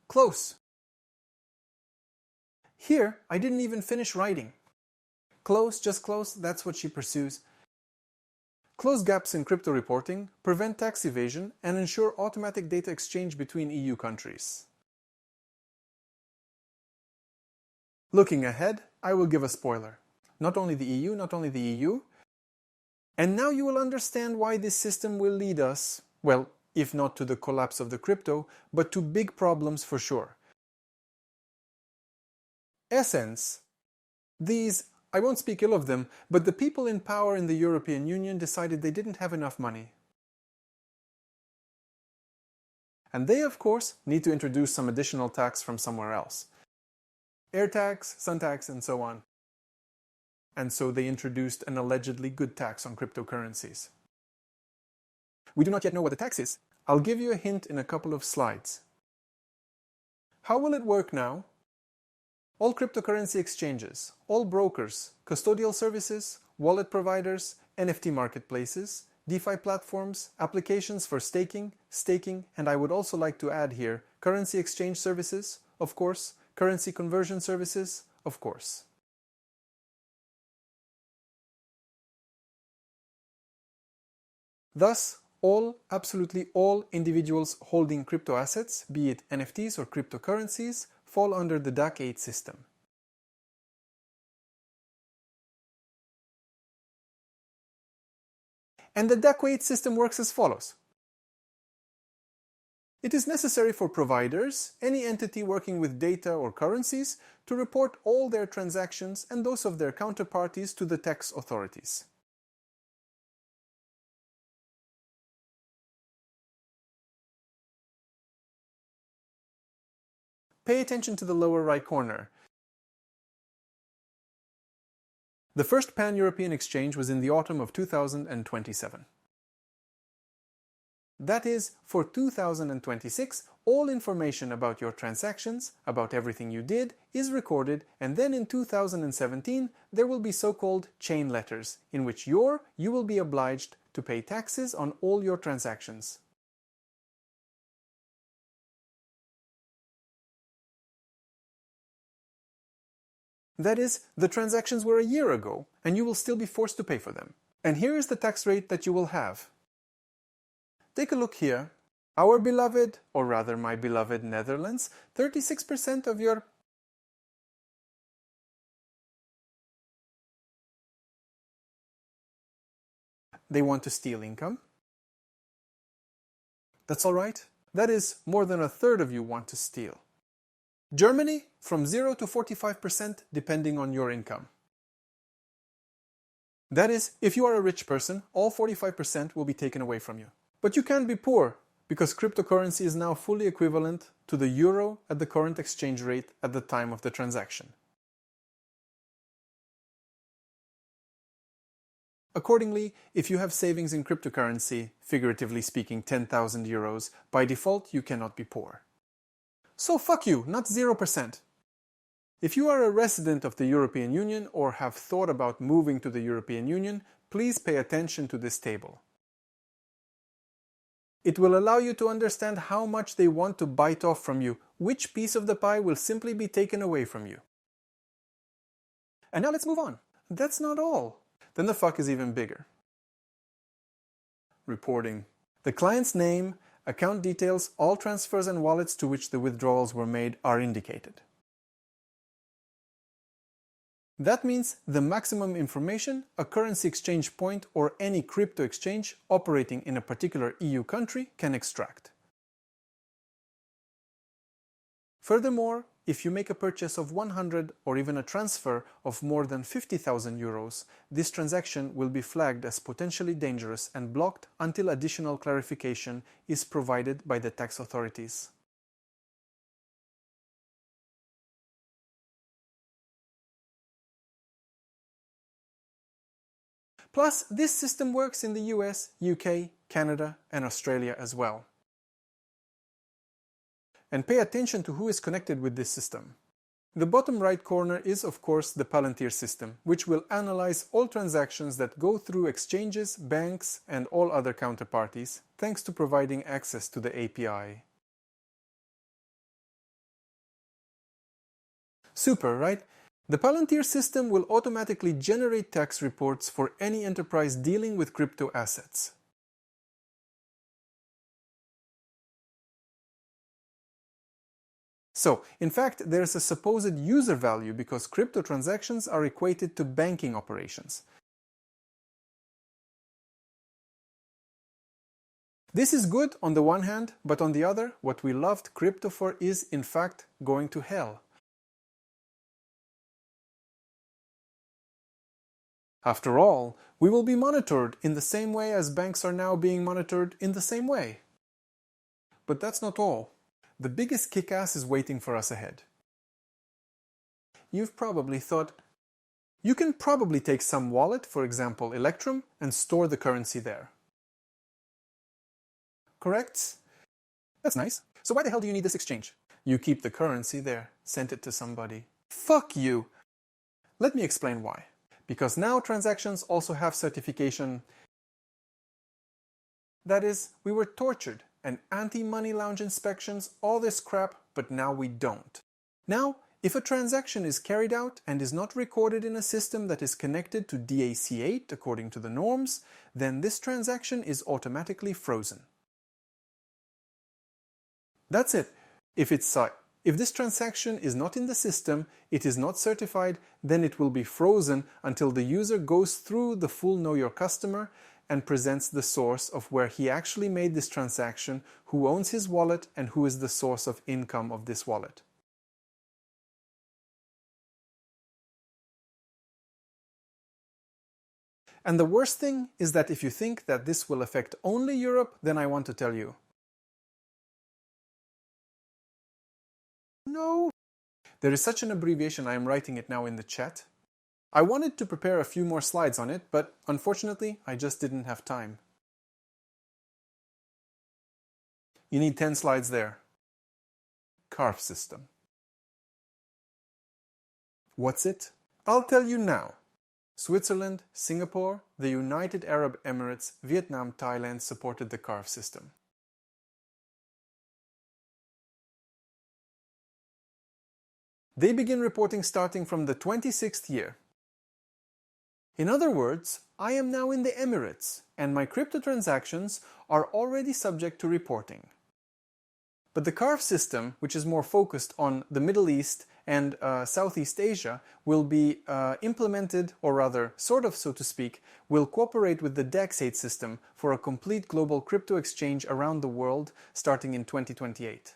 Close. Here, I didn't even finish writing. Close, just close, that's what she pursues. Close gaps in crypto reporting, prevent tax evasion, and ensure automatic data exchange between EU countries. Looking ahead, I will give a spoiler. Not only the EU, not only the EU. And now you will understand why this system will lead us, well, if not to the collapse of the crypto, but to big problems for sure. Essence. These, I won't speak ill of them, but the people in power in the European Union decided they didn't have enough money. And they, of course, need to introduce some additional tax from somewhere else. Air tax, sun tax, and so on. And so they introduced an allegedly good tax on cryptocurrencies. We do not yet know what the tax is. I'll give you a hint in a couple of slides. How will it work now? All cryptocurrency exchanges, all brokers, custodial services, wallet providers, NFT marketplaces, DeFi platforms, applications for staking, and I would also like to add here, currency exchange services, of course, currency conversion services, of course. Thus, absolutely all individuals holding crypto assets, be it NFTs or cryptocurrencies, fall under the DAC-8 system. And the DAC-8 system works as follows. It is necessary for providers, any entity working with data or currencies, to report all their transactions and those of their counterparties to the tax authorities. Pay attention to the lower right corner. The first pan-European exchange was in the autumn of 2027. That is, for 2026, all information about your transactions, about everything you did, is recorded, and then in 2017 there will be so-called chain letters, in which you will be obliged to pay taxes on all your transactions. That is, the transactions were a year ago, and you will still be forced to pay for them. And here is the tax rate that you will have. Take a look here. Our beloved, or rather my beloved Netherlands, 36% of your... They want to steal income. That's all right. That is, more than a third of you want to steal. Germany, from 0 to 45% depending on your income. That is, if you are a rich person, all 45% will be taken away from you. But you can't be poor, because cryptocurrency is now fully equivalent to the euro at the current exchange rate at the time of the transaction. Accordingly, if you have savings in cryptocurrency, figuratively speaking 10,000 euros, by default you cannot be poor. So fuck you, not 0%. If you are a resident of the European Union or have thought about moving to the European Union, please pay attention to this table. It will allow you to understand how much they want to bite off from you, which piece of the pie will simply be taken away from you. And now let's move on. That's not all. Then the fuck is even bigger. Reporting. The client's name, account details, all transfers and wallets to which the withdrawals were made are indicated. That means the maximum information a currency exchange point or any crypto exchange operating in a particular EU country can extract. Furthermore, if you make a purchase of 100 or even a transfer of more than 50,000 euros, this transaction will be flagged as potentially dangerous and blocked until additional clarification is provided by the tax authorities. Plus, this system works in the US, UK, Canada, and Australia as well. And pay attention to who is connected with this system. The bottom right corner is, of course, the Palantir system, which will analyze all transactions that go through exchanges, banks, and all other counterparties, thanks to providing access to the API. Super, right? The Palantir system will automatically generate tax reports for any enterprise dealing with crypto assets. So, in fact, there's a supposed user value because crypto transactions are equated to banking operations. This is good on the one hand, but on the other, what we loved crypto for is, in fact, going to hell. After all, we will be monitored in the same way as banks are now being monitored in the same way. But that's not all. The biggest kick-ass is waiting for us ahead. You've probably thought, you can probably take some wallet, for example Electrum, and store the currency there. Correct? That's nice. So why the hell do you need this exchange? You keep the currency there, sent it to somebody. Fuck you! Let me explain why. Because now transactions also have certification. That is, we were tortured, and anti-money launch inspections, all this crap, but now we don't. Now, if a transaction is carried out and is not recorded in a system that is connected to DAC8 according to the norms, then this transaction is automatically frozen. That's it. If this transaction is not in the system, it is not certified, then it will be frozen until the user goes through the full Know Your Customer, and presents the source of where he actually made this transaction, who owns his wallet, and who is the source of income of this wallet. And the worst thing is that if you think that this will affect only Europe, then I want to tell you, no. There is such an abbreviation, I am writing it now in the chat. I wanted to prepare a few more slides on it, but unfortunately, I just didn't have time. You need 10 slides there. CARF system. What's it? I'll tell you now. Switzerland, Singapore, the United Arab Emirates, Vietnam, Thailand supported the CARF system. They begin reporting starting from the 26th year. In other words, I am now in the Emirates, and my crypto transactions are already subject to reporting. But the CARF system, which is more focused on the Middle East and Southeast Asia, will be implemented, or rather, sort of so to speak, will cooperate with the DBSC system for a complete global crypto exchange around the world starting in 2028.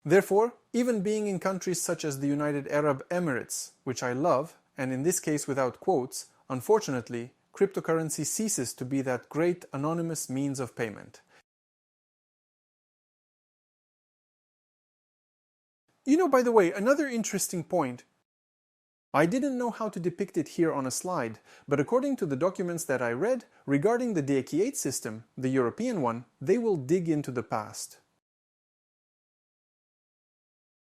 Therefore, even being in countries such as the United Arab Emirates, which I love, and in this case without quotes, unfortunately, cryptocurrency ceases to be that great anonymous means of payment. You know, by the way, another interesting point. I didn't know how to depict it here on a slide, but according to the documents that I read regarding the DBSC system, the European one, they will dig into the past.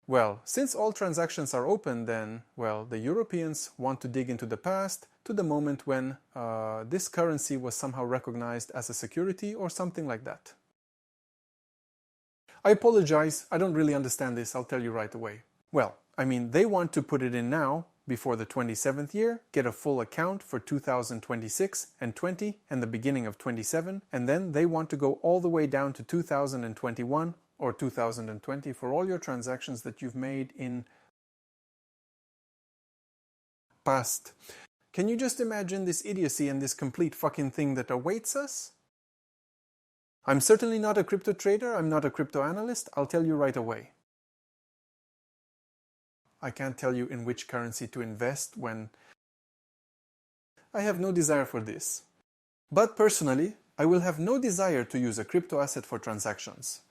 Well, since all transactions are open, then, well, the Europeans want to dig into the past to the moment when this currency was somehow recognized as a security or something like that. I apologize, I don't really understand this, I'll tell you right away. Well, I mean, they want to put it in now, before the 27th year, get a full account for 2026 and 20 and the beginning of 27, and then they want to go all the way down to 2021 or 2020 for all your transactions that you've made in past. Can you just imagine this idiocy and this complete fucking thing that awaits us? I'm certainly not a crypto trader, I'm not a crypto analyst, I'll tell you right away. I can't tell you in which currency to invest when I have no desire for this. But personally, I will have no desire to use a crypto asset for transactions.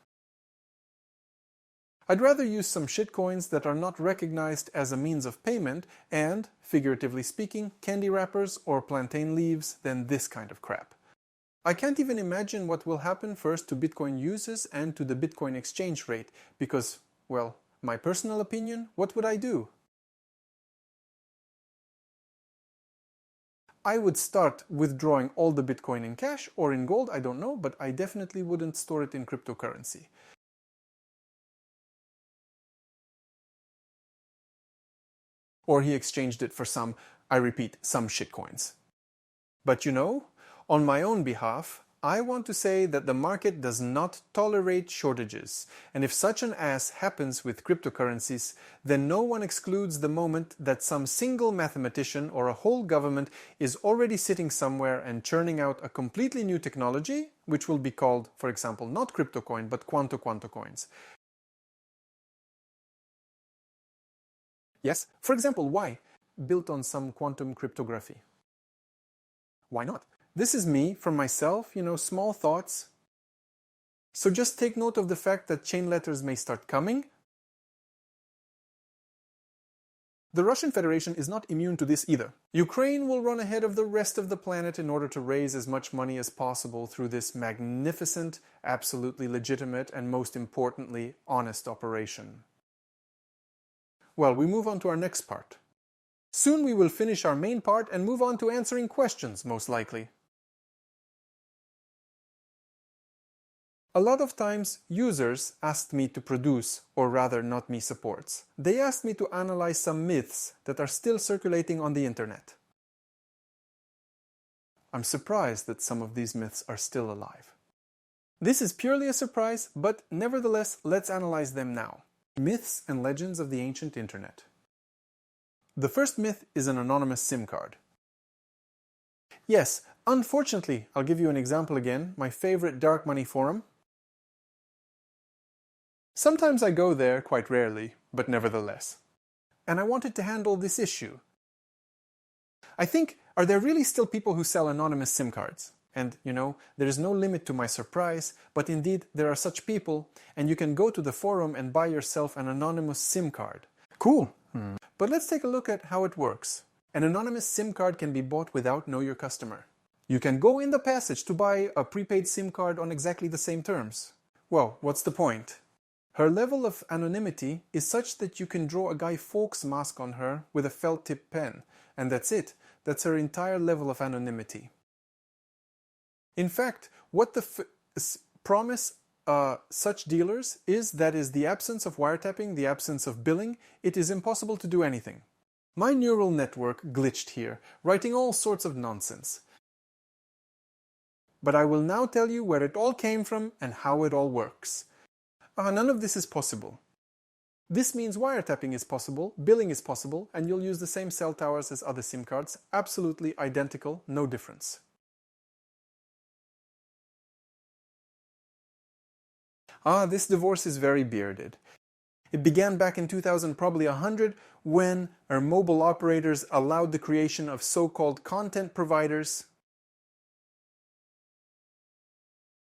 I'd rather use some shitcoins that are not recognized as a means of payment and, figuratively speaking, candy wrappers or plantain leaves than this kind of crap. I can't even imagine what will happen first to Bitcoin users and to the Bitcoin exchange rate because, well, my personal opinion, what would I do? I would start withdrawing all the Bitcoin in cash or in gold, I don't know, but I definitely wouldn't store it in cryptocurrency. Or he exchanged it for some, I repeat, some shitcoins. But you know, on my own behalf, I want to say that the market does not tolerate shortages, and if such an ass happens with cryptocurrencies, then no one excludes the moment that some single mathematician or a whole government is already sitting somewhere and churning out a completely new technology, which will be called, for example, not CryptoCoin, but Quanto coins. Yes, for example, why? Built on some quantum cryptography. Why not? This is me, from myself, small thoughts. So just take note of the fact that chain letters may start coming. The Russian Federation is not immune to this either. Ukraine will run ahead of the rest of the planet in order to raise as much money as possible through this magnificent, absolutely legitimate, and most importantly, honest operation. Well, we move on to our next part. Soon we will finish our main part and move on to answering questions, most likely. A lot of times, users asked me to produce, or rather not me supports. They asked me to analyze some myths that are still circulating on the internet. I'm surprised that some of these myths are still alive. This is purely a surprise, but nevertheless, let's analyze them now. Myths and legends of the ancient internet. The first myth is an anonymous SIM card. Yes, unfortunately, I'll give you an example again, my favorite dark money forum. Sometimes I go there, quite rarely, but nevertheless. And I wanted to handle this issue. I think, are there really still people who sell anonymous SIM cards? And, there is no limit to my surprise, but indeed there are such people, and you can go to the forum and buy yourself an anonymous SIM card. Cool! But let's take a look at how it works. An anonymous SIM card can be bought without Know Your Customer. You can go in the passage to buy a prepaid SIM card on exactly the same terms. Well, what's the point? Her level of anonymity is such that you can draw a Guy Fawkes mask on her with a felt tip pen, and that's it. That's her entire level of anonymity. In fact, what the promise such dealers is the absence of wiretapping, the absence of billing. It is impossible to do anything. My neural network glitched here, writing all sorts of nonsense. But I will now tell you where it all came from and how it all works. None of this is possible. This means wiretapping is possible, billing is possible, and you'll use the same cell towers as other SIM cards, absolutely identical, no difference. This divorce is very bearded. It began back in 2000, probably 100, when our mobile operators allowed the creation of so-called content providers.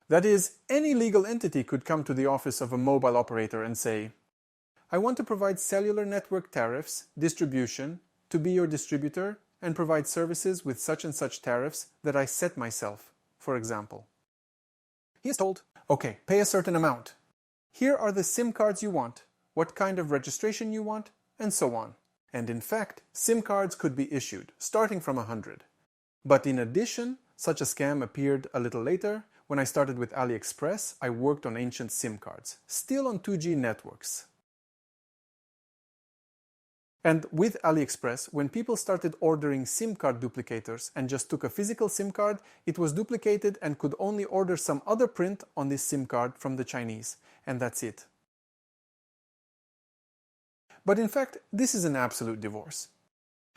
That is, any legal entity could come to the office of a mobile operator and say, I want to provide cellular network tariffs, distribution, to be your distributor, and provide services with such and such tariffs that I set myself, for example. He is told, okay, pay a certain amount. Here are the SIM cards you want, what kind of registration you want, and so on. And in fact, SIM cards could be issued, starting from 100. But in addition, such a scam appeared a little later. When I started with AliExpress, I worked on ancient SIM cards, still on 2G networks. And with AliExpress, when people started ordering SIM card duplicators and just took a physical SIM card, it was duplicated and could only order some other print on this SIM card from the Chinese. And that's it. But in fact, this is an absolute divorce.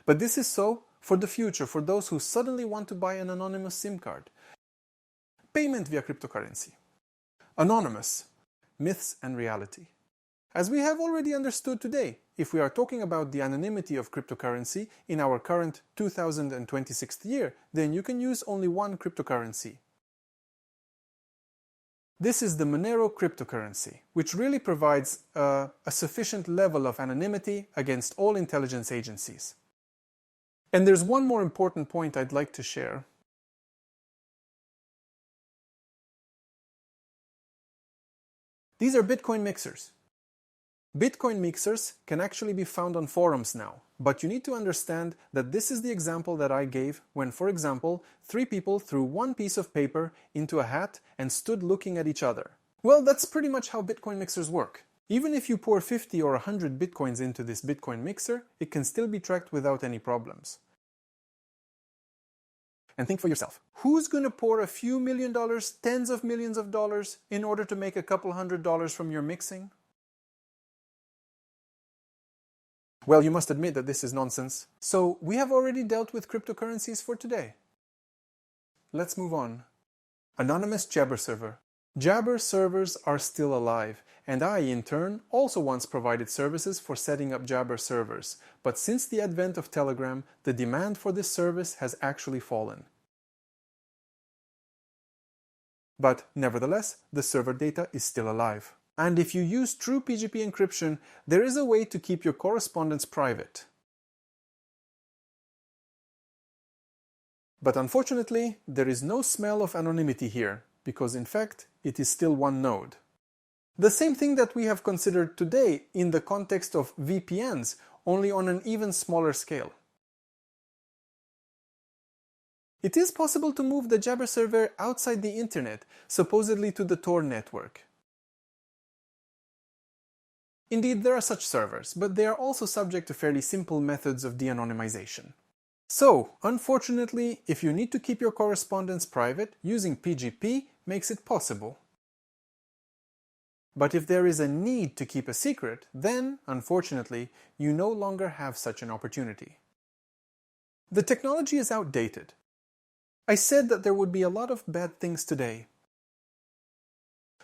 But this is so for the future, for those who suddenly want to buy an anonymous SIM card. Payment via cryptocurrency. Anonymous. Myths and reality. As we have already understood today, if we are talking about the anonymity of cryptocurrency in our current 2026 year, then you can use only one cryptocurrency. This is the Monero cryptocurrency, which really provides a sufficient level of anonymity against all intelligence agencies. And there's one more important point I'd like to share. These are Bitcoin mixers. Bitcoin mixers can actually be found on forums now, but you need to understand that this is the example that I gave when, for example, 3 people threw one piece of paper into a hat and stood looking at each other. Well, that's pretty much how Bitcoin mixers work. Even if you pour 50 or 100 Bitcoins into this Bitcoin mixer, it can still be tracked without any problems. And think for yourself, who's going to pour a few $1 million, tens of millions of dollars in order to make a couple $100 from your mixing? Well, you must admit that this is nonsense. So we have already dealt with cryptocurrencies for today. Let's move on. Anonymous Jabber server. Jabber servers are still alive, and I, in turn, also once provided services for setting up Jabber servers, but since the advent of Telegram, the demand for this service has actually fallen. But nevertheless, the server data is still alive. And if you use true PGP encryption, there is a way to keep your correspondence private. But unfortunately, there is no smell of anonymity here, because in fact, it is still one node. The same thing that we have considered today in the context of VPNs, only on an even smaller scale. It is possible to move the Jabber server outside the internet, supposedly to the Tor network. Indeed, there are such servers, but they are also subject to fairly simple methods of de-anonymization. So, unfortunately, if you need to keep your correspondence private, using PGP makes it possible. But if there is a need to keep a secret, then, unfortunately, you no longer have such an opportunity. The technology is outdated. I said that there would be a lot of bad things today.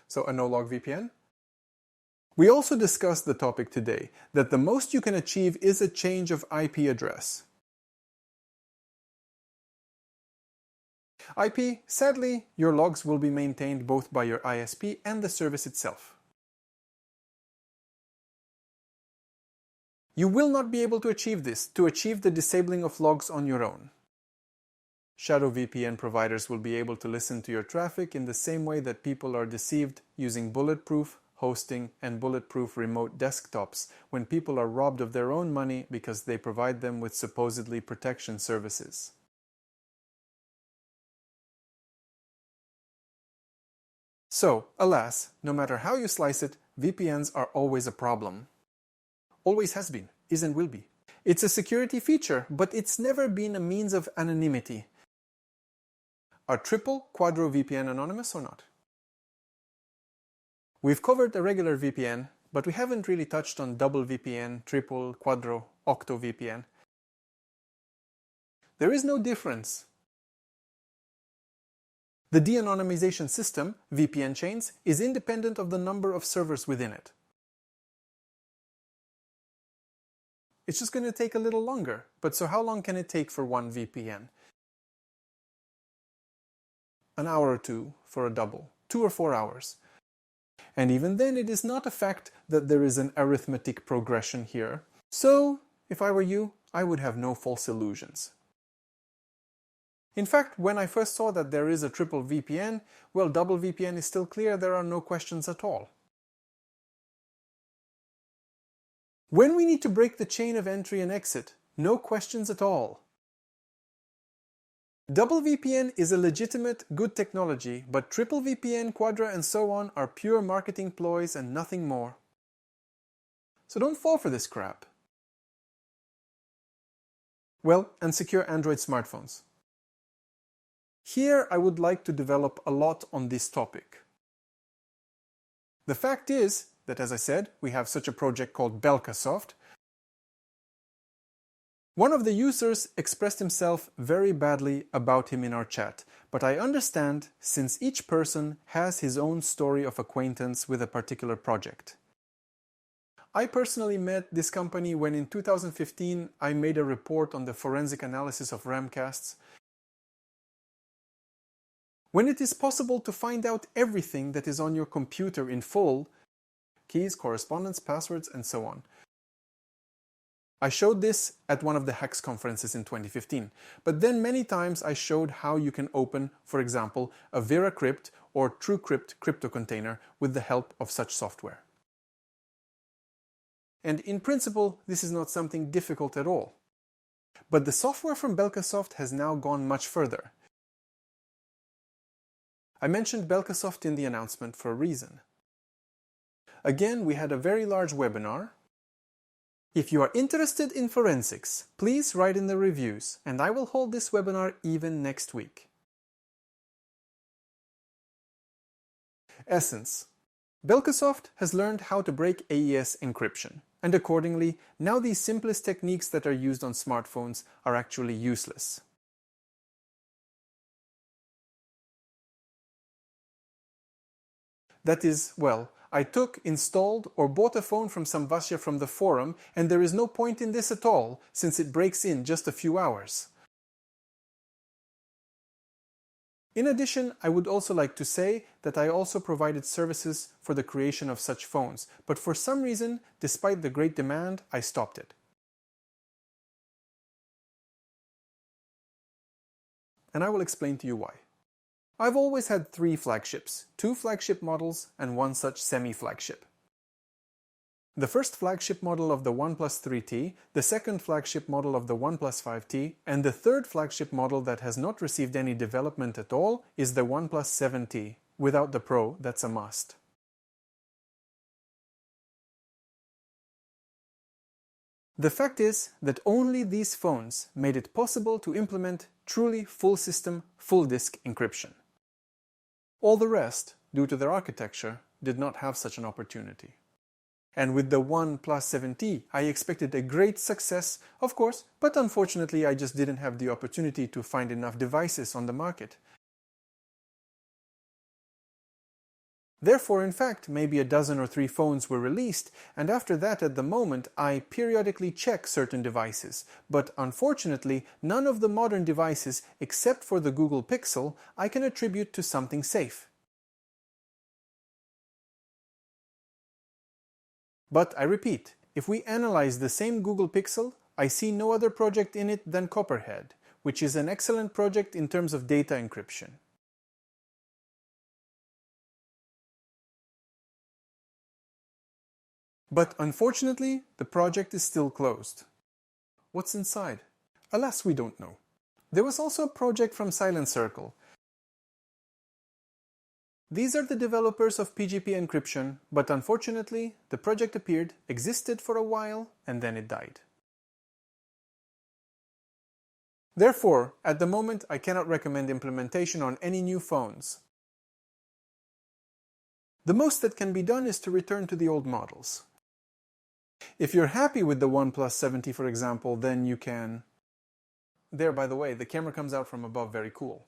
So a no-log VPN? We also discussed the topic today, that the most you can achieve is a change of IP address. IP, sadly, your logs will be maintained both by your ISP and the service itself. You will not be able to achieve this, to achieve the disabling of logs on your own. Shadow VPN providers will be able to listen to your traffic in the same way that people are deceived using bulletproof hosting and bulletproof remote desktops when people are robbed of their own money because they provide them with supposedly protection services. So, alas, no matter how you slice it, VPNs are always a problem. Always has been, is and will be. It's a security feature, but it's never been a means of anonymity. Are triple, quadro VPN anonymous or not? We've covered a regular VPN, but we haven't really touched on double VPN, triple, quadro, octo VPN. There is no difference. The de-anonymization system, VPN chains, is independent of the number of servers within it. It's just going to take a little longer, but so how long can it take for one VPN? An hour or two for a double, 2 or 4 hours. And even then it is not a fact that there is an arithmetic progression here. So, if I were you, I would have no false illusions. In fact, when I first saw that there is a triple VPN, well, double VPN is still clear, there are no questions at all. When we need to break the chain of entry and exit, no questions at all. Double VPN is a legitimate, good technology, but triple VPN, quadra, and so on are pure marketing ploys and nothing more. So don't fall for this crap. Well, and secure Android smartphones. Here I would like to develop a lot on this topic. The fact is that, as I said, we have such a project called Balaclava. One of the users expressed himself very badly about him in our chat, but I understand since each person has his own story of acquaintance with a particular project. I personally met this company when in 2015 I made a report on the forensic analysis of ramcasts. When it is possible to find out everything that is on your computer in full, keys, correspondence, passwords, and so on. I showed this at one of the hacks conferences in 2015, but then many times I showed how you can open, for example, a VeraCrypt or TrueCrypt crypto container with the help of such software. And in principle, this is not something difficult at all. But the software from Balaclava has now gone much further. I mentioned Balaclava in the announcement for a reason. Again, we had a very large webinar. If you are interested in forensics, please write in the reviews, and I will hold this webinar even next week. Essence. Balaclava has learned how to break AES encryption, and accordingly, now these simplest techniques that are used on smartphones are actually useless. That is, well, I took, installed, or bought a phone from some Vasya from the forum, and there is no point in this at all, since it breaks in just a few hours. In addition, I would also like to say that I also provided services for the creation of such phones, but for some reason, despite the great demand, I stopped it. And I will explain to you why. I've always had 3 flagships, 2 flagship models and 1 such semi-flagship. The first flagship model of the OnePlus 3T, the second flagship model of the OnePlus 5T, and the third flagship model that has not received any development at all is the OnePlus 7T. Without the Pro, that's a must. The fact is that only these phones made it possible to implement truly full system, full disk encryption. All the rest, due to their architecture, did not have such an opportunity. And with the OnePlus 7T, I expected a great success, of course, but unfortunately I just didn't have the opportunity to find enough devices on the market. Therefore, in fact, maybe a dozen or three phones were released, and after that, at the moment, I periodically check certain devices. But unfortunately, none of the modern devices, except for the Google Pixel, I can attribute to something safe. But I repeat, if we analyze the same Google Pixel, I see no other project in it than Copperhead, which is an excellent project in terms of data encryption. But unfortunately, the project is still closed. What's inside? Alas, we don't know. There was also a project from Silent Circle. These are the developers of PGP encryption, but unfortunately, the project appeared, existed for a while, and then it died. Therefore, at the moment, I cannot recommend implementation on any new phones. The most that can be done is to return to the old models. If you're happy with the OnePlus 7T, for example, then you can... There, by the way, the camera comes out from above, very cool.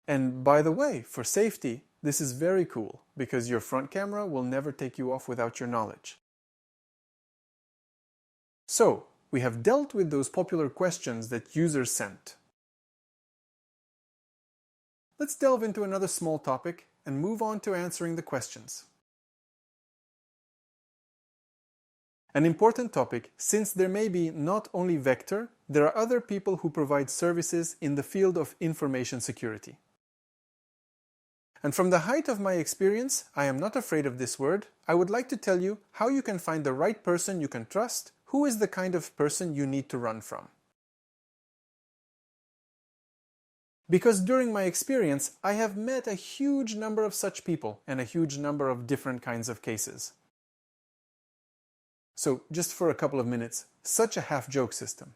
And by the way, for safety, this is very cool, because your front camera will never take you off without your knowledge. So, we have dealt with those popular questions that users sent. Let's delve into another small topic and move on to answering the questions. An important topic, since there may be not only Vector, there are other people who provide services in the field of information security. And from the height of my experience, I am not afraid of this word, I would like to tell you how you can find the right person you can trust, who is the kind of person you need to run from. Because during my experience, I have met a huge number of such people and a huge number of different kinds of cases. So, just for a couple of minutes, such a half-joke system.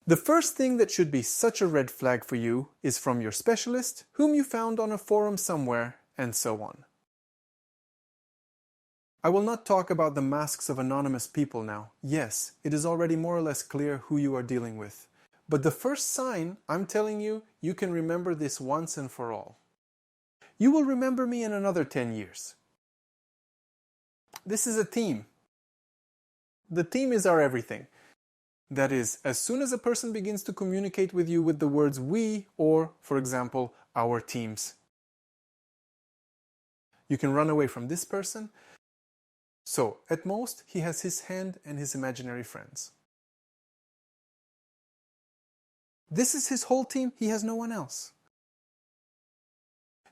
The first thing that should be such a red flag for you is from your specialist, whom you found on a forum somewhere, and so on. I will not talk about the masks of anonymous people now. Yes, it is already more or less clear who you are dealing with. But the first sign, I'm telling you, you can remember this once and for all. You will remember me in another 10 years. This is a team. The team is our everything. That is, as soon as a person begins to communicate with you with the words we or, for example, our teams, you can run away from this person. So, at most, he has his hand and his imaginary friends. This is his whole team, he has no one else.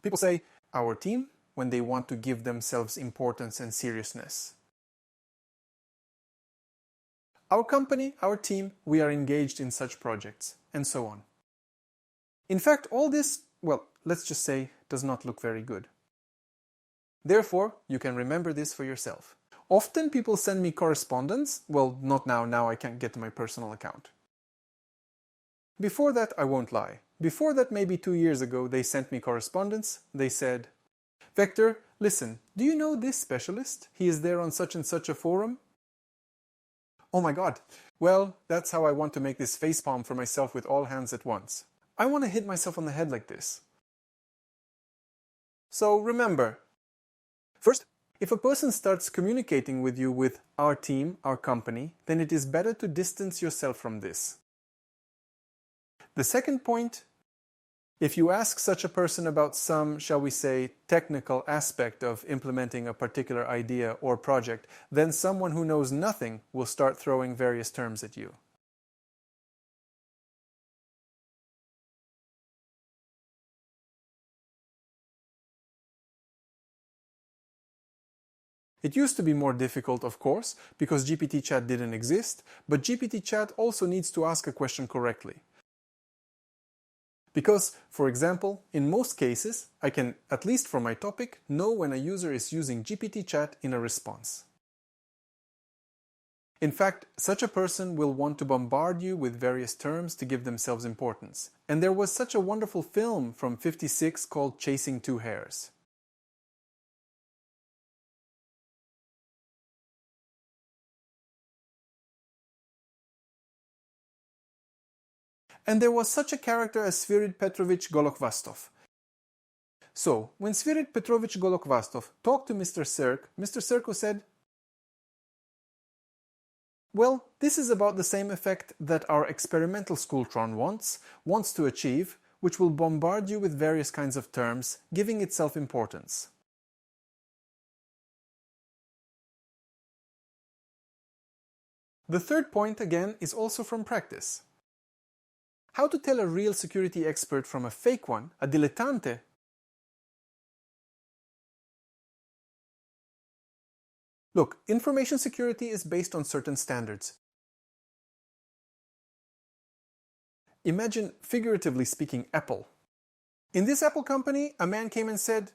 People say, our team, when they want to give themselves importance and seriousness. Our company, our team, we are engaged in such projects, and so on. In fact, all this, well, let's just say, does not look very good. Therefore, you can remember this for yourself. Often people send me correspondence, well, not now I can't get to my personal account. Before that, I won't lie. Before that, maybe 2 years ago, they sent me correspondence. They said, Vector, listen, do you know this specialist? He is there on such and such a forum. Oh my god, well, that's how I want to make this facepalm for myself with all hands at once. I want to hit myself on the head like this. So remember, first, if a person starts communicating with you with our team, our company, then it is better to distance yourself from this. The second point, if you ask such a person about some, shall we say, technical aspect of implementing a particular idea or project, then someone who knows nothing will start throwing various terms at you. It used to be more difficult, of course, because GPT chat didn't exist, but GPT chat also needs to ask a question correctly. Because, for example, in most cases, I can, at least for my topic, know when a user is using GPT chat in a response. In fact, such a person will want to bombard you with various terms to give themselves importance. And there was such a wonderful film from '56 called Chasing Two Hares. And there was such a character as Svirid Petrovich Golokvastov. So, when Svirid Petrovich Golokvastov talked to Mr. Serko said, well, this is about the same effect that our experimental Schooltron wants to achieve, which will bombard you with various kinds of terms, giving it self-importance. The third point, again, is also from practice. How to tell a real security expert from a fake one, a dilettante? Look, information security is based on certain standards. Imagine, figuratively speaking, Apple. In this Apple company, a man came and said,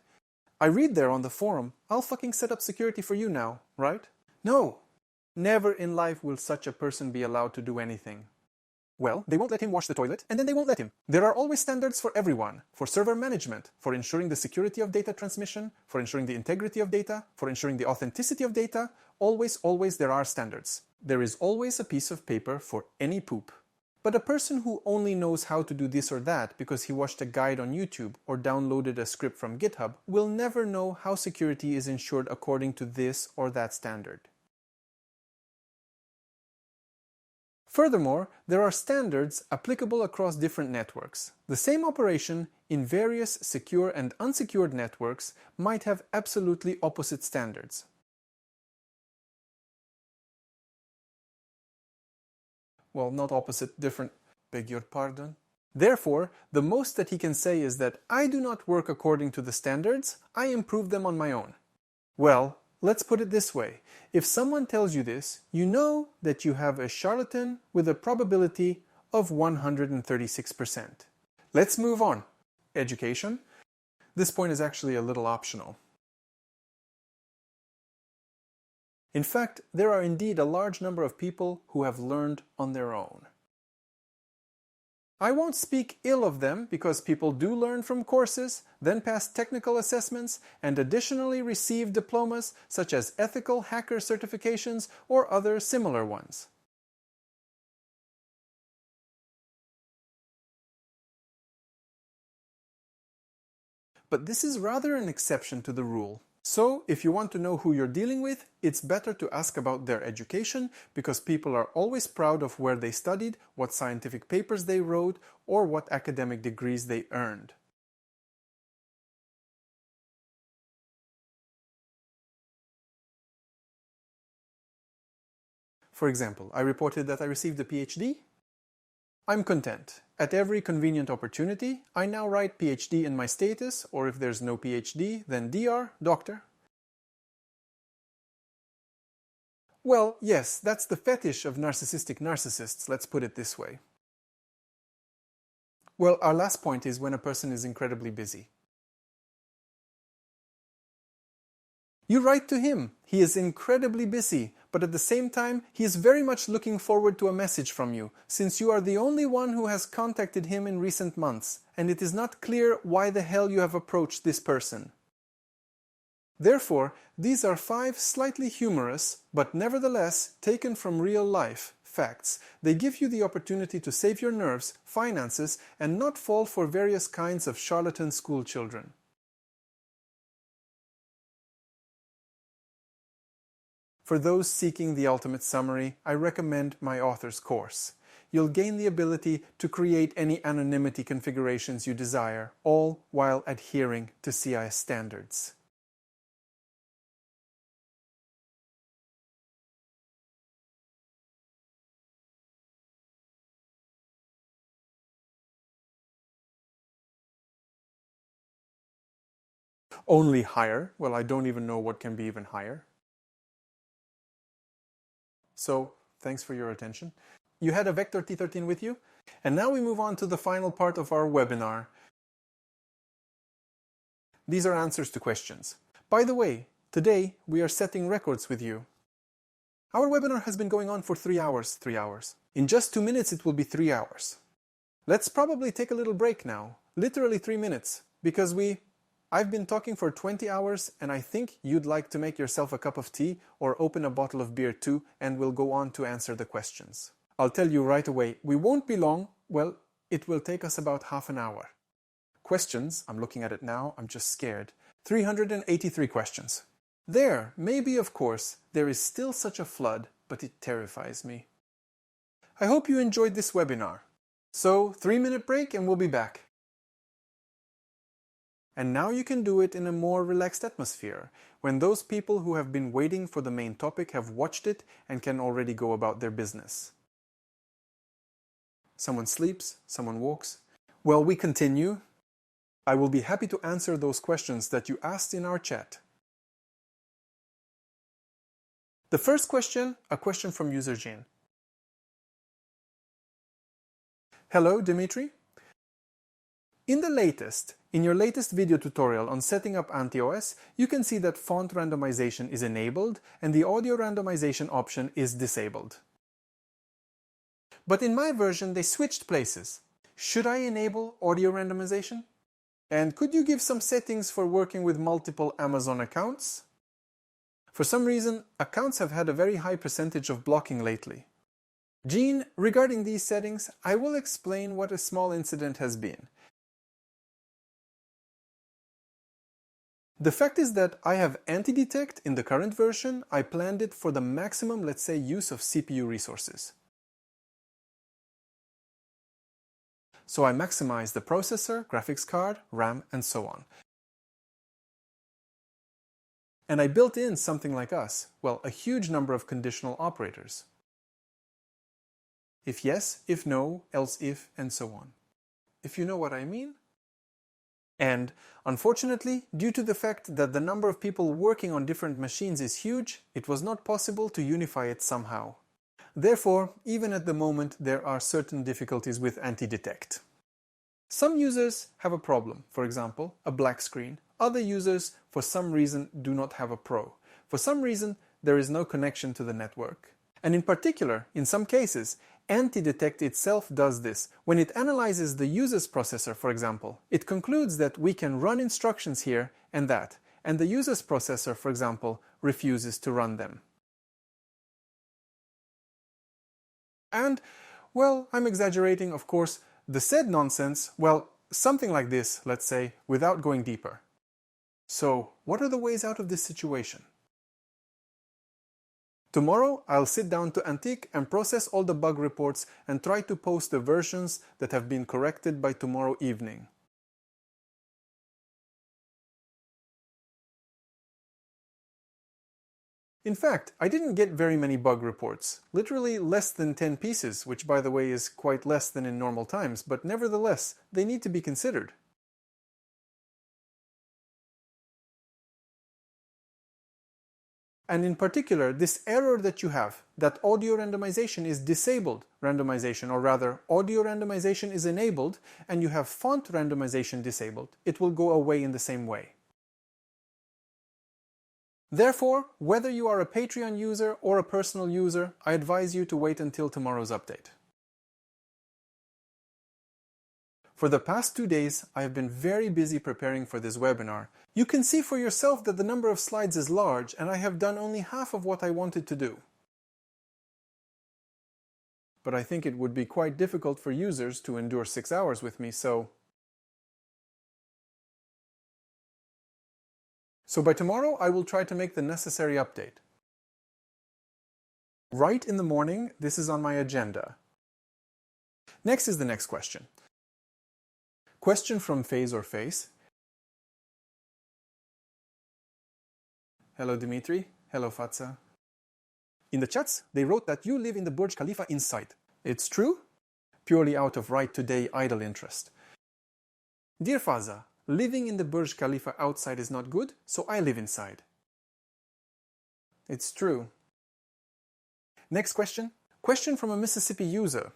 I read there on the forum, I'll fucking set up security for you now, right? No! Never in life will such a person be allowed to do anything. Well, they won't let him wash the toilet, and then they won't let him. There are always standards for everyone. For server management, for ensuring the security of data transmission, for ensuring the integrity of data, for ensuring the authenticity of data. Always there are standards. There is always a piece of paper for any poop. But a person who only knows how to do this or that because he watched a guide on YouTube or downloaded a script from GitHub will never know how security is ensured according to this or that standard. Furthermore, there are standards applicable across different networks. The same operation in various secure and unsecured networks might have absolutely opposite standards. Well, not opposite, different. Beg your pardon. Therefore, the most that he can say is that I do not work according to the standards, I improve them on my own. Well, let's put it this way. If someone tells you this, you know that you have a charlatan with a probability of 136%. Let's move on. Education. This point is actually a little optional. In fact, there are indeed a large number of people who have learned on their own. I won't speak ill of them because people do learn from courses, then pass technical assessments, and additionally receive diplomas such as ethical hacker certifications or other similar ones. But this is rather an exception to the rule. So, if you want to know who you're dealing with, it's better to ask about their education because people are always proud of where they studied, what scientific papers they wrote, or what academic degrees they earned. For example, I reported that I received a PhD. I'm content. At every convenient opportunity, I now write PhD in my status, or if there's no PhD, then DR, doctor. Well, yes, that's the fetish of narcissistic narcissists, let's put it this way. Well, our last point is when a person is incredibly busy. You write to him. He is incredibly busy, but at the same time, he is very much looking forward to a message from you, since you are the only one who has contacted him in recent months, and it is not clear why the hell you have approached this person. Therefore, these are 5 slightly humorous, but nevertheless taken from real life, facts. They give you the opportunity to save your nerves, finances, and not fall for various kinds of charlatan school children. For those seeking the ultimate summary, I recommend my author's course. You'll gain the ability to create any anonymity configurations you desire, all while adhering to CIS standards. Only higher? Well, I don't even know what can be even higher. So, thanks for your attention. You had a Vector T13 with you? And now we move on to the final part of our webinar. These are answers to questions. By the way, today we are setting records with you. Our webinar has been going on for 3 hours. In just 2 minutes it will be 3 hours. Let's probably take a little break now, literally 3 minutes, because I've been talking for 20 hours and I think you'd like to make yourself a cup of tea or open a bottle of beer too, and we'll go on to answer the questions. I'll tell you right away, we won't be long. Well, it will take us about half an hour. Questions, I'm looking at it now, I'm just scared. 383 questions. There, maybe of course, there is still such a flood, but it terrifies me. I hope you enjoyed this webinar. So, 3-minute break and we'll be back. And now you can do it in a more relaxed atmosphere, when those people who have been waiting for the main topic have watched it and can already go about their business. Someone sleeps, someone walks. Well, we continue. I will be happy to answer those questions that you asked in our chat. The first question, a question from user Jane. Hello, Dimitri. In your latest video tutorial on setting up anti-OS, you can see that font randomization is enabled and the audio randomization option is disabled. But in my version, they switched places. Should I enable audio randomization? And could you give some settings for working with multiple Amazon accounts? For some reason, accounts have had a very high percentage of blocking lately. Jean, regarding these settings, I will explain what a small incident has been. The fact is that I have anti-detect in the current version. I planned it for the maximum, let's say, use of CPU resources. So I maximize the processor, graphics card, RAM, and so on. And I built in something like us, well, a huge number of conditional operators. If yes, if no, else if, and so on. If you know what I mean? And unfortunately, due to the fact that the number of people working on different machines is huge, it was not possible to unify it somehow. Therefore, even at the moment, there are certain difficulties with anti-detect. Some users have a problem, for example, a black screen. Other users, for some reason, do not have a Pro. For some reason, there is no connection to the network. And in particular, in some cases, anti-detect itself does this. When it analyzes the user's processor, for example, it concludes that we can run instructions here and that, and the user's processor, for example, refuses to run them. And, well, I'm exaggerating, of course, the said nonsense, well, something like this, let's say, without going deeper. So, what are the ways out of this situation? Tomorrow, I'll sit down to Antique and process all the bug reports and try to post the versions that have been corrected by tomorrow evening. In fact, I didn't get very many bug reports, literally less than 10 pieces, which by the way is quite less than in normal times, but nevertheless, they need to be considered. And in particular, this error that you have, that audio randomization is disabled randomization, or rather, audio randomization is enabled, and you have font randomization disabled, it will go away in the same way. Therefore, whether you are a Patreon user or a personal user, I advise you to wait until tomorrow's update. For the past 2 days, I have been very busy preparing for this webinar. You can see for yourself that the number of slides is large, and I have done only half of what I wanted to do. But I think it would be quite difficult for users to endure 6 hours with me, so by tomorrow, I will try to make the necessary update. Right in the morning, this is on my agenda. Next is the next question. Question from Phase or Face. Hello Dimitri. Hello Fatsa. In the chats, they wrote that you live in the Burj Khalifa inside. It's true? Purely out of right today idle interest. Dear Faza, living in the Burj Khalifa outside is not good, so I live inside. It's true. Next question. Question from a Mississippi user.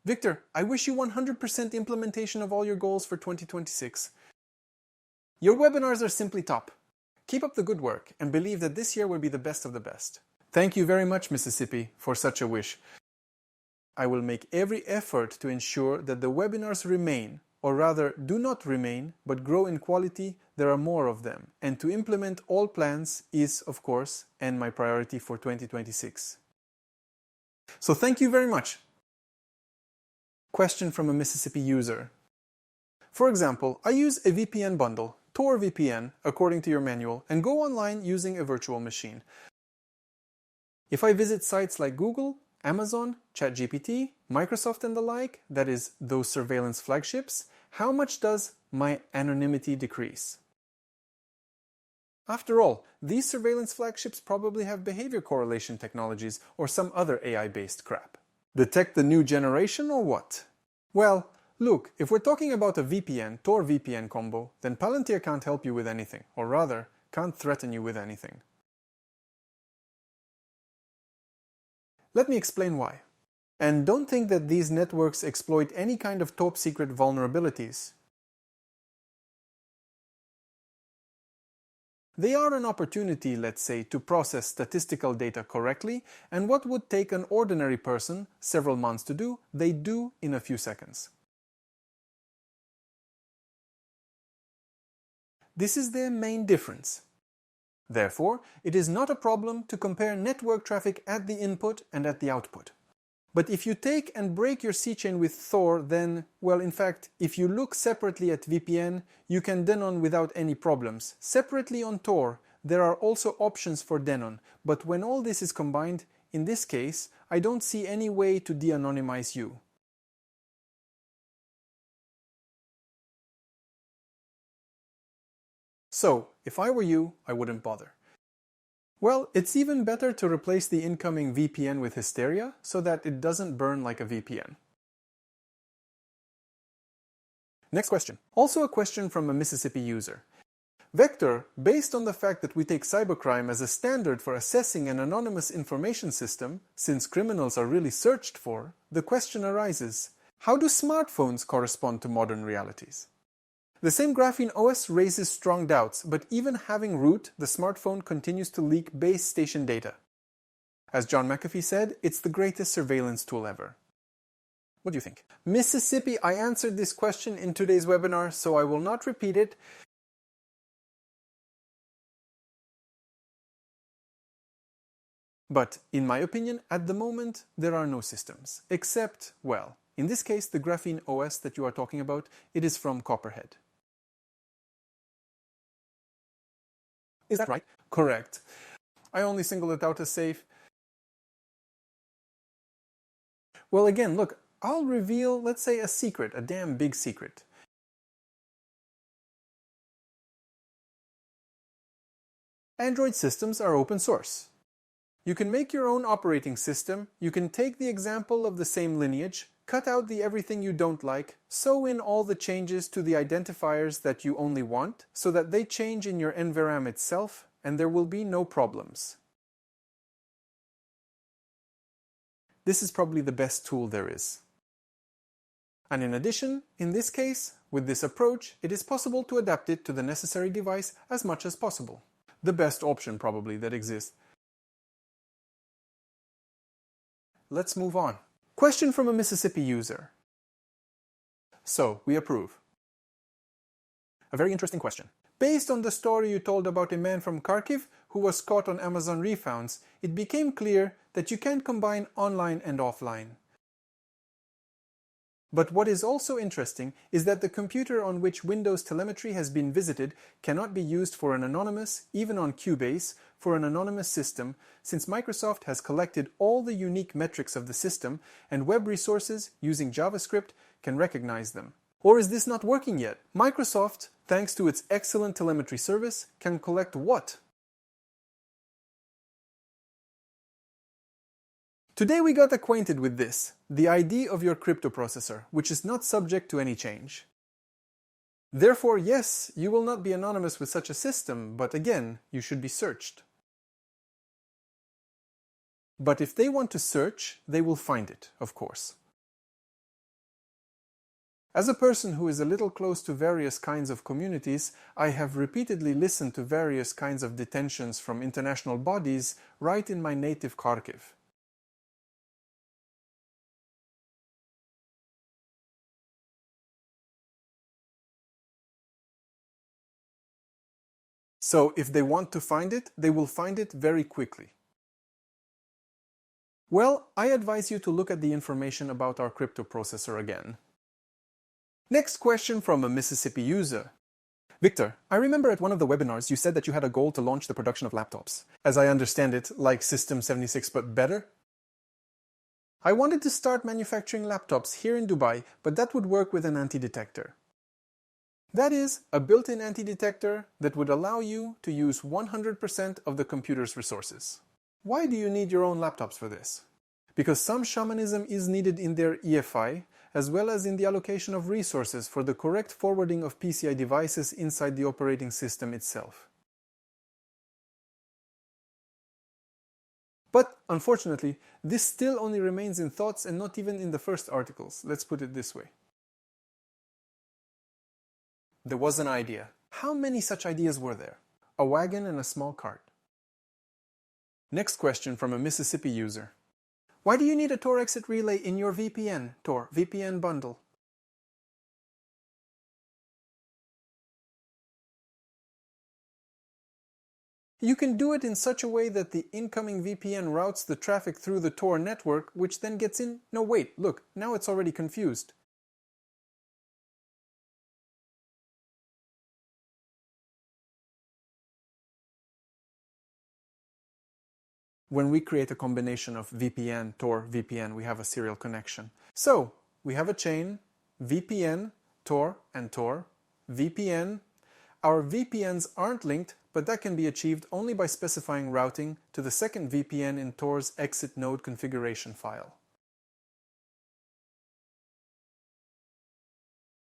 Victor, I wish you 100% implementation of all your goals for 2026. Your webinars are simply top. Keep up the good work and believe that this year will be the best of the best. Thank you very much, Mississippi, for such a wish. I will make every effort to ensure that the webinars remain, or rather do not remain, but grow in quality. There are more of them. And to implement all plans is, of course, and my priority for 2026. So thank you very much. Question from a Mississippi user. For example, I use a VPN bundle, Tor VPN, according to your manual, and go online using a virtual machine. If I visit sites like Google, Amazon, ChatGPT, Microsoft and the like, that is, those surveillance flagships, how much does my anonymity decrease? After all, these surveillance flagships probably have behavior correlation technologies or some other AI-based crap. Detect the new generation or what? Well, look, if we're talking about a VPN, Tor VPN combo, then Palantir can't help you with anything, or rather, can't threaten you with anything. Let me explain why. And don't think that these networks exploit any kind of top-secret vulnerabilities. They are an opportunity, let's say, to process statistical data correctly, and what would take an ordinary person several months to do, they do in a few seconds. This is their main difference. Therefore, it is not a problem to compare network traffic at the input and at the output. But if you take and break your C-chain with Tor, then, well, in fact, if you look separately at VPN, you can denon without any problems. Separately on Tor, there are also options for denon, but when all this is combined, in this case, I don't see any way to de-anonymize you. So, if I were you, I wouldn't bother. Well, it's even better to replace the incoming VPN with Hysteria so that it doesn't burn like a VPN. Next question. Also a question from a Mississippi user. Vector, based on the fact that we take cybercrime as a standard for assessing an anonymous information system, since criminals are really searched for, the question arises, how do smartphones correspond to modern realities? The same Graphene OS raises strong doubts, but even having root, the smartphone continues to leak base station data. As John McAfee said, it's the greatest surveillance tool ever. What do you think? Mississippi, I answered this question in today's webinar, so I will not repeat it. But, in my opinion, at the moment, there are no systems. Except, well, in this case, the Graphene OS that you are talking about, it is from Copperhead. Is that right? Correct. I only single it out as safe. Well, again, look, I'll reveal, let's say, a secret, a damn big secret. Android systems are open source. You can make your own operating system, you can take the example of the same lineage, cut out the everything you don't like, sew in all the changes to the identifiers that you only want, so that they change in your enviram itself, and there will be no problems. This is probably the best tool there is. And in addition, in this case, with this approach, it is possible to adapt it to the necessary device as much as possible. The best option probably that exists. Let's move on. Question from a Mississippi user. So, we approve. A very interesting question. Based on the story you told about a man from Kharkiv who was caught on Amazon refounds, it became clear that you can't combine online and offline. But what is also interesting is that the computer on which Windows telemetry has been visited cannot be used for an anonymous, even on Cubase, for an anonymous system, since Microsoft has collected all the unique metrics of the system and web resources using JavaScript can recognize them. Or is this not working yet? Microsoft, thanks to its excellent telemetry service, can collect what? Today we got acquainted with this, the ID of your crypto processor, which is not subject to any change. Therefore, yes, you will not be anonymous with such a system, but again, you should be searched. But if they want to search, they will find it, of course. As a person who is a little close to various kinds of communities, I have repeatedly listened to various kinds of detentions from international bodies right in my native Kharkiv. So if they want to find it, they will find it very quickly. Well, I advise you to look at the information about our crypto processor again. Next question from a Mississippi user. Victor, I remember at one of the webinars you said that you had a goal to launch the production of laptops. As I understand it, like System 76 but better? I wanted to start manufacturing laptops here in Dubai, but that would work with an anti-detector. That is, a built-in anti-detector that would allow you to use 100% of the computer's resources. Why do you need your own laptops for this? Because some shamanism is needed in their EFI, as well as in the allocation of resources for the correct forwarding of PCI devices inside the operating system itself. But, unfortunately, this still only remains in thoughts and not even in the first articles, let's put it this way. There was an idea. How many such ideas were there? A wagon and a small cart. Next question from a Mississippi user. Why do you need a Tor exit relay in your VPN, Tor VPN bundle? You can do it in such a way that the incoming VPN routes the traffic through the Tor network, which then gets in... No, wait, look, now it's already confused. When we create a combination of VPN, Tor, VPN, we have a serial connection. So, we have a chain, VPN, Tor, and Tor, VPN. Our VPNs aren't linked, but that can be achieved only by specifying routing to the second VPN in Tor's exit node configuration file.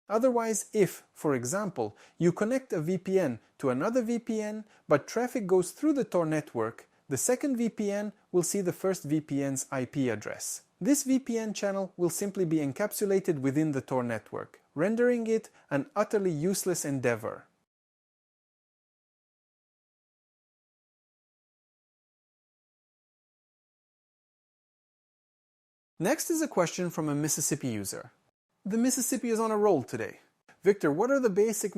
Otherwise, if, for example, you connect a VPN to another VPN, but traffic goes through the Tor network, the second VPN will see the first VPN's IP address. This VPN channel will simply be encapsulated within the Tor network, rendering it an utterly useless endeavor. Next is a question from a Mississippi user. The Mississippi is on a roll today. Victor, what are the basic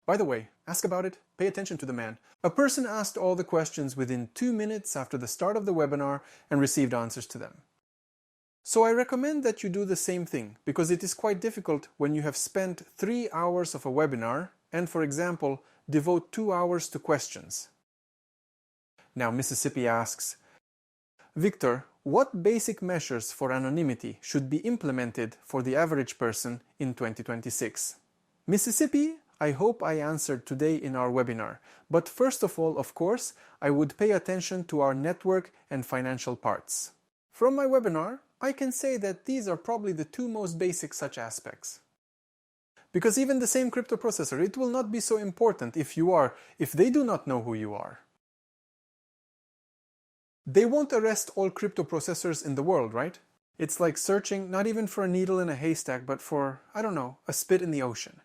By the way, ask about it, pay attention to the man. A person asked all the questions within 2 minutes after the start of the webinar and received answers to them. So I recommend that you do the same thing, because it is quite difficult when you have spent 3 hours of a webinar and, for example, devote 2 hours to questions. Now Mississippi asks, Victor, what basic measures for anonymity should be implemented for the average person in 2026? Mississippi, I hope I answered today in our webinar, but first of all, of course, I would pay attention to our network and financial parts. From my webinar, I can say that these are probably the 2 most basic such aspects. Because even the same crypto processor, it will not be so important if they do not know who you are. They won't arrest all crypto processors in the world, right? It's like searching not even for a needle in a haystack, but for, I don't know, a spit in the ocean.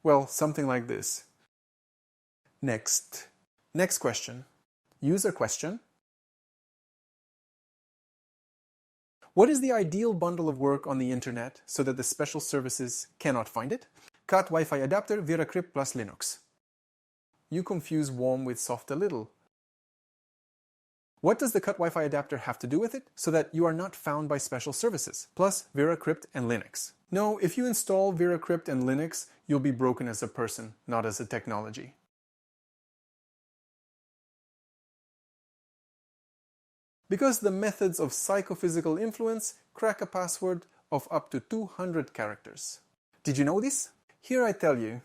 Well, something like this. Next question. User question. What is the ideal bundle of work on the internet so that the special services cannot find it? Cat Wi-Fi adapter, VeraCrypt plus Linux. You confuse warm with soft a little. What does the cut Wi-Fi adapter have to do with it? So that you are not found by special services, plus VeraCrypt and Linux. No, if you install VeraCrypt and Linux, you'll be broken as a person, not as a technology. Because the methods of psychophysical influence crack a password of up to 200 characters. Did you know this? Here I tell you.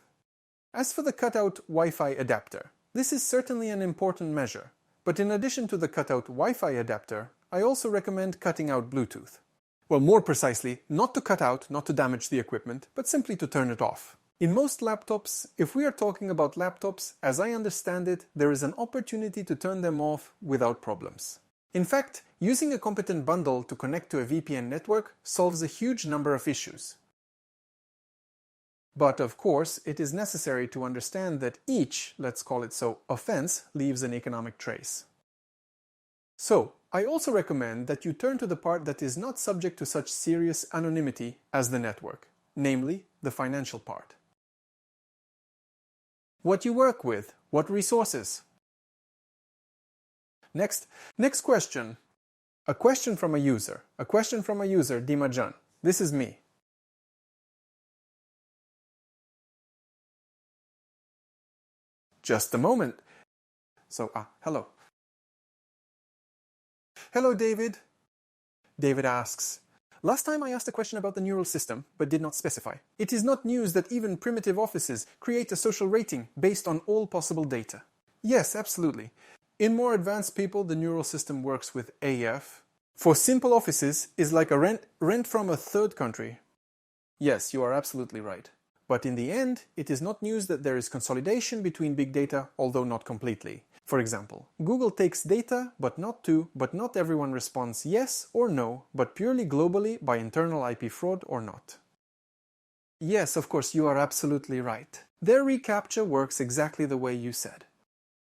As for the cutout Wi-Fi adapter, this is certainly an important measure, but in addition to the cutout Wi-Fi adapter, I also recommend cutting out Bluetooth. Well, more precisely, not to cut out, not to damage the equipment, but simply to turn it off. In most laptops, if we are talking about laptops, as I understand it, there is an opportunity to turn them off without problems. In fact, using a competent bundle to connect to a VPN network solves a huge number of issues. But of course, it is necessary to understand that each, let's call it so, offense leaves an economic trace. So, I also recommend that you turn to the part that is not subject to such serious anonymity as the network, namely the financial part. What you work with, what resources? Next question. A question from a user. A question from a user, Dimajan. This is me. Just a moment. So, hello. Hello, David. David asks, last time I asked a question about the neural system, but did not specify. It is not news that even primitive offices create a social rating based on all possible data. Yes, absolutely. In more advanced people, the neural system works with AF. For simple offices, is like a rent from a third country. Yes, you are absolutely right. But in the end, it is not news that there is consolidation between big data, although not completely. For example, Google takes data, but not everyone responds yes or no, but purely globally by internal IP fraud or not. Yes, of course, you are absolutely right. Their reCAPTCHA works exactly the way you said.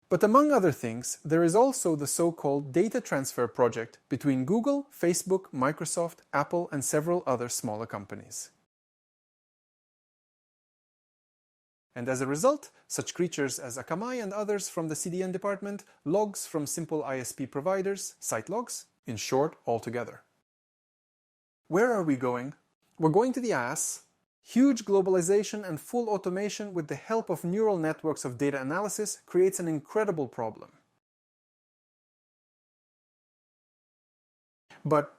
But among other things, there is also the so-called data transfer project between Google, Facebook, Microsoft, Apple, and several other smaller companies. And as a result, such creatures as Akamai and others from the CDN department, logs from simple ISP providers, site logs, in short, altogether. Where are we going? We're going to the ass. Huge globalization and full automation with the help of neural networks of data analysis creates an incredible problem. But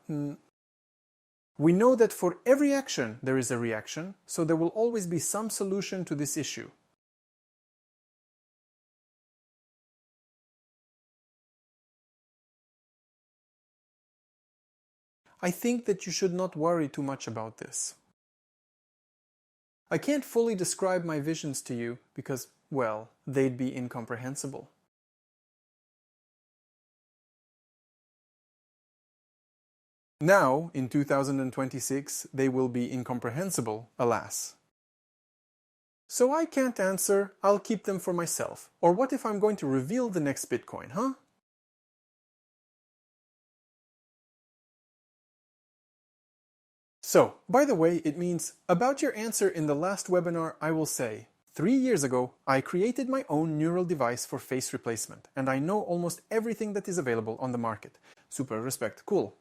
we know that for every action there is a reaction, so there will always be some solution to this issue. I think that you should not worry too much about this. I can't fully describe my visions to you because, well, they'd be incomprehensible. Now, in 2026, they will be incomprehensible, alas. So I can't answer, I'll keep them for myself. Or what if I'm going to reveal the next Bitcoin, huh? So, by the way, it means, about your answer in the last webinar, I will say, 3 years ago, I created my own neural device for face replacement, and I know almost everything that is available on the market. Super respect, cool.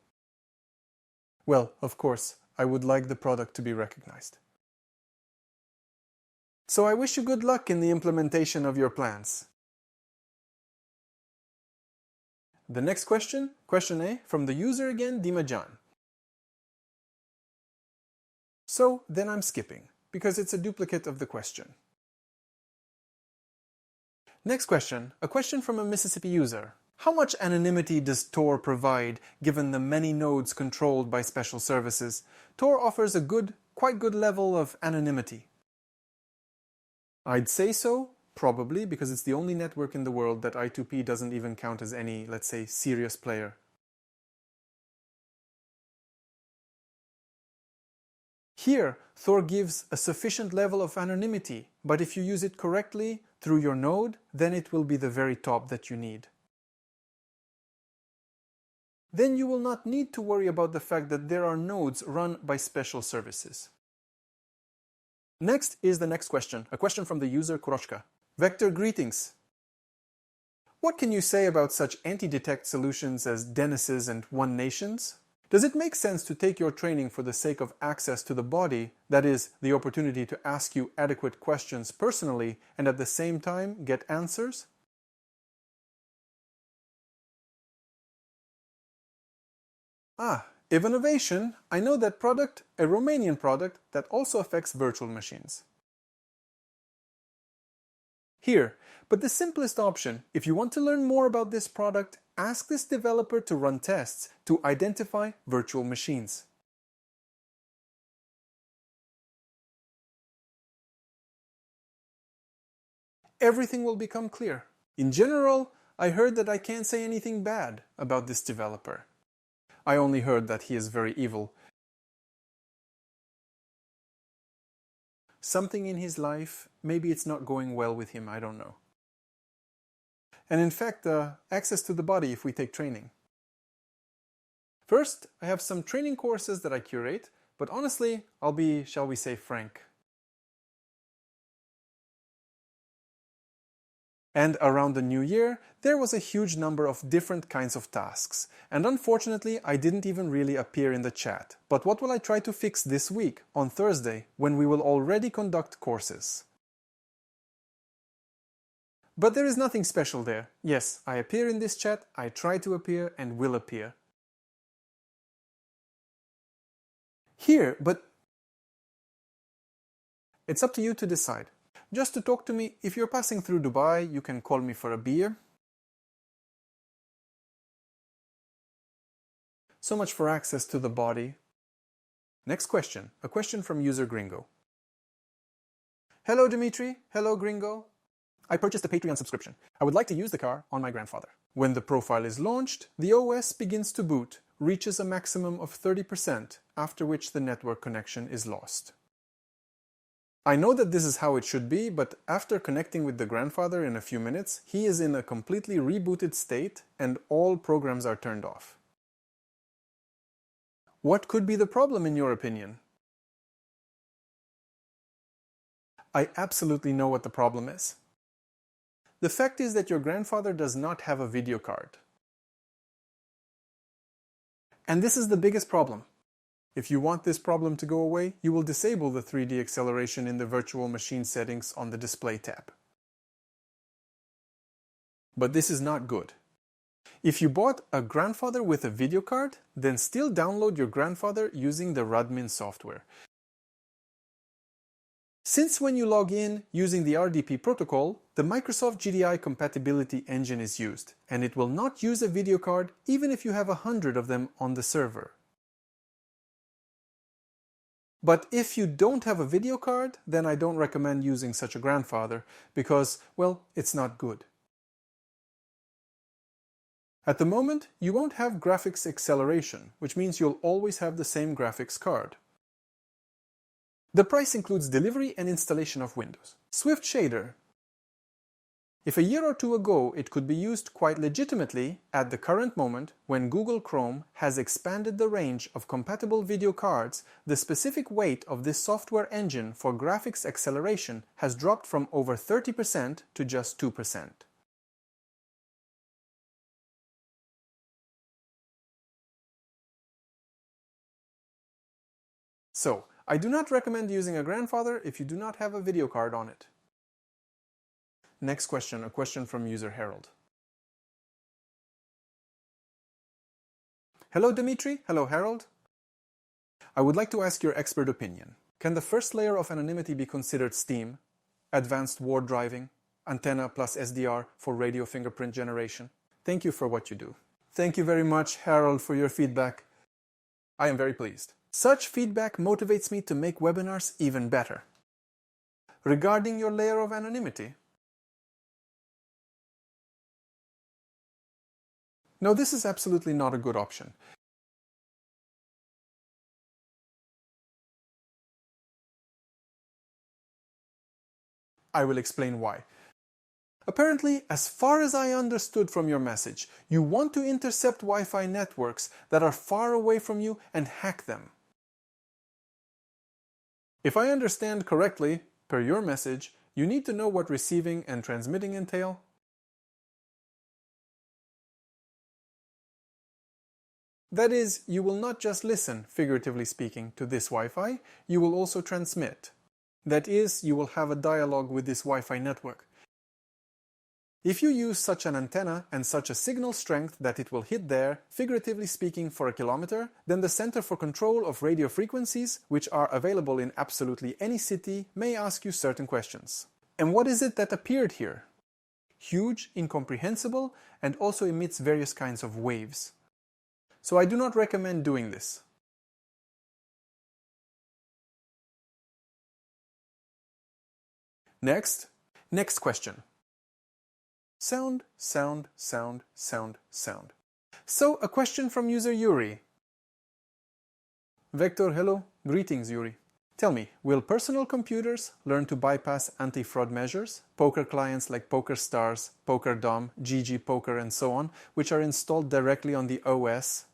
Well, of course, I would like the product to be recognized. So I wish you good luck in the implementation of your plans. The next question, question A, from the user again, Dimajan. So then I'm skipping, because it's a duplicate of the question. Next question, a question from a Mississippi user. How much anonymity does Tor provide, given the many nodes controlled by special services? Tor offers a quite good level of anonymity. I'd say so, probably, because it's the only network in the world that I2P doesn't even count as any, let's say, serious player. Here, Tor gives a sufficient level of anonymity, but if you use it correctly through your node, then it will be the very top that you need. Then you will not need to worry about the fact that there are nodes run by special services. Next is the next question, a question from the user Kuroshka. Vector greetings. What can you say about such anti-detect solutions as DNSs and One Nations? Does it make sense to take your training for the sake of access to the body, that is, the opportunity to ask you adequate questions personally and at the same time get answers? Innovation, I know that product, a Romanian product that also affects virtual machines. Here, but the simplest option, if you want to learn more about this product, ask this developer to run tests to identify virtual machines. Everything will become clear. In general, I heard that I can't say anything bad about this developer. I only heard that he is very evil. Something in his life, maybe it's not going well with him, I don't know. And in fact, access to the body if we take training. First, I have some training courses that I curate, but honestly, I'll be, shall we say, frank. And around the new year, there was a huge number of different kinds of tasks. And unfortunately, I didn't even really appear in the chat. But what will I try to fix this week, on Thursday, when we will already conduct courses? But there is nothing special there. Yes, I appear in this chat, I try to appear and will appear. Here, but it's up to you to decide. Just to talk to me, if you're passing through Dubai, you can call me for a beer. So much for access to the body. Next question, a question from user Gringo. Hello Dimitri, hello Gringo. I purchased a Patreon subscription. I would like to use the car on my grandfather. When the profile is launched, the OS begins to boot, reaches a maximum of 30%, after which the network connection is lost. I know that this is how it should be, but after connecting with the grandfather in a few minutes, he is in a completely rebooted state and all programs are turned off. What could be the problem in your opinion? I absolutely know what the problem is. The fact is that your grandfather does not have a video card. And this is the biggest problem. If you want this problem to go away, you will disable the 3D acceleration in the virtual machine settings on the display tab. But this is not good. If you bought a grandfather with a video card, then still download your grandfather using the Radmin software. Since when you log in using the RDP protocol, the Microsoft GDI compatibility engine is used, and it will not use a video card even if you have 100 of them on the server. But if you don't have a video card, then I don't recommend using such a grandfather because, well, it's not good. At the moment, you won't have graphics acceleration, which means you'll always have the same graphics card. The price includes delivery and installation of Windows. Swift Shader. If a year or two ago it could be used quite legitimately, at the current moment, when Google Chrome has expanded the range of compatible video cards, the specific weight of this software engine for graphics acceleration has dropped from over 30% to just 2%. So, I do not recommend using a grandfather if you do not have a video card on it. Next question, a question from user Harold. Hello Dimitri, hello Harold. I would like to ask your expert opinion. Can the first layer of anonymity be considered STEAM, advanced ward driving, antenna plus SDR for radio fingerprint generation? Thank you for what you do. Thank you very much, Harold, for your feedback. I am very pleased. Such feedback motivates me to make webinars even better. Regarding your layer of anonymity, no, this is absolutely not a good option. I will explain why. Apparently, as far as I understood from your message, you want to intercept Wi-Fi networks that are far away from you and hack them. If I understand correctly, per your message, you need to know what receiving and transmitting entail. That is, you will not just listen, figuratively speaking, to this Wi-Fi, you will also transmit. That is, you will have a dialogue with this Wi-Fi network. If you use such an antenna and such a signal strength that it will hit there, figuratively speaking, for a kilometer, then the Center for Control of Radio Frequencies, which are available in absolutely any city, may ask you certain questions. And what is it that appeared here? Huge, incomprehensible, and also emits various kinds of waves. So I do not recommend doing this. Next question. Sound. So, a question from user Yuri. Vector, hello. Greetings, Yuri. Tell me, will personal computers learn to bypass anti-fraud measures, poker clients like PokerStars, PokerDom, GG Poker and so on, which are installed directly on the OS?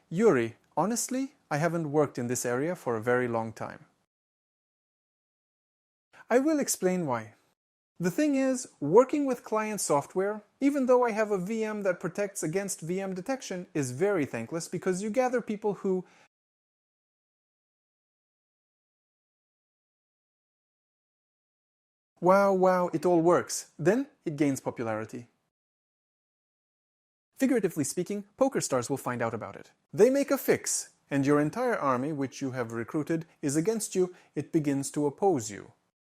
Yuri, honestly, I haven't worked in this area for a very long time. I will explain why. The thing is, working with client software, even though I have a VM that protects against VM detection, is very thankless because you gather people who wow, it all works. Then it gains popularity. Figuratively speaking, poker stars will find out about it. They make a fix, and your entire army, which you have recruited, is against you. It begins to oppose you.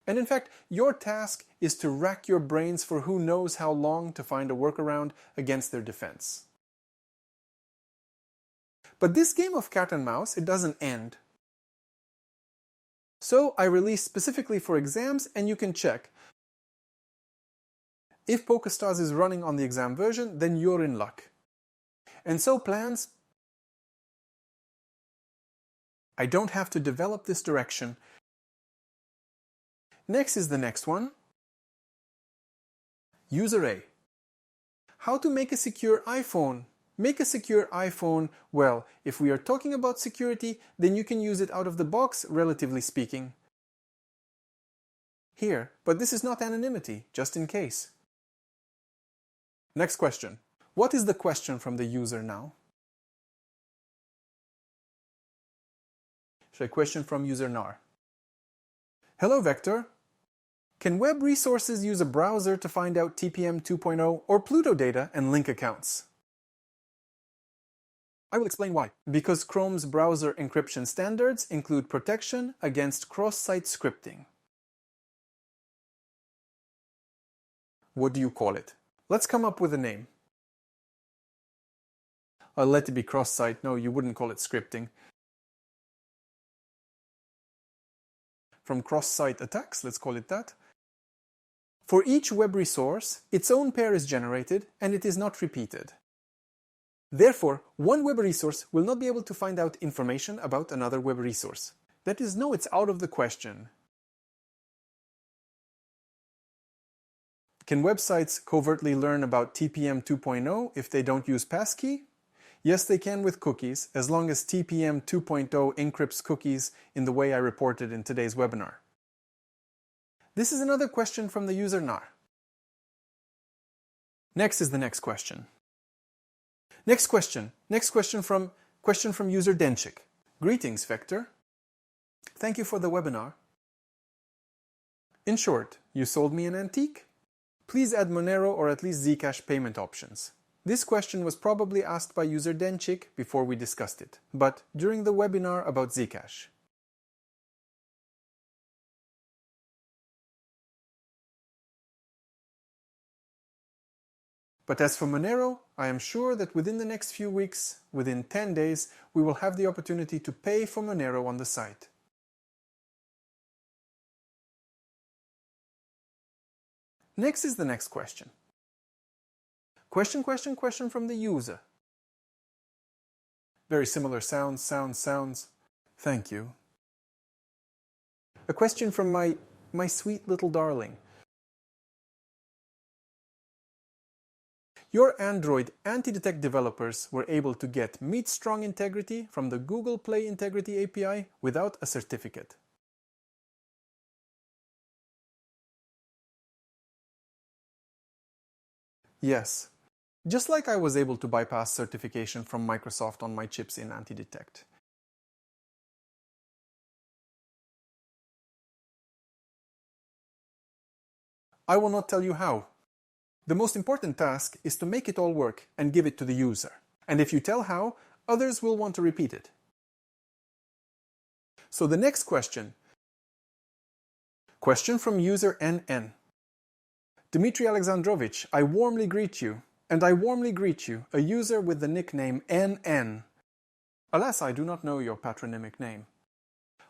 And in fact, your task is to rack your brains for who knows how long to find a workaround against their defense. But this game of cat and mouse, it doesn't end. So I released specifically for exams, and you can check. If PokerStars is running on the exam version, then you're in luck. And so plans, I don't have to develop this direction. Next is the next one. User A. How to make a secure iPhone. Make a secure iPhone, well, if we are talking about security, then you can use it out of the box, relatively speaking. Here, but this is not anonymity, just in case. Next question. What is the question from the user now? A question from user nar. Hello Vector. Can web resources use a browser to find out TPM 2.0 or Pluto data and link accounts? I will explain why. Because Chrome's browser encryption standards include protection against cross-site scripting. What do you call it? Let's come up with a name. I'll let it be cross-site. No, you wouldn't call it scripting. From cross-site attacks, let's call it that. For each web resource, its own pair is generated and it is not repeated. Therefore, one web resource will not be able to find out information about another web resource. That is, no, it's out of the question. Can websites covertly learn about TPM 2.0 if they don't use passkey? Yes, they can with cookies, as long as TPM 2.0 encrypts cookies in the way I reported in today's webinar. This is another question from the user nar. Next is the next question. Next question from user Denchik. Greetings, Vector. Thank you for the webinar. In short, you sold me an antique? Please add Monero or at least Zcash payment options. This question was probably asked by user Denchik before we discussed it, but during the webinar about Zcash. But as for Monero, I am sure that within the next few weeks, within 10 days, we will have the opportunity to pay for Monero on the site. Next is the next question. Question from the user. Very similar sounds. Thank you. A question from my sweet little darling. Your Android anti-detect developers were able to get meet strong integrity from the Google Play Integrity API without a certificate. Yes. Just like I was able to bypass certification from Microsoft on my chips in anti-detect. I will not tell you how. The most important task is to make it all work and give it to the user. And if you tell how, others will want to repeat it. So the next question. Question from user NN. Dmitry Alexandrovich, I warmly greet you. And I warmly greet you, a user with the nickname NN. Alas, I do not know your patronymic name.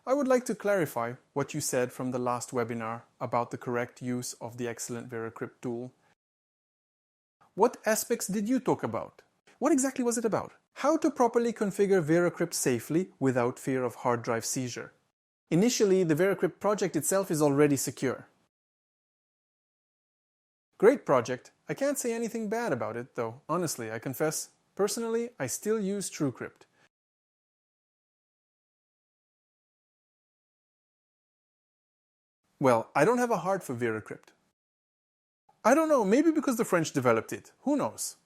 I would like to clarify what you said from the last webinar about the correct use of the excellent VeraCrypt tool. What aspects did you talk about? What exactly was it about? How to properly configure VeraCrypt safely without fear of hard drive seizure. Initially, the VeraCrypt project itself is already secure. Great project. I can't say anything bad about it, though, honestly, I confess, personally, I still use TrueCrypt. Well, I don't have a heart for VeraCrypt. I don't know, maybe because the French developed it. Who knows?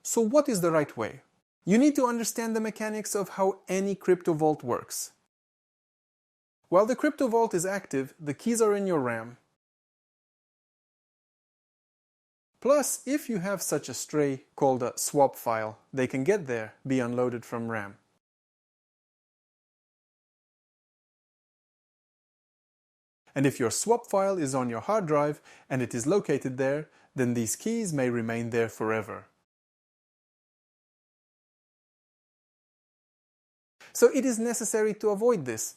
So what is the right way? You need to understand the mechanics of how any crypto vault works. While the crypto vault is active, the keys are in your RAM. Plus, if you have such a stray called a swap file, they can get there, be unloaded from RAM. And if your swap file is on your hard drive and it is located there, then these keys may remain there forever. So it is necessary to avoid this.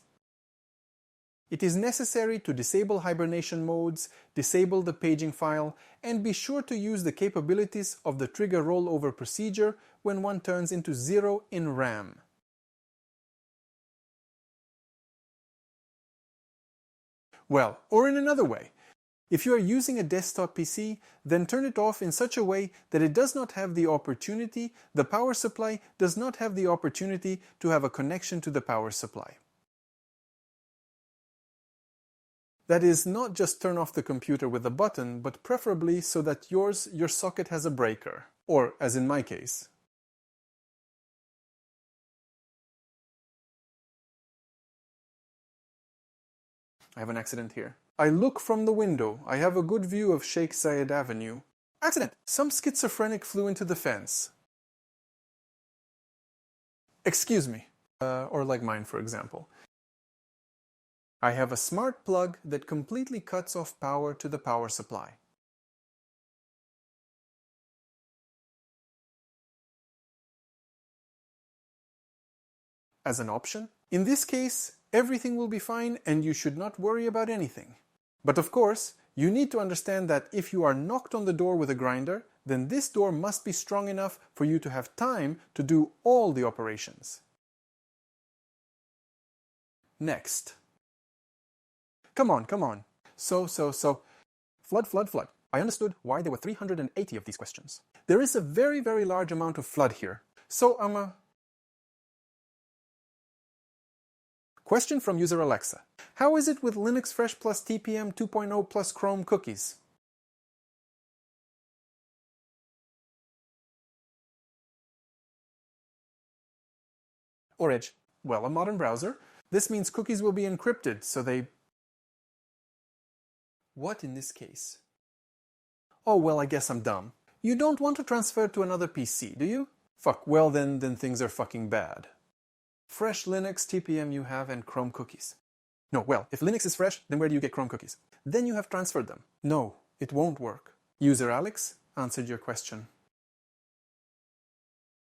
It is necessary to disable hibernation modes, disable the paging file, and be sure to use the capabilities of the trigger rollover procedure when one turns into 0 in RAM. Well, or in another way, if you are using a desktop PC, then turn it off in such a way that it does not have the opportunity, the power supply does not have the opportunity to have a connection to the power supply. That is, not just turn off the computer with a button, but preferably so that your socket has a breaker, or as in my case. I have an accident here. I look from the window. I have a good view of Sheikh Zayed Avenue. Accident! Some schizophrenic flew into the fence. Excuse me. Or like mine, for example. I have a smart plug that completely cuts off power to the power supply. As an option, in this case, everything will be fine and you should not worry about anything. But of course, you need to understand that if you are knocked on the door with a grinder, then this door must be strong enough for you to have time to do all the operations. Next. Come on. So. Flood. I understood why there were 380 of these questions. There is a very, very large amount of flood here. So Question from user Alexa. How is it with Linux Fresh plus TPM 2.0 plus Chrome cookies? Or Edge. Well, a modern browser. This means cookies will be encrypted, so they... What in this case? Oh, well, I guess I'm dumb. You don't want to transfer to another PC, do you? Fuck, well then things are fucking bad. Fresh Linux, TPM you have, and Chrome cookies. No, well, if Linux is fresh, then where do you get Chrome cookies? Then you have transferred them. No, it won't work. User Alex answered your question.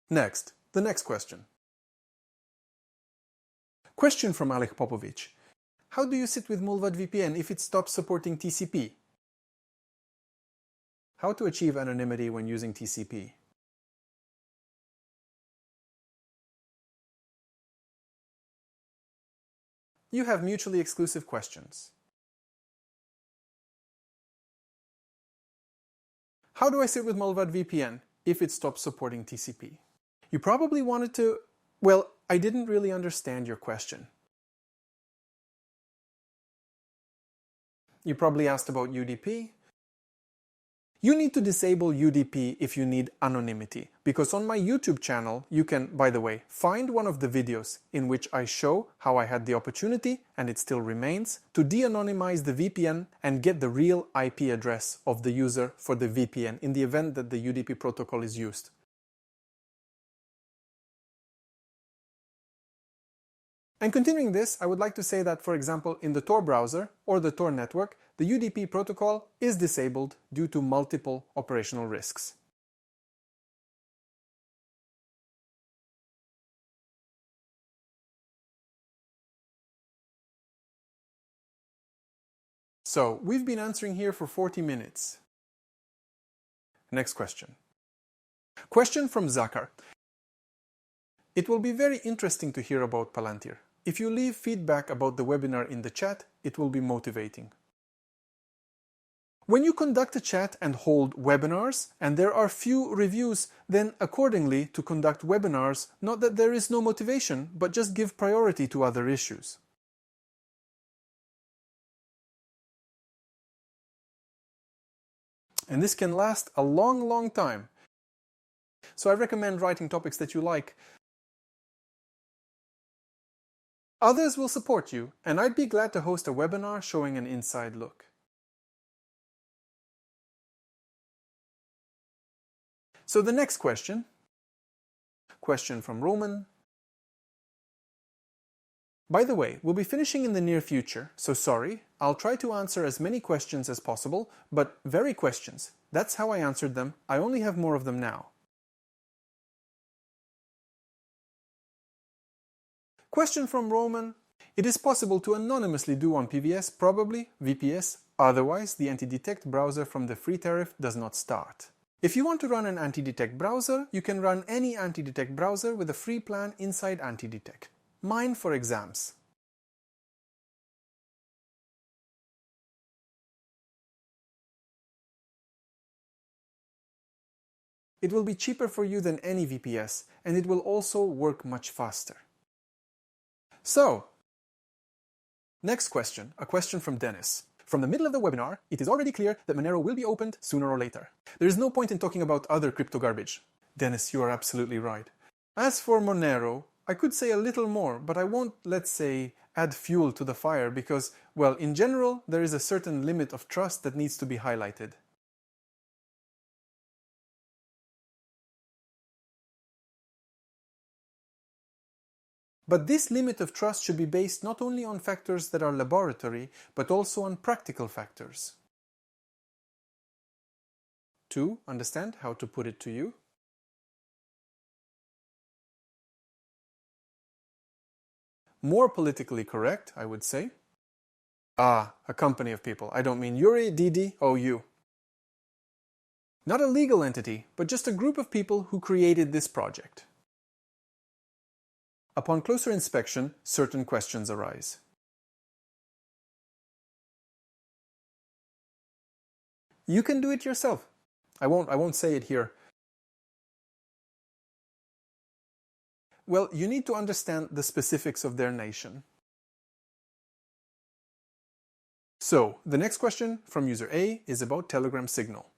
Next, the next question. Question from Alek Popovic. How do you sit with Mulvad VPN if it stops supporting TCP? How to achieve anonymity when using TCP? You have mutually exclusive questions. How do I sit with Mulvad VPN if it stops supporting TCP? You probably wanted to... Well, I didn't really understand your question. You probably asked about UDP. You need to disable UDP if you need anonymity, because on my YouTube channel you can, by the way, find one of the videos in which I show how I had the opportunity, and it still remains, to de-anonymize the VPN and get the real IP address of the user for the VPN in the event that the UDP protocol is used. And continuing this, I would like to say that, for example, in the Tor browser or the Tor network, the UDP protocol is disabled due to multiple operational risks. So, we've been answering here for 40 minutes. Next question. Question from Zakar. It will be very interesting to hear about Palantir. If you leave feedback about the webinar in the chat, it will be motivating. When you conduct a chat and hold webinars, and there are few reviews, then accordingly to conduct webinars, not that there is no motivation, but just give priority to other issues. And this can last a long, long time. So I recommend writing topics that you like. Others will support you, and I'd be glad to host a webinar showing an inside look. So the next question from Roman. By the way, we'll be finishing in the near future, so sorry, I'll try to answer as many questions as possible, but very questions. That's how I answered them. I only have more of them now. Question from Roman. It is possible to anonymously do on PVS, probably VPS, otherwise the anti-detect browser from the free tariff does not start. If you want to run an anti-detect browser, you can run any anti-detect browser with a free plan inside anti-detect. Mine for exams. It will be cheaper for you than any VPS, and it will also work much faster. So, next question, a question from Dennis. From the middle of the webinar, it is already clear that Monero will be opened sooner or later. There is no point in talking about other crypto garbage. Dennis, you are absolutely right. As for Monero, I could say a little more, but I won't, let's say, add fuel to the fire because, well, in general, there is a certain limit of trust that needs to be highlighted. But this limit of trust should be based not only on factors that are laboratory, but also on practical factors. To understand how to put it to you. More politically correct, I would say. A company of people. I don't mean Yuri, Didi, or you. Not a legal entity, but just a group of people who created this project. Upon closer inspection, certain questions arise. You can do it yourself. I won't say it here. Well, you need to understand the specifics of their nation. So, the next question from user A is about Telegram Signal.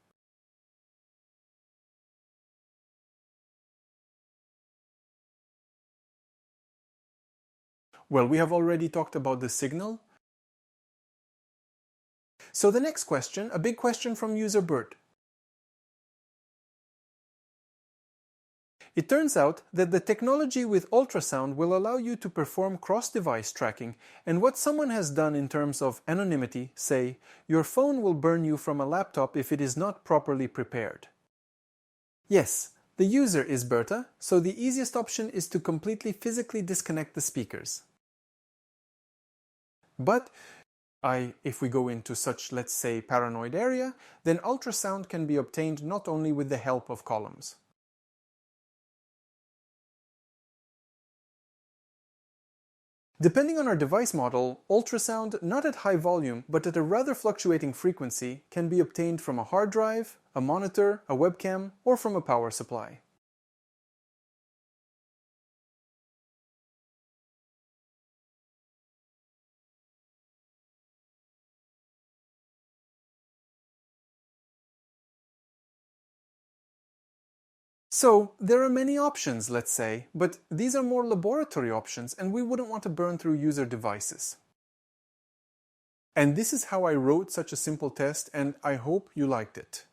Well, we have already talked about the signal. So the next question, a big question from user Bert. It turns out that the technology with ultrasound will allow you to perform cross-device tracking, and what someone has done in terms of anonymity, say, your phone will burn you from a laptop if it is not properly prepared. Yes, the user is Berta, so the easiest option is to completely physically disconnect the speakers. But if we go into such, let's say, paranoid area, then ultrasound can be obtained not only with the help of columns. Depending on our device model, ultrasound, not at high volume, but at a rather fluctuating frequency, can be obtained from a hard drive, a monitor, a webcam, or from a power supply. So, there are many options, let's say, but these are more laboratory options and we wouldn't want to burn through user devices. And this is how I wrote such a simple test, and I hope you liked it.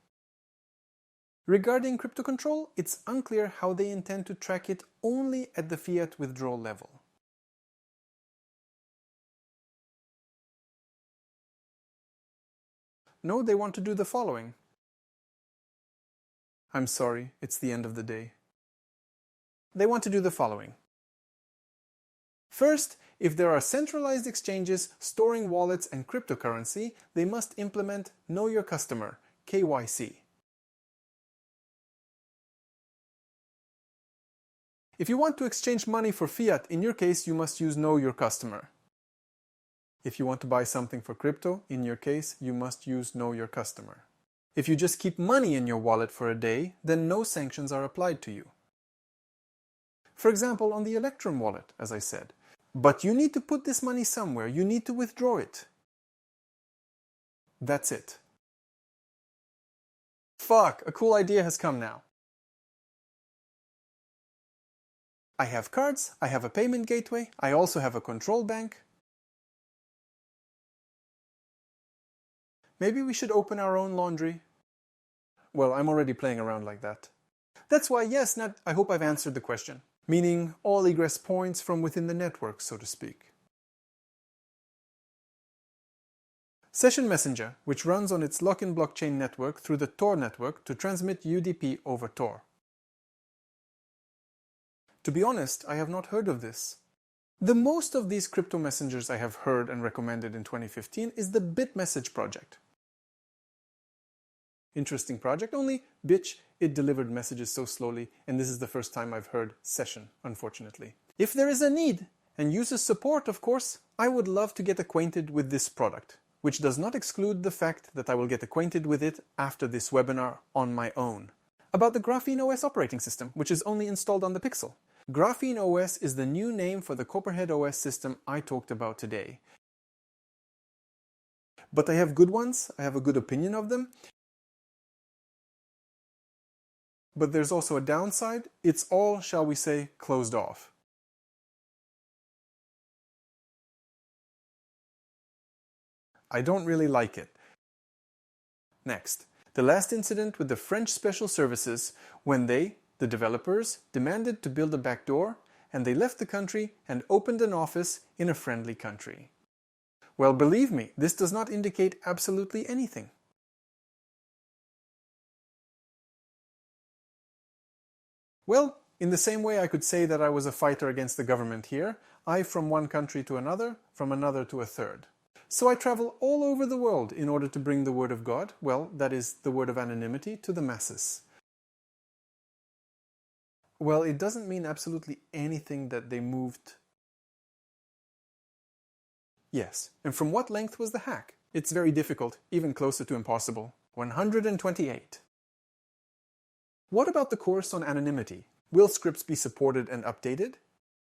Regarding crypto control, it's unclear how they intend to track it only at the fiat withdrawal level. No, they want to do the following. I'm sorry, it's the end of the day. They want to do the following. First, if there are centralized exchanges storing wallets and cryptocurrency, they must implement Know Your Customer, KYC. If you want to exchange money for fiat, in your case, you must use Know Your Customer. If you want to buy something for crypto, in your case, you must use Know Your Customer. If you just keep money in your wallet for a day, then no sanctions are applied to you. For example, on the Electrum wallet, as I said. But you need to put this money somewhere, you need to withdraw it. That's it. Fuck, a cool idea has come now. I have cards, I have a payment gateway, I also have a control bank. Maybe we should open our own laundry. Well, I'm already playing around like that. That's why, yes, Nat, I hope I've answered the question. Meaning all egress points from within the network, so to speak. Session Messenger, which runs on its lock-in blockchain network through the Tor network to transmit UDP over Tor. To be honest, I have not heard of this. The most of these crypto messengers I have heard and recommended in 2015 is the BitMessage project. Interesting project, only, bitch, it delivered messages so slowly, and this is the first time I've heard session, unfortunately. If there is a need, and user support, of course, I would love to get acquainted with this product, which does not exclude the fact that I will get acquainted with it after this webinar on my own. About the Graphene OS operating system, which is only installed on the Pixel. Graphene OS is the new name for the Copperhead OS system I talked about today. But I have good ones, I have a good opinion of them. But there's also a downside. It's all, shall we say, closed off. I don't really like it. Next, the last incident with the French Special Services when they, the developers, demanded to build a backdoor and they left the country and opened an office in a friendly country. Well, believe me, this does not indicate absolutely anything. Well, in the same way I could say that I was a fighter against the government here, I from one country to another, from another to a third. So I travel all over the world in order to bring the word of God, well, that is, the word of anonymity, to the masses. Well, it doesn't mean absolutely anything that they moved. Yes, and from what length was the hack? It's very difficult, even closer to impossible. 128. What about the course on anonymity? Will scripts be supported and updated?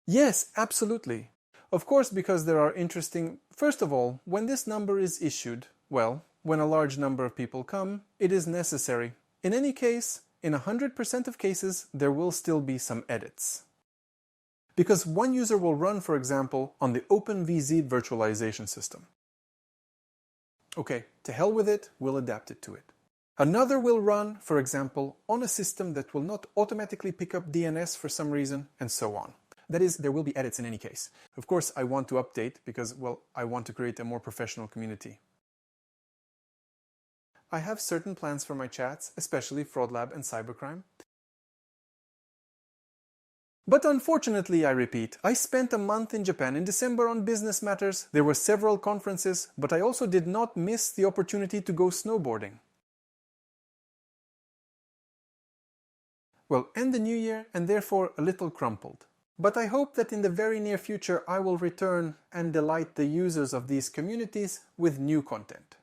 Yes, absolutely. Of course, because there are interesting... First of all, when this number is issued, well, when a large number of people come, it is necessary. In any case, in 100% of cases, there will still be some edits. Because one user will run, for example, on the OpenVZ virtualization system. Okay, to hell with it, we'll adapt it to it. Another will run, for example, on a system that will not automatically pick up DNS for some reason, and so on. That is, there will be edits in any case. Of course, I want to update because, well, I want to create a more professional community. I have certain plans for my chats, especially Fraud Lab and Cybercrime. But unfortunately, I repeat, I spent a month in Japan in December on business matters. There were several conferences, but I also did not miss the opportunity to go snowboarding. Well, end the new year and therefore a little crumpled. But I hope that in the very near future I will return and delight the users of these communities with new content.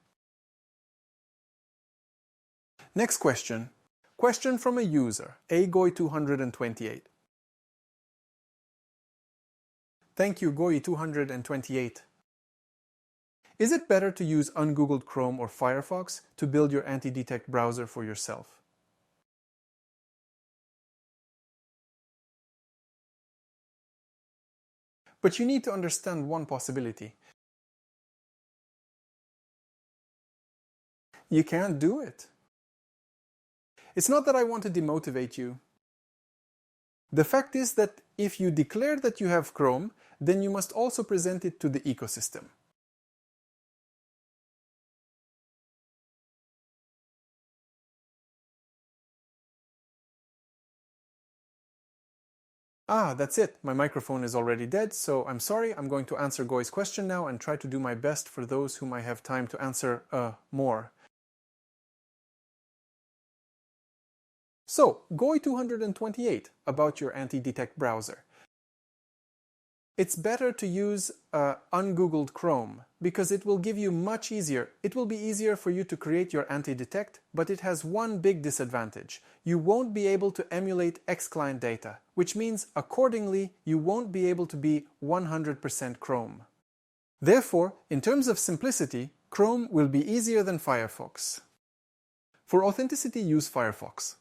Next question. Question from a user, agoy228. Thank you, Goy228. Is it better to use ungoogled Chrome or Firefox to build your anti-detect browser for yourself? But you need to understand one possibility. You can't do it. It's not that I want to demotivate you. The fact is that if you declare that you have Chrome, then you must also present it to the ecosystem. Ah, that's it. My microphone is already dead, so I'm sorry. I'm going to answer Goy's question now and try to do my best for those whom I have time to answer more. So, Goy228 about your anti-detect browser. It's better to use ungoogled Chrome because it will give you much easier. It will be easier for you to create your anti-detect, but it has one big disadvantage. You won't be able to emulate X-client data, which means accordingly you won't be able to be 100% Chrome. Therefore, in terms of simplicity, Chrome will be easier than Firefox. For authenticity, use Firefox.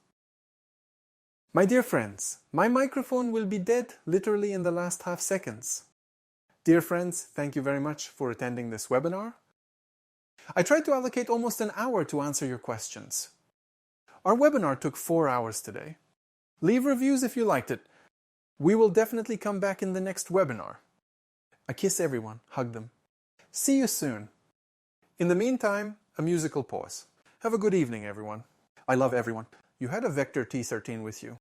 My dear friends, my microphone will be dead literally in the last half seconds. Dear friends, thank you very much for attending this webinar. I tried to allocate almost an hour to answer your questions. Our webinar took 4 hours today. Leave reviews if you liked it. We will definitely come back in the next webinar. I kiss everyone, hug them. See you soon. In the meantime, a musical pause. Have a good evening, everyone. I love everyone. You had a Vector T13 with you.